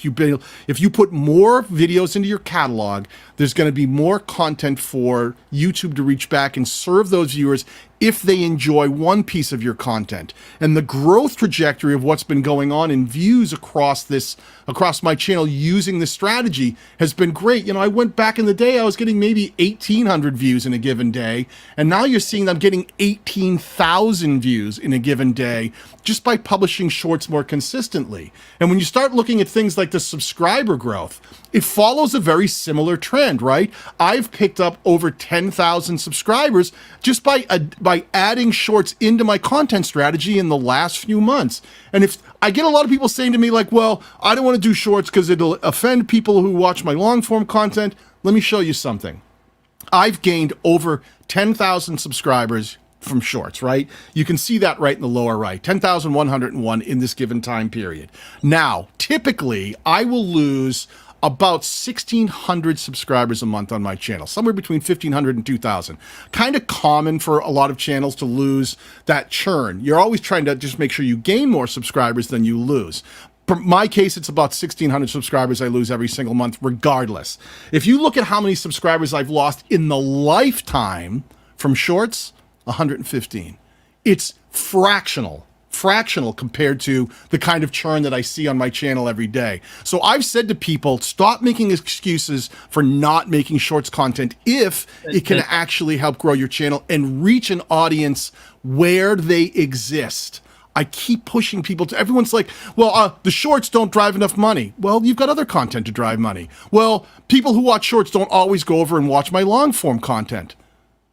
If you put more videos into your catalog, there's going to be more content for YouTube to reach back and serve those viewers if they enjoy one piece of your content. And the growth trajectory of what's been going on in views across my channel using this strategy has been great. I went back in the day, I was getting maybe 1,800 views in a given day, and now you're seeing I'm getting 18,000 views in a given day just by publishing shorts more consistently. And when you start looking at things like the subscriber growth, it follows a very similar trend, right? I've picked up over 10,000 subscribers just by adding shorts into my content strategy in the last few months. And if I get a lot of people saying to me like, well, I don't want to do shorts because it'll offend people who watch my long form content. Let me show you something. I've gained over 10,000 subscribers from shorts, right? You can see that right in the lower right, 10,101 in this given time period. Now, typically I will lose about 1,600 subscribers a month on my channel, somewhere between 1,500 and 2,000. Kind of common for a lot of channels to lose that churn. You're always trying to just make sure you gain more subscribers than you lose. For my case, it's about 1,600 subscribers I lose every single month, regardless. If you look at how many subscribers I've lost in the lifetime from shorts, 115. It's fractional compared to the kind of churn that I see on my channel every day. So I've said to people, stop making excuses for not making shorts content if it can actually help grow your channel and reach an audience where they exist. I keep pushing people to, everyone's like, well, the shorts don't drive enough money. Well, you've got other content to drive money. Well, people who watch shorts don't always go over and watch my long form content.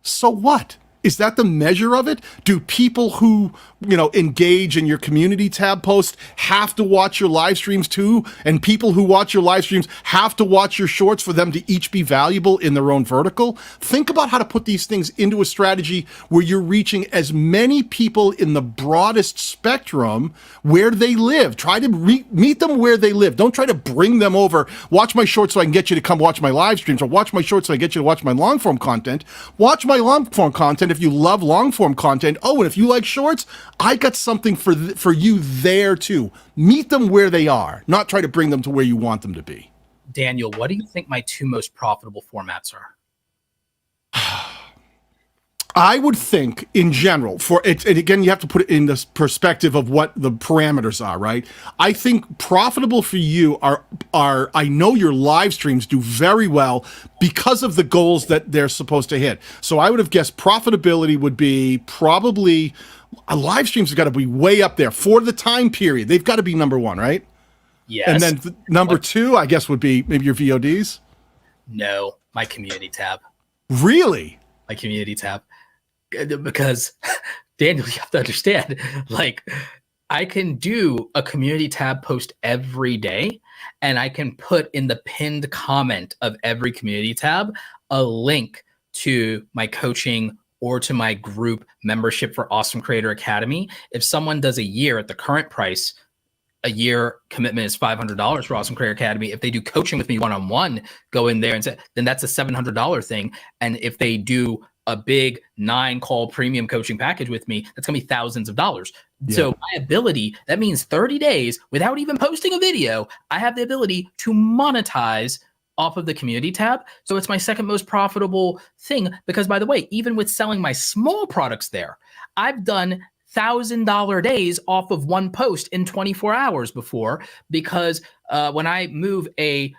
So what? Is that the measure of it? Do people who, engage in your community tab post have to watch your live streams too? And people who watch your live streams have to watch your shorts for them to each be valuable in their own vertical? Think about how to put these things into a strategy where you're reaching as many people in the broadest spectrum where they live. Try to meet them where they live. Don't try to bring them over. Watch my shorts so I can get you to come watch my live streams, or watch my shorts so I get you to watch my long form content. Watch my long form content if you love long form content. Oh, and if you like shorts, I got something for you there too. Meet them where they are, not try to bring them to where you want them to be. Daniel, what do you think my two most profitable formats are? I would think in general for it, and again, you have to put it in this perspective of what the parameters are, right? I think profitable for you are I know your live streams do very well because of the goals that they're supposed to hit. So I would have guessed profitability would be probably, live streams have got to be way up there for the time period. They've got to be number one, right? Yes. And then number two, I guess, would be maybe your VODs. No, my community tab. Really? My community tab. Because Daniel, you have to understand, like, I can do a community tab post every day, and I can put in the pinned comment of every community tab a link to my coaching or to my group membership for Awesome Creator Academy. If someone does a year at the current price, a year commitment is $500 for Awesome Creator Academy. If they do coaching with me one-on-one, go in there and say, then that's a $700 thing. And if they do a big 9-call premium coaching package with me, that's gonna be thousands of dollars. Yeah. So my ability, that means 30 days without even posting a video, I have the ability to monetize off of the community tab. So it's my second most profitable thing, because by the way, even with selling my small products there, I've done $1,000 days off of one post in 24 hours before, because when I move a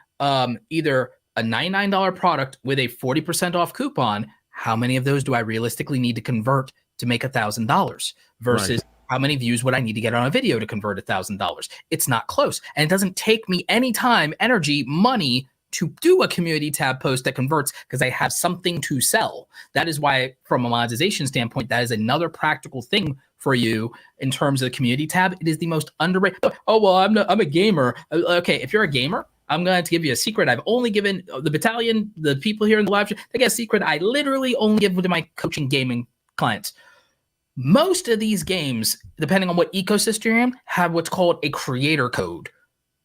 either a $99 product with a 40% off coupon, how many of those do I realistically need to convert to make $1,000 versus how many views would I need to get on a video to convert $1,000? It's not close. And it doesn't take me any time, energy, money to do a community tab post that converts because I have something to sell. That is why, from a monetization standpoint, that is another practical thing for you in terms of the community tab. It is the most underrated. Oh, well, I'm a gamer. Okay, if you're a gamer, I'm going to give you a secret. I've only given the battalion, the people here in the live stream, they get a secret I literally only give to my coaching gaming clients. Most of these games, depending on what ecosystem you're in, have what's called a creator code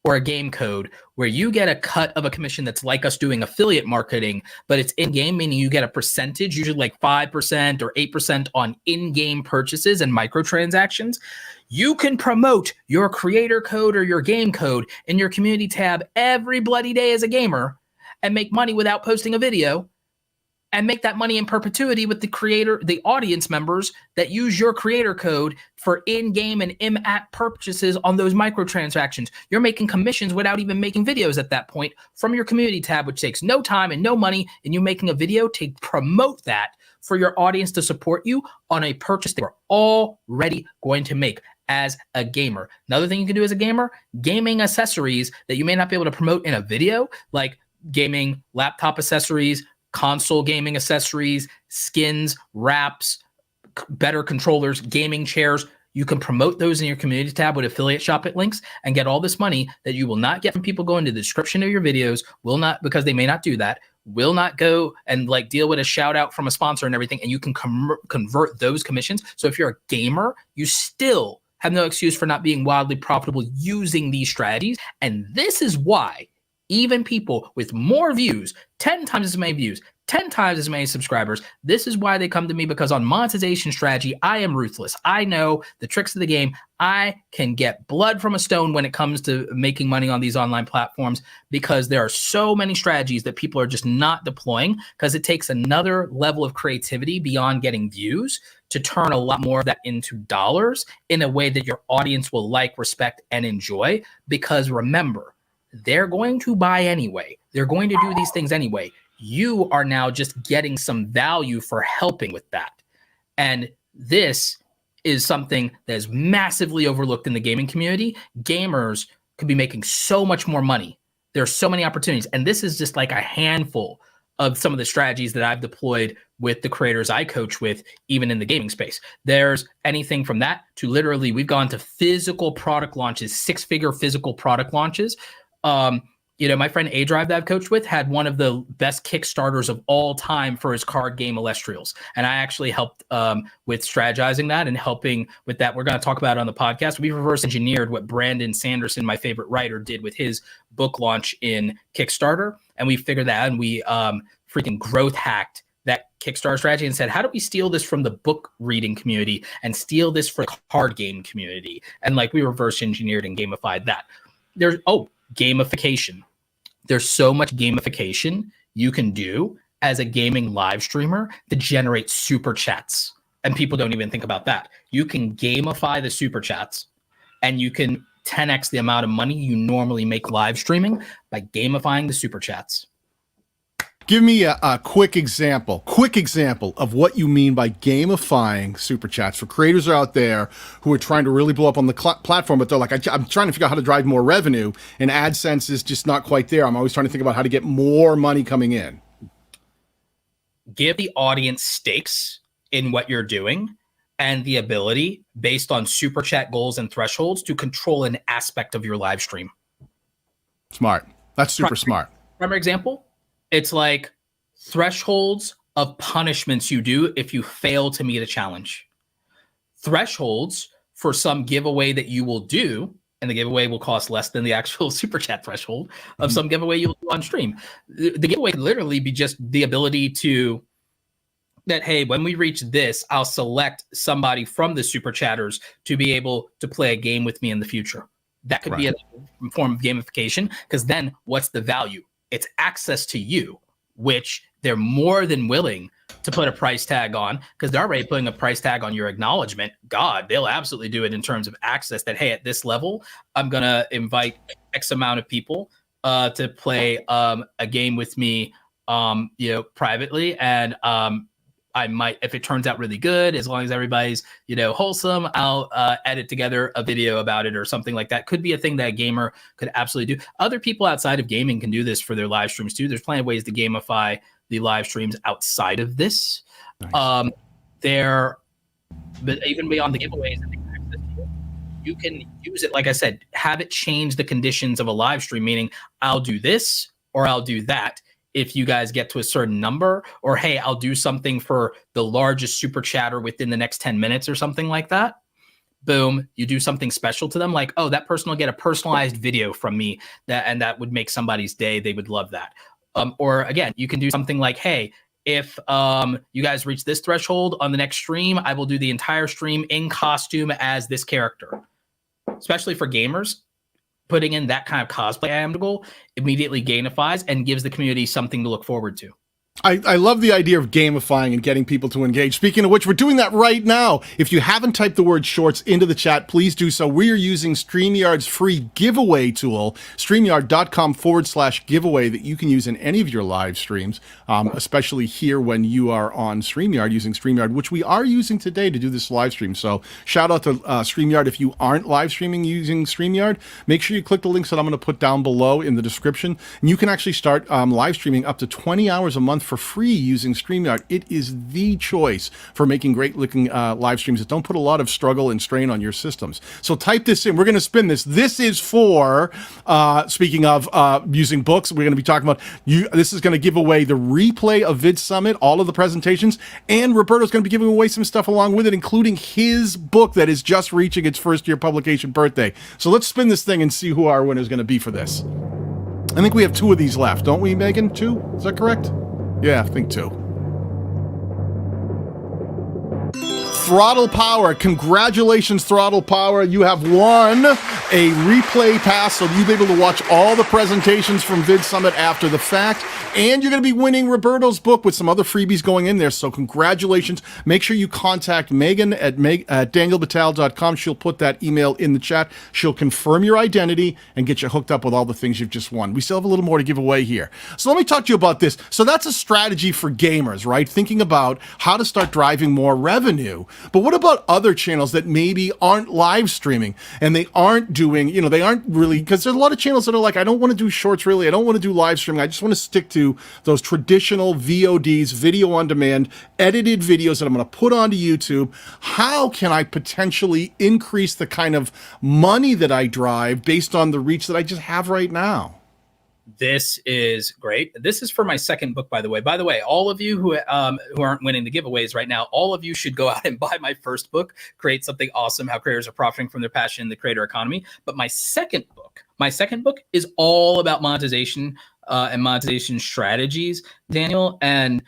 or a game code where you get a cut of a commission that's like us doing affiliate marketing, but it's in-game, meaning you get a percentage, usually like 5% or 8% on in-game purchases and microtransactions. You can promote your creator code or your game code in your community tab every bloody day as a gamer and make money without posting a video, and make that money in perpetuity with the audience members that use your creator code for in-game and in-app purchases on those microtransactions. You're making commissions without even making videos at that point from your community tab, which takes no time and no money, and you making a video to promote that for your audience to support you on a purchase they were already going to make as a gamer. Another thing you can do as a gamer, gaming accessories that you may not be able to promote in a video, like gaming laptop accessories, console gaming accessories, skins, wraps, better controllers, gaming chairs. You can promote those in your community tab with affiliate shop links and get all this money that you will not get from people going to the description of your videos, will not, because they may not do that, will not go and like deal with a shout out from a sponsor and everything. And you can convert those commissions. So if you're a gamer, you still have no excuse for not being wildly profitable using these strategies. And this is why even people with more views, 10 times as many views, 10 times as many subscribers, this is why they come to me, because on monetization strategy, I am ruthless. I know the tricks of the game. I can get blood from a stone when it comes to making money on these online platforms, because there are so many strategies that people are just not deploying, because it takes another level of creativity beyond getting views to turn a lot more of that into dollars in a way that your audience will like, respect, and enjoy. Because remember, they're going to buy anyway. They're going to do these things anyway. You are now just getting some value for helping with that. And this is something that is massively overlooked in the gaming community. Gamers could be making so much more money. There are so many opportunities. And this is just like a handful of some of the strategies that I've deployed with the creators I coach with, even in the gaming space. There's anything from that to literally, we've gone to physical product launches, 6-figure physical product launches. My friend A-Drive that I've coached with had one of the best Kickstarters of all time for his card game Illustrials. And I actually helped with strategizing that and helping with that. We're going to talk about it on the podcast. We reverse engineered what Brandon Sanderson, my favorite writer, did with his book launch in Kickstarter. And we figured that out, and we freaking growth hacked that Kickstarter strategy and said, how do we steal this from the book reading community and steal this for the card game community? And like we reverse engineered and gamified that. There's, gamification. There's so much gamification you can do as a gaming live streamer to generate super chats. And people don't even think about that. You can gamify the super chats, and you can 10x the amount of money you normally make live streaming by gamifying the super chats. Give me a quick example of what you mean by gamifying super chats for creators out there who are trying to really blow up on the platform, but they're like, I'm trying to figure out how to drive more revenue, and AdSense is just not quite there. I'm always trying to think about how to get more money coming in. Give the audience stakes in what you're doing and the ability, based on super chat goals and thresholds, to control an aspect of your live stream. Smart. That's super smart. Primary example, it's like thresholds of punishments you do if you fail to meet a challenge. Thresholds for some giveaway that you will do, and the giveaway will cost less than the actual super chat threshold of some giveaway you'll do on stream. The giveaway could literally be just the ability to, that, hey, when we reach this, I'll select somebody from the super chatters to be able to play a game with me in the future. That could be a form of gamification, because then what's the value? It's access to you, which they're more than willing to put a price tag on, because they're already putting a price tag on your acknowledgement. God, they'll absolutely do it in terms of access, that, hey, at this level, I'm going to invite X amount of people to play a game with me, privately. And I might, if it turns out really good, as long as everybody's, wholesome, I'll edit together a video about it or something like that. Could be a thing that a gamer could absolutely do. Other people outside of gaming can do this for their live streams too. There's plenty of ways to gamify the live streams outside of this. Nice. But even beyond the giveaways, you can use it, like I said, have it change the conditions of a live stream, meaning I'll do this or I'll do that if you guys get to a certain number, or hey, I'll do something for the largest super chatter within the next 10 minutes or something like that. Boom, you do something special to them, like, oh, that person will get a personalized video from me, that would make somebody's day. They would love that. Or again, you can do something like, hey, if you guys reach this threshold on the next stream, I will do the entire stream in costume as this character. Especially for gamers, putting in that kind of cosplay angle immediately gamifies and gives the community something to look forward to. I love the idea of gamifying and getting people to engage. Speaking of which, we're doing that right now. If you haven't typed the word shorts into the chat, please do so. We are using StreamYard's free giveaway tool, StreamYard.com/giveaway, that you can use in any of your live streams, especially here when you are on StreamYard using StreamYard, which we are using today to do this live stream. So shout out to StreamYard. If you aren't live streaming using StreamYard, make sure you click the links that I'm going to put down below in the description. And you can actually start live streaming up to 20 hours a month for free using StreamYard. It is the choice for making great looking live streams that don't put a lot of struggle and strain on your systems. So type this in. We're going to spin this. This is for, speaking of using books, we're going to be talking about, this is going to give away the replay of VidSummit, all of the presentations, and Roberto's going to be giving away some stuff along with it, including his book that is just reaching its first year publication birthday. So let's spin this thing and see who our winner is going to be for this. I think we have 2 of these left, don't we, Megan? 2? Is that correct? Yeah, I think 2. Throttle Power. Congratulations, Throttle Power. You have won a replay pass, so you'll be able to watch all the presentations from VidSummit after the fact. And you're going to be winning Roberto's book with some other freebies going in there. So congratulations. Make sure you contact Megan at danielbatal.com. She'll put that email in the chat. She'll confirm your identity and get you hooked up with all the things you've just won. We still have a little more to give away here. So let me talk to you about this. So that's a strategy for gamers, right? Thinking about how to start driving more revenue. But what about other channels that maybe aren't live streaming and they aren't doing, they aren't really, because there's a lot of channels that are like, I don't want to do shorts really. I don't want to do live streaming. I just want to stick to those traditional VODs, video on demand, edited videos that I'm going to put onto YouTube. How can I potentially increase the kind of money that I drive based on the reach that I just have right now? This is great. This is for my second book, by the way. By the way, all of you who aren't winning the giveaways right now, all of you should go out and buy my first book, Create Something Awesome, How Creators Are Profiting from Their Passion in the Creator Economy. But my second book is all about monetization and monetization strategies, Daniel, and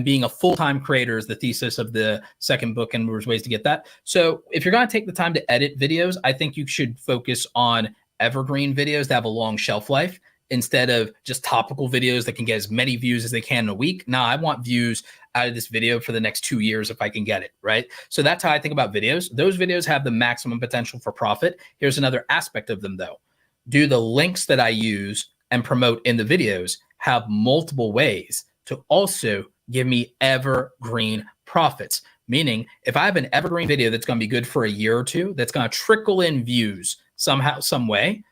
being a full-time creator is the thesis of the second book, and there's ways to get that. So if you're going to take the time to edit videos, I think you should focus on evergreen videos that have a long shelf life instead of just topical videos that can get as many views as they can in a week. Now, I want views out of this video for the next 2 years if I can get it, right? So that's how I think about videos. Those videos have the maximum potential for profit. Here's another aspect of them, though. Do the links that I use and promote in the videos have multiple ways to also give me evergreen profits? Meaning, if I have an evergreen video that's going to be good for a year or two, that's going to trickle in views somehow, some way,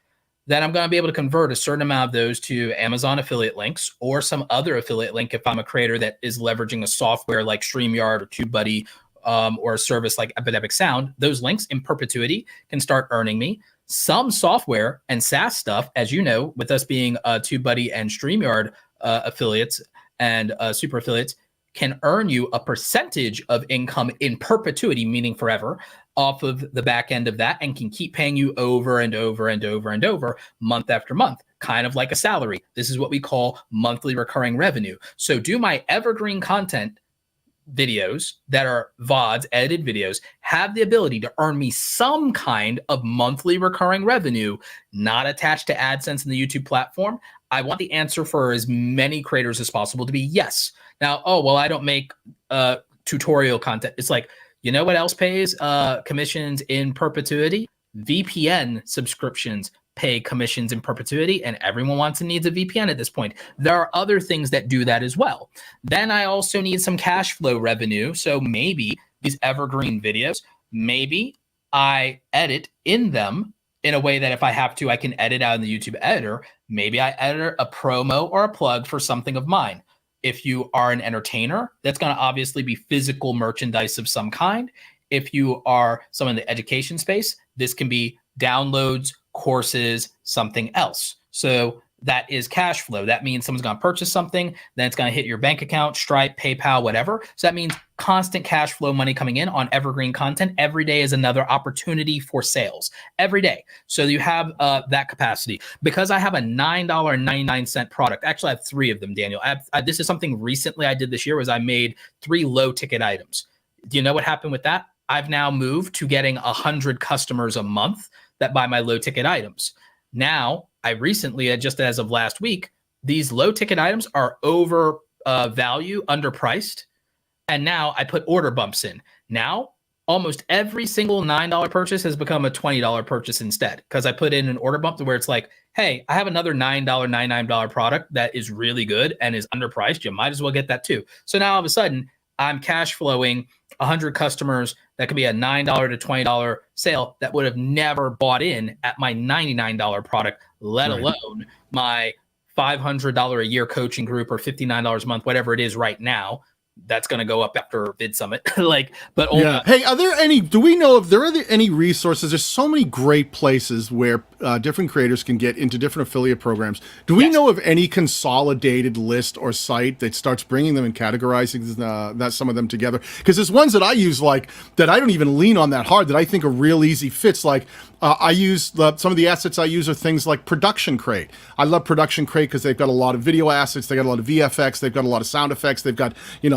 then I'm going to be able to convert a certain amount of those to Amazon affiliate links or some other affiliate link if I'm a creator that is leveraging a software like StreamYard or TubeBuddy or a service like Epidemic Sound. Those links in perpetuity can start earning me. Some software and SaaS stuff, as you know, with us being TubeBuddy and StreamYard affiliates and super affiliates, can earn you a percentage of income in perpetuity, meaning forever, off of the back end of that, and can keep paying you over and over and over and over, month after month, kind of like a salary. This is what we call monthly recurring revenue. So do my evergreen content videos that are VODs, edited videos, have the ability to earn me some kind of monthly recurring revenue, not attached to AdSense in the YouTube platform? I want the answer for as many creators as possible to be yes. Now, oh, well, I don't make tutorial content. It's like, you know what else pays commissions in perpetuity? VPN subscriptions pay commissions in perpetuity, and everyone wants and needs a VPN at this point. There are other things that do that as well. Then I also need some cash flow revenue. So maybe these evergreen videos, maybe I edit in them in a way that if I have to, I can edit out in the YouTube editor. Maybe I edit a promo or a plug for something of mine. If you are an entertainer, that's going to obviously be physical merchandise of some kind. If you are someone in the education space, this can be downloads, courses, something else. So that is cash flow. That means someone's going to purchase something, then it's going to hit your bank account, Stripe, PayPal, whatever. So that means constant cash flow money coming in on evergreen content. Every day is another opportunity for sales every day. So you have that capacity. Because I have a $9.99 product. Actually, I have 3 of them, Daniel. This is something recently I did this year was I made 3 low ticket items. Do you know what happened with that? I've now moved to getting 100 customers a month that buy my low ticket items. Now, I recently, just as of last week, these low ticket items are over value, underpriced. And now I put order bumps in. Now, almost every single $9 purchase has become a $20 purchase instead, because I put in an order bump to where it's like, hey, I have another $99 product that is really good and is underpriced. You might as well get that too. So now all of a sudden, I'm cash flowing 100 customers that could be a $9 to $20 sale that would have never bought in at my $99 product, let alone my $500 a year coaching group or $59 a month, whatever it is right now. That's going to go up after VidSummit. Hey, do we know if there are any resources? There's so many great places where different creators can get into different affiliate programs. Do we know of any consolidated list or site that starts bringing them and categorizing some of them together? Because there's ones that I use that I don't even lean on that hard that I think are real easy fits. I use some of the assets I use are things like Production Crate. I love Production Crate because they've got a lot of video assets. They got a lot of VFX. They've got a lot of sound effects. They've got,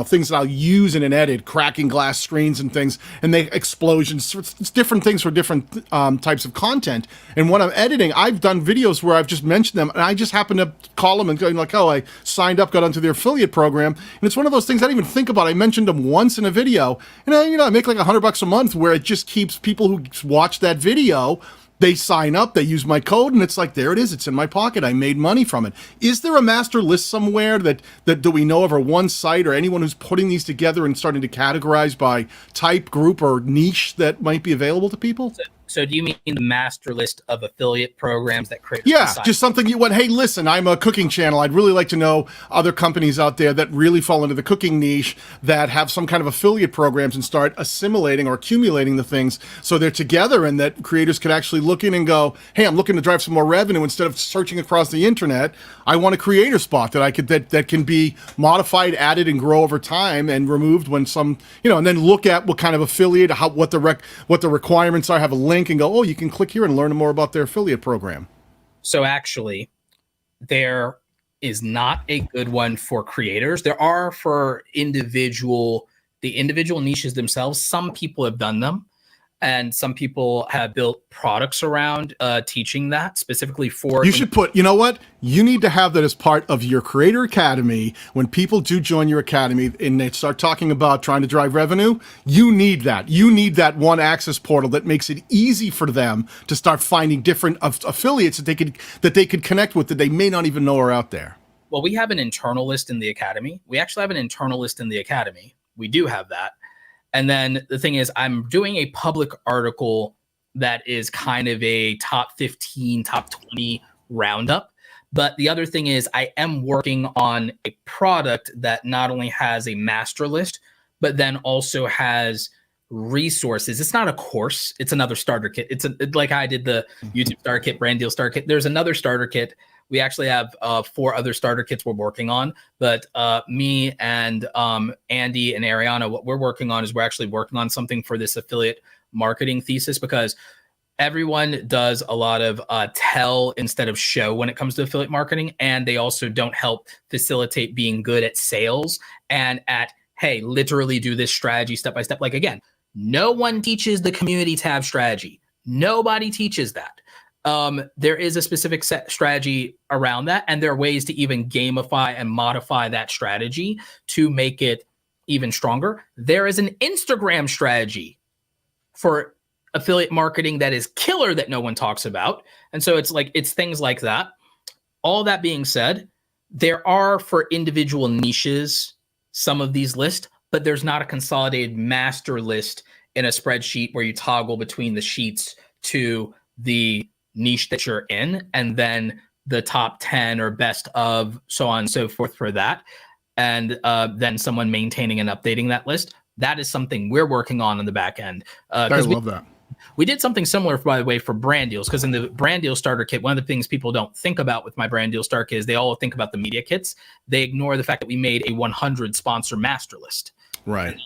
things that I'll use in an edit, cracking glass screens and things, and they explosions. It's different things for different types of content. And when I'm editing, I've done videos where I've just mentioned them, and I just happen to call them and go like, oh, I signed up, got onto their affiliate program. And it's one of those things I didn't even think about. I mentioned them once in a video, and I make like $100 a month where it just keeps people who watch that video. They sign up, they use my code, and it's like, there it is. It's in my pocket. I made money from it. Is there a master list somewhere that do we know of, or one site, or anyone who's putting these together and starting to categorize by type, group, or niche that might be available to people? So do you mean the master list of affiliate programs that create? Yeah, just something you went, hey, listen, I'm a cooking channel. I'd really like to know other companies out there that really fall into the cooking niche that have some kind of affiliate programs and start assimilating or accumulating the things so they're together, and that creators could actually look in and go, hey, I'm looking to drive some more revenue. Instead of searching across the internet, I want a creator spot that can be modified, added, and grow over time, and removed when some, and then look at what kind of affiliate, what the requirements are, have a link and go, oh, you can click here and learn more about their affiliate program. So actually, there is not a good one for creators. There are for the individual niches themselves. Some people have done them, and some people have built products around teaching that specifically for. You should put, you know what? You need to have that as part of your Creator Academy. When people do join your academy and they start talking about trying to drive revenue, you need that. You need that one access portal that makes it easy for them to start finding different affiliates that they could connect with that they may not even know are out there. Well, we have an internal list in the academy. We actually have an internal list in the academy. We do have that. And then the thing is, I'm doing a public article that is kind of a top 15, top 20 roundup. But the other thing is, I am working on a product that not only has a master list, but then also has resources. It's not a course. It's another starter kit. It's like I did the YouTube starter kit, brand deal starter kit. There's another starter kit. We actually have 4 other starter kits we're working on, but me and Andy and Ariana, what we're working on is we're actually working on something for this affiliate marketing thesis, because everyone does a lot of tell instead of show when it comes to affiliate marketing, and they also don't help facilitate being good at sales and at, hey, literally do this strategy step by step. Like, again, no one teaches the community tab strategy. Nobody teaches that. There is a specific set strategy around that, and there are ways to even gamify and modify that strategy to make it even stronger. There is an Instagram strategy for affiliate marketing that is killer that no one talks about. And so it's things like that. All that being said, there are for individual niches some of these lists, but there's not a consolidated master list in a spreadsheet where you toggle between the sheets to the niche that you're in, and then the top 10 or best of, so on and so forth for that. And then someone maintaining and updating that list. That is something we're working on the back end. I love that. We did something similar, by the way, for brand deals, because in the brand deal starter kit, one of the things people don't think about with my brand deal starter kit is they all think about the media kits. They ignore the fact that we made a 100 sponsor master list. Right.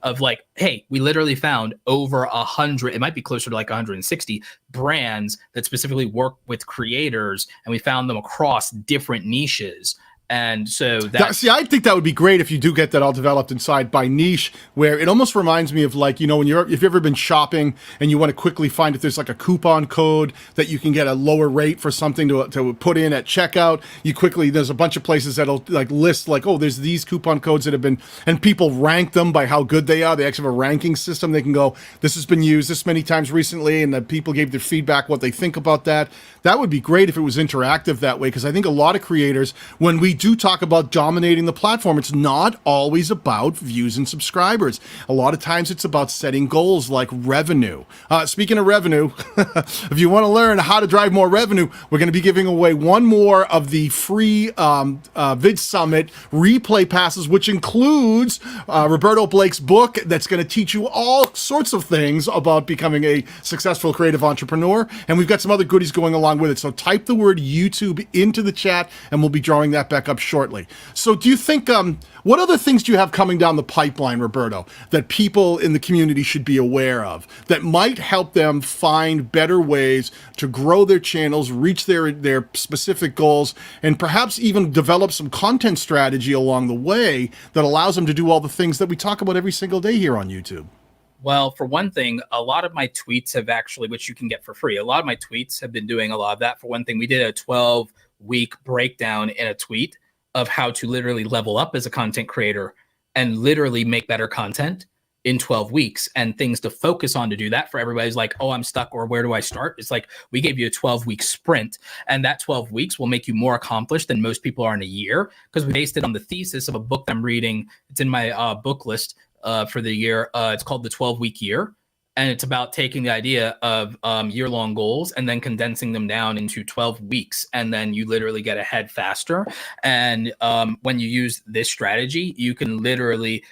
Of like, hey, we literally found over 100, it might be closer to like 160 brands that specifically work with creators, and we found them across different niches. And so see, I think that would be great if you do get that all developed inside by niche, where it almost reminds me of like, you know, if you've ever been shopping and you want to quickly find if there's like a coupon code that you can get a lower rate for something to put in at checkout, there's a bunch of places that'll like list like, oh, there's these coupon codes that have been, and people rank them by how good they are. They actually have a ranking system. They can go, this has been used this many times recently, and the people gave their feedback, what they think about that. That would be great if it was interactive that way, because I think a lot of creators, when we do talk about dominating the platform, it's not always about views and subscribers. A lot of times it's about setting goals like revenue. Speaking of revenue, if you want to learn how to drive more revenue, we're going to be giving away one more of the free VidSummit replay passes, which includes Roberto Blake's book that's going to teach you all sorts of things about becoming a successful creative entrepreneur. And we've got some other goodies going along with it. So type the word YouTube into the chat and we'll be drawing that back up shortly. So do you think, what other things do you have coming down the pipeline, Roberto, that people in the community should be aware of that might help them find better ways to grow their channels, reach their specific goals, and perhaps even develop some content strategy along the way that allows them to do all the things that we talk about every single day here on YouTube? Well, for one thing, a lot of my tweets have actually, which you can get for free, a lot of my tweets have been doing a lot of that. For one thing, we did a 12-week breakdown in a tweet of how to literally level up as a content creator and literally make better content in 12 weeks, and things to focus on to do that. For everybody's like, oh, I'm stuck, or where do I start? It's like, we gave you a 12-week sprint, and that 12 weeks will make you more accomplished than most people are in a year, because we based it on the thesis of a book I'm reading. It's in my book list for the year. It's called The 12-Week Year. And it's about taking the idea of year-long goals and then condensing them down into 12 weeks. And then you literally get ahead faster. And when you use this strategy, you can literally,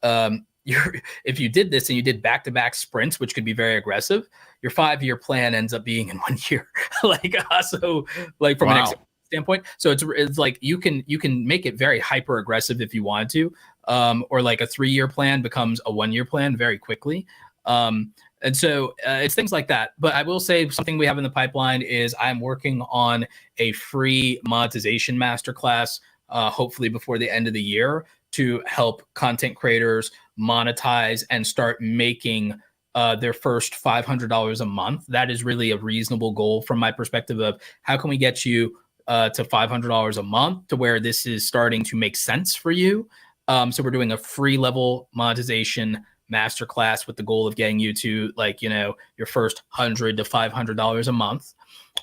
if you did this and you did back-to-back sprints, which could be very aggressive, your 5-year plan ends up being in 1 year. So from an standpoint. So it's like you can make it very hyper aggressive if you wanted to, or like a 3-year plan becomes a 1-year plan very quickly. And so it's things like that. But I will say something we have in the pipeline is I'm working on a free monetization masterclass, hopefully before the end of the year, to help content creators monetize and start making their first $500 a month. That is really a reasonable goal from my perspective of how can we get you to $500 a month to where this is starting to make sense for you. So we're doing a free level monetization masterclass with the goal of getting you to your first $100 to $500 a month.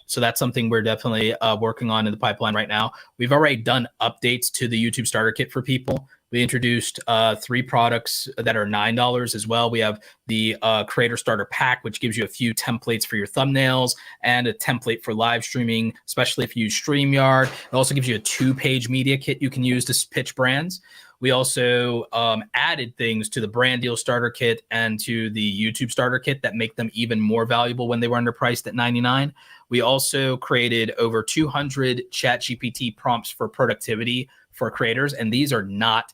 So that's something we're definitely working on in the pipeline right now. We've already done updates to the YouTube starter kit for people. We introduced 3 products that are $9 as well. We have the creator starter pack, which gives you a few templates for your thumbnails and a template for live streaming, especially if you use StreamYard. It also gives you a 2-page media kit you can use to pitch brands. We also added things to the brand deal starter kit and to the YouTube starter kit that make them even more valuable when they were underpriced at $99. We also created over 200 ChatGPT prompts for productivity for creators, and these are not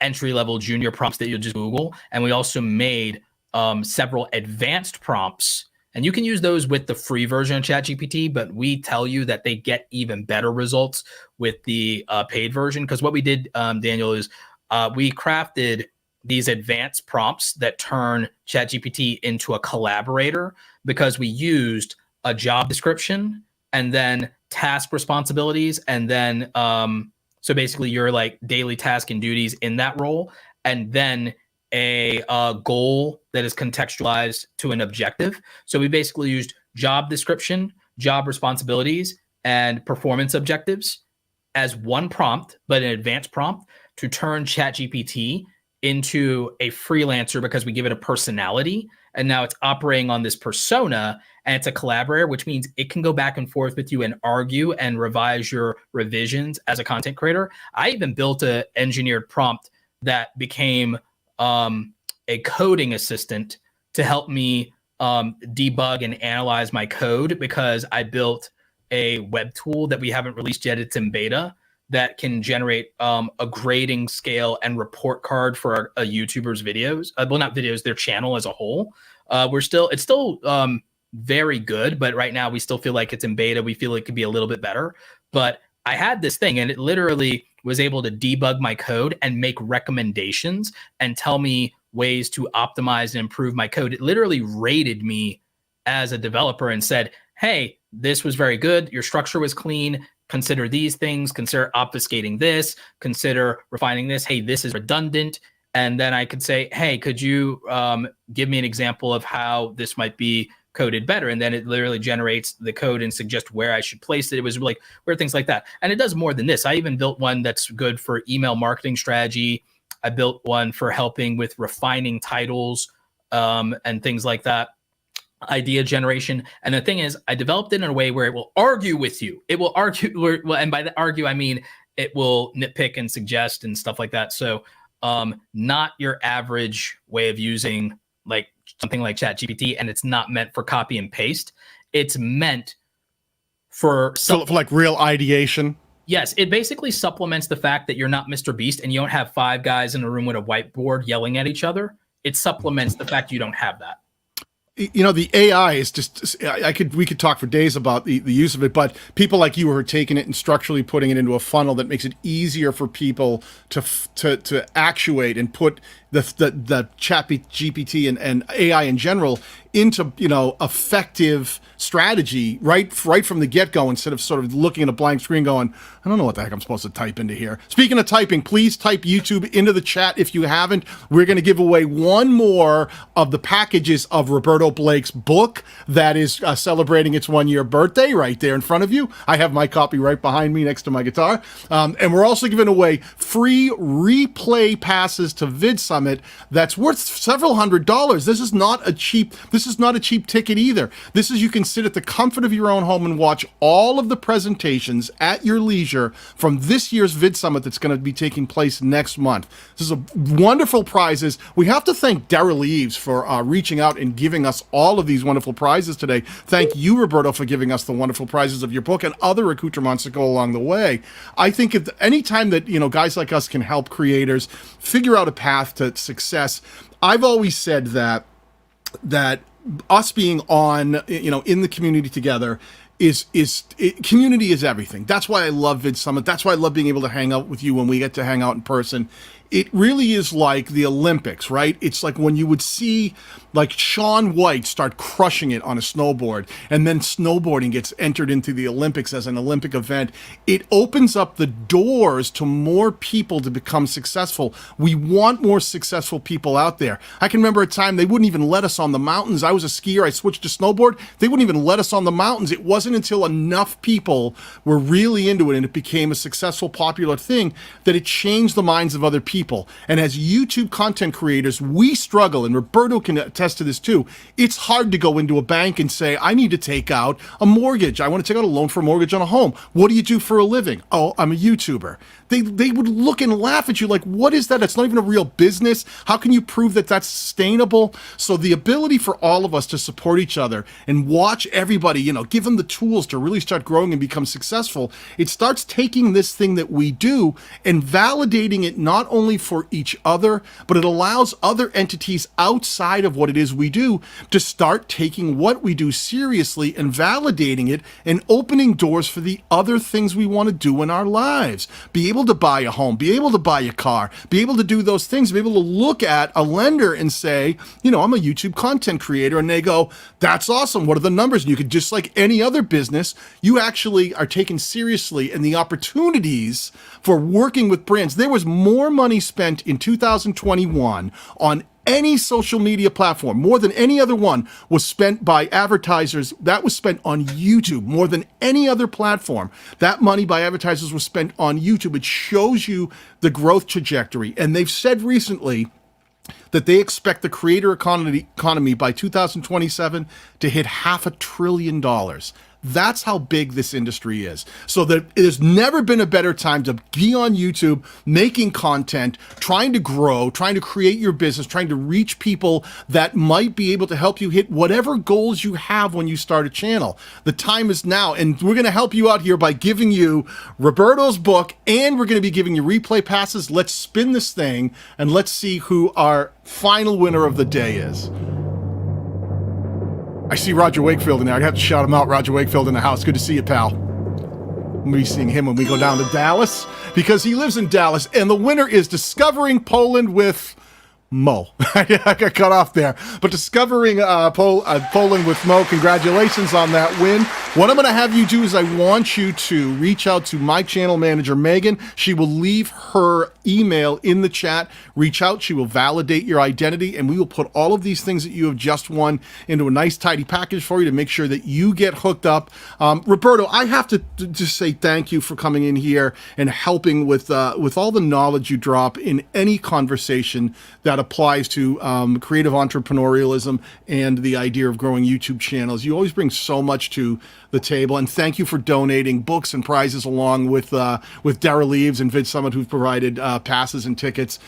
entry-level junior prompts that you'll just Google. And we also made several advanced prompts, and you can use those with the free version of ChatGPT, but we tell you that they get even better results with the paid version. Because what we did, Daniel, is we crafted these advanced prompts that turn ChatGPT into a collaborator, because we used a job description and then task responsibilities, and then so basically your like daily task and duties in that role, and then a goal that is contextualized to an objective. So we basically used job description, job responsibilities, and performance objectives as one prompt, but an advanced prompt to turn ChatGPT into a freelancer because we give it a personality. And now it's operating on this persona, and it's a collaborator, which means it can go back and forth with you and argue and revise your revisions as a content creator. I even built an engineered prompt that became a coding assistant to help me debug and analyze my code, because I built a web tool that we haven't released yet. It's in beta, that can generate a grading scale and report card for a YouTuber's videos. Well, not videos, their channel as a whole. It's still very good, but right now we still feel like it's in beta. We feel it could be a little bit better. But I had this thing, and it literally was able to debug my code and make recommendations and tell me ways to optimize and improve my code. It literally rated me as a developer and said, hey, this was very good. Your structure was clean. Consider these things, consider obfuscating this, consider refining this. Hey, this is redundant. And then I could say, hey, could you give me an example of how this might be coded better? And then it literally generates the code and suggests where I should place it. It was like weird things like that. And it does more than this. I even built one that's good for email marketing strategy. I built one for helping with refining titles and things like that. Idea generation. And the thing is, I developed it in a way where it will argue with you. It will argue, and by the argue, I mean it will nitpick and suggest and stuff like that. So not your average way of using like something like ChatGPT, and it's not meant for copy and paste. It's meant for like real ideation. Yes, it basically supplements the fact that you're not Mr. Beast and you don't have 5 guys in a room with a whiteboard yelling at each other. It supplements the fact you don't have that. You know, the AI is just, we could talk for days about the use of it, but people like you are taking it and structurally putting it into a funnel that makes it easier for people to actuate and put the chat GPT and AI in general into, you know, effective strategy right from the get-go, instead of sort of looking at a blank screen going, I don't know what the heck I'm supposed to type into here. Speaking of typing, please type YouTube into the chat if you haven't. We're going to give away one more of the packages of Roberto Blake's book that is celebrating its 1-year birthday right there in front of you. I have my copy right behind me next to my guitar. And we're also giving away free replay passes to VidSummit that's worth several $100s. This is not a cheap ticket either. This is, you can sit at the comfort of your own home and watch all of the presentations at your leisure from this year's VidSummit that's going to be taking place next month. This is a wonderful prizes. We have to thank Daryl Eves for reaching out and giving us all of these wonderful prizes today. Thank you, Roberto, for giving us the wonderful prizes of your book and other accoutrements that go along the way. I think if any time that, you know, guys like us can help creators figure out a path to success, I've always said that us being on, you know, in the community together community is everything. That's why I love VidSummit. That's why I love being able to hang out with you when we get to hang out in person. It really is like the Olympics, right? It's like when you would see like Shaun White start crushing it on a snowboard, and then snowboarding gets entered into the Olympics as an Olympic event. It opens up the doors to more people to become successful. We want more successful people out there. I can remember a time they wouldn't even let us on the mountains. I was a skier. I switched to snowboard. They wouldn't even let us on the mountains. It wasn't until enough people were really into it and it became a successful, popular thing that it changed the minds of other people. And as YouTube content creators, we struggle, and Roberto can attest to this too. It's hard to go into a bank and say, I need to take out a mortgage. I want to take out a loan for a mortgage on a home. What do you do for a living? Oh, I'm a YouTuber. They would look and laugh at you like, what is that? It's not even a real business. How can you prove that that's sustainable? So the ability for all of us to support each other and watch everybody, you know, give them the tools to really start growing and become successful, it starts taking this thing that we do and validating it not only for each other, but it allows other entities outside of what it is we do to start taking what we do seriously and validating it and opening doors for the other things we want to do in our lives. Be able to buy a home, be able to buy a car, be able to do those things, be able to look at a lender and say, you know, I'm a YouTube content creator, and they go, that's awesome. What are the numbers? And you could, just like any other business, you actually are taken seriously, and the opportunities for working with brands. There was more money spent in 2021 on any social media platform, more than any other one, was spent by advertisers. That was spent on YouTube more than any other platform. That money by advertisers was spent on YouTube. It shows you the growth trajectory. And they've said recently that they expect the creator economy by 2027 to hit $500 billion. That's how big this industry is. So that there's never been a better time to be on YouTube, making content, trying to grow, trying to create your business, trying to reach people that might be able to help you hit whatever goals you have when you start a channel. The time is now, and we're going to help you out here by giving you Roberto's book, and we're going to be giving you replay passes. Let's spin this thing, and let's see who our final winner of the day is. I see Roger Wakefield in there. I'd have to shout him out. Roger Wakefield in the house. Good to see you, pal. We'll be seeing him when we go down to Dallas, because he lives in Dallas. And the winner is Discovering Poland with Mo. I got cut off there. But Discovering Poland with Mo, congratulations on that win. What I'm going to have you do is I want you to reach out to my channel manager, Megan. She will leave her email in the chat. Reach out. She will validate your identity, and we will put all of these things that you have just won into a nice, tidy package for you to make sure that you get hooked up. Roberto, I have to just say thank you for coming in here and helping with all the knowledge you drop in any conversation that applies to creative entrepreneurialism and the idea of growing YouTube channels. You always bring so much to the table, and thank you for donating books and prizes along with Dara Leaves and VidSummit, who've provided passes and tickets.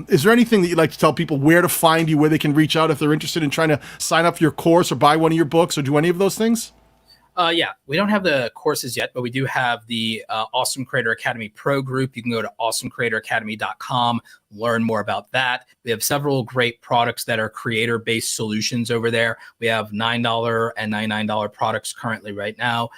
Is there anything that you'd like to tell people where to find you, where they can reach out if they're interested in trying to sign up for your course or buy one of your books or do any of those things? Yeah, we don't have the courses yet, but we do have the Awesome Creator Academy Pro group. You can go to awesomecreatoracademy.com, learn more about that. We have several great products that are creator-based solutions over there. We have $9 and $99 products currently right now.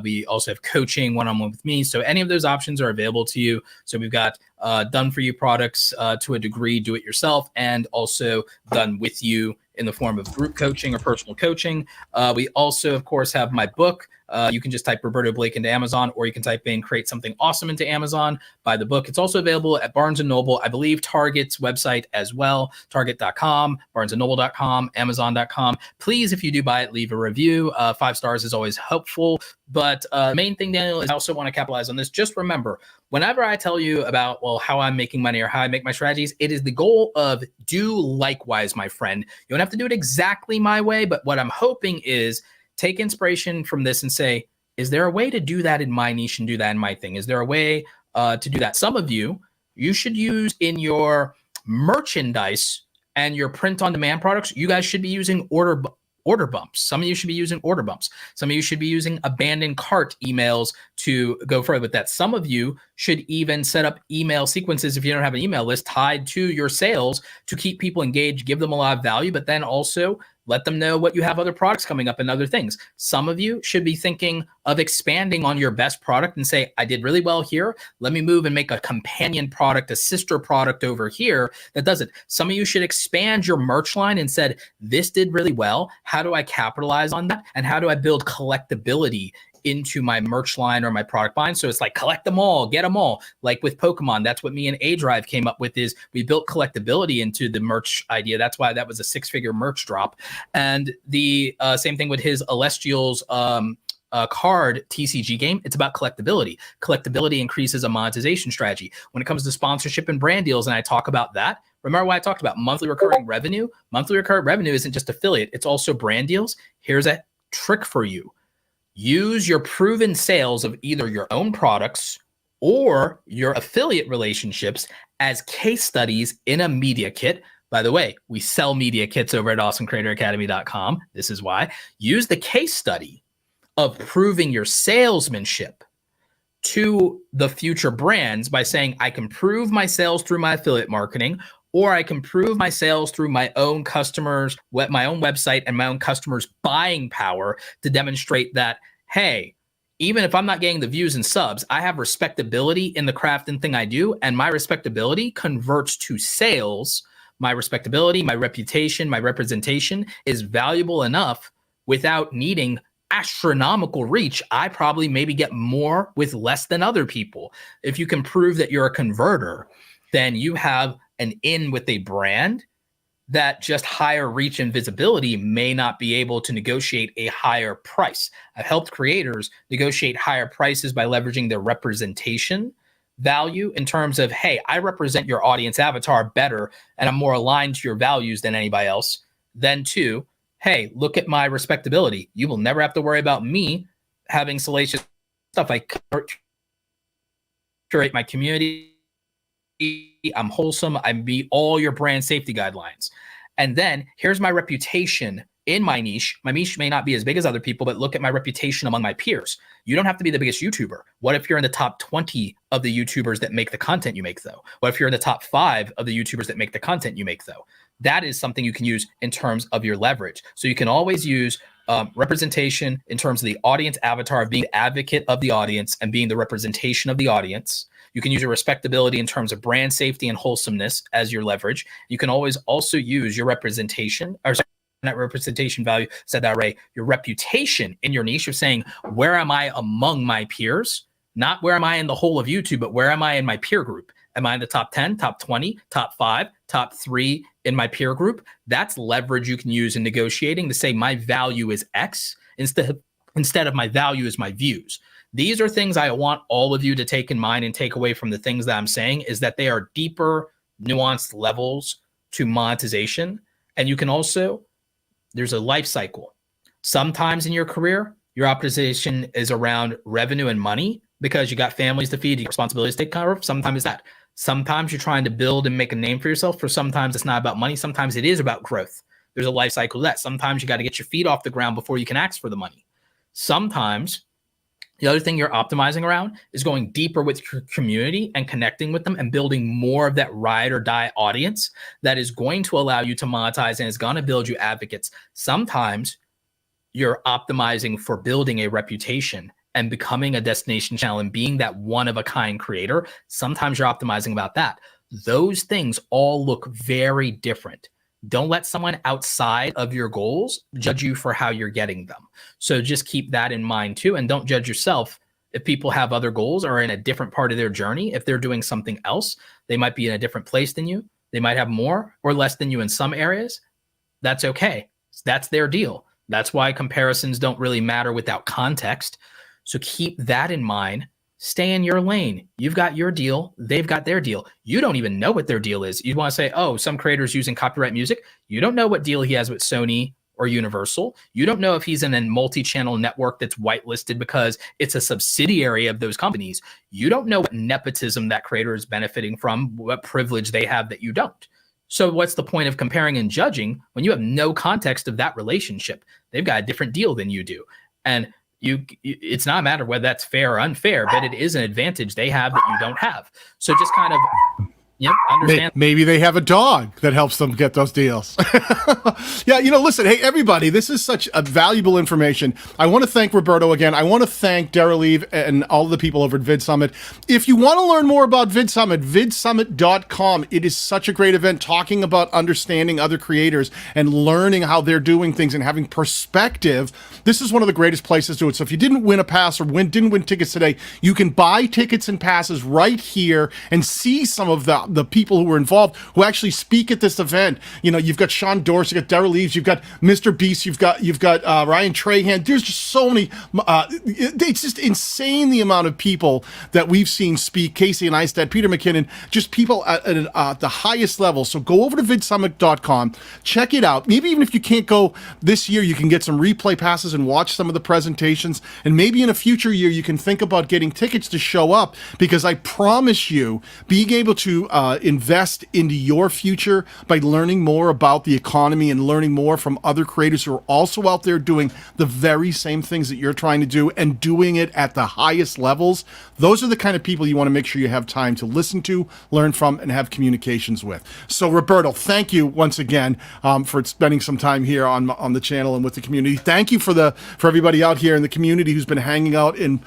We also have coaching one-on-one with me. So any of those options are available to you. So we've got done-for-you products to a degree, do-it-yourself, and also done with you in the form of group coaching or personal coaching. We also, of course, have my book. You can just type Roberto Blake into Amazon, or you can type in Create Something Awesome into Amazon, buy the book. It's also available at Barnes & Noble, I believe Target's website as well, target.com, barnesandnoble.com, amazon.com. Please, if you do buy it, leave a review. 5 stars is always helpful. But main thing, Daniel, is I also want to capitalize on this. Just remember, whenever I tell you about, well, how I'm making money or how I make my strategies, it is the goal of do likewise, my friend. You don't have to do it exactly my way, but what I'm hoping is take inspiration from this and say, is there a way to do that in my niche and do that in my thing? Is there a way to do that? Some of you should use in your merchandise and your print-on-demand products, you guys should be using order bumps. Some of you should be using order bumps. Some of you should be using abandoned cart emails to go further with that. Some of you should even set up email sequences if you don't have an email list tied to your sales to keep people engaged, give them a lot of value, but then also let them know what you have other products coming up and other things. Some of you should be thinking of expanding on your best product and say, I did really well here. Let me move and make a companion product, a sister product over here that does it. Some of you should expand your merch line and said, this did really well. How do I capitalize on that? And how do I build collectability into my merch line or my product line? So it's like collect them all, get them all. Like with Pokemon, that's what me and A Drive came up with, is we built collectability into the merch idea. That's why that was a 6-figure merch drop. And the same thing with his Celestials card TCG game. It's about collectability. Collectability increases a monetization strategy. When it comes to sponsorship and brand deals, and I talk about that, remember what I talked about, monthly recurring revenue? Monthly recurring revenue isn't just affiliate, it's also brand deals. Here's a trick for you. Use your proven sales of either your own products or your affiliate relationships as case studies in a media kit. By the way, we sell media kits over at awesomecreatoracademy.com. This is why. Use the case study of proving your salesmanship to the future brands by saying, I can prove my sales through my affiliate marketing, or I can prove my sales through my own customers, my own website and my own customers' buying power to demonstrate that, hey, even if I'm not getting the views and subs, I have respectability in the craft and thing I do, and my respectability converts to sales. My respectability, my reputation, my representation is valuable enough without needing astronomical reach, I probably maybe get more with less than other people. If you can prove that you're a converter, then you have an in with a brand that just higher reach and visibility may not be able to negotiate a higher price. I've helped creators negotiate higher prices by leveraging their representation value in terms of, hey, I represent your audience avatar better and I'm more aligned to your values than anybody else. Then two, hey, look at my respectability. You will never have to worry about me having salacious stuff. I curate my community. I'm wholesome. I meet all your brand safety guidelines. And then here's my reputation in my niche. My niche may not be as big as other people, but look at my reputation among my peers. You don't have to be the biggest YouTuber. What if you're in the top 20 of the YouTubers that make the content you make, though? What if you're in the top 5 of the YouTubers that make the content you make, though? That is something you can use in terms of your leverage. So you can always use representation in terms of the audience avatar, of being the advocate of the audience and being the representation of the audience. You can use your respectability in terms of brand safety and wholesomeness as your leverage. You can always also use your representation, or sorry, not representation value, said that right, your reputation in your niche of saying, where am I among my peers? Not where am I in the whole of YouTube, but where am I in my peer group? Am I in the top 10, top 20, top 5, top 3 in my peer group? That's leverage you can use in negotiating to say my value is X instead of my value is my views. These are things I want all of you to take in mind and take away from the things that I'm saying, is that they are deeper, nuanced levels to monetization. And you can also, there's a life cycle. Sometimes in your career, your optimization is around revenue and money because you got families to feed, responsibilities to take care of. Sometimes it's that. Sometimes you're trying to build and make a name for yourself. For sometimes it's not about money. Sometimes it is about growth. There's a life cycle to that. Sometimes you got to get your feet off the ground before you can ask for the money. Sometimes the other thing you're optimizing around is going deeper with your community and connecting with them and building more of that ride or die audience that is going to allow you to monetize and is going to build you advocates. Sometimes you're optimizing for building a reputation and becoming a destination channel and being that one of a kind creator. Sometimes you're optimizing about that. Those things all look very different. Don't let someone outside of your goals judge you for how you're getting them. So just keep that in mind too. And don't judge yourself if people have other goals or in a different part of their journey. If they're doing something else, they might be in a different place than you. They might have more or less than you in some areas. That's okay. That's their deal. That's why comparisons don't really matter without context. So keep that in mind. Stay in your lane. You've got your deal. They've got their deal. You don't even know what their deal is. You want to say, oh, some creator's using copyright music. You don't know what deal he has with Sony or Universal. You don't know if he's in a multi-channel network that's whitelisted because it's a subsidiary of those companies. You don't know what nepotism that creator is benefiting from, what privilege they have that you don't. So what's the point of comparing and judging when you have no context of that relationship? They've got a different deal than you do. And it's not a matter whether that's fair or unfair, but it is an advantage they have that you don't have. So just kind of, understand. Maybe they have a dog that helps them get those deals. Yeah, listen, hey, everybody, this is such a valuable information. I want to thank Roberto again. I want to thank Daraleave and all the people over at VidSummit. If you want to learn more about VidSummit, vidsummit.com. It is such a great event talking about understanding other creators and learning how they're doing things and having perspective. This is one of the greatest places to do it. So if you didn't win a pass or didn't win tickets today, you can buy tickets and passes right here and see some of the people who were involved who actually speak at this event. You've got Sean Dorsey, you've got Darrell Leaves, you've got Mr. Beast, you've got Ryan Trahan. There's just so many. It's just insane the amount of people that we've seen speak. Casey and Neistat, Peter McKinnon, just people at the highest level. So go over to vidsummit.com, check it out. Maybe even if you can't go this year, you can get some replay passes and watch some of the presentations. And maybe in a future year, you can think about getting tickets to show up, because I promise you, being able to invest into your future by learning more about the economy and learning more from other creators who are also out there doing the very same things that you're trying to do and doing it at the highest levels. Those are the kind of people you want to make sure you have time to listen to, learn from, and have communications with. So Roberto, thank you once again for spending some time here on the channel and with the community. Thank you for everybody out here in the community who's been hanging out and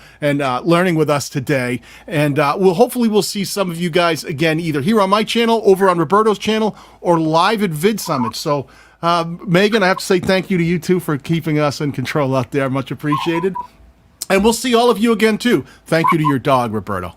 learning with us today. And we'll see some of you guys again, either here on my channel, over on Roberto's channel, or live at VidSummit. So Megan, I have to say thank you to you two for keeping us in control out there. Much appreciated. And we'll see all of you again, too. Thank you to your dog, Roberto.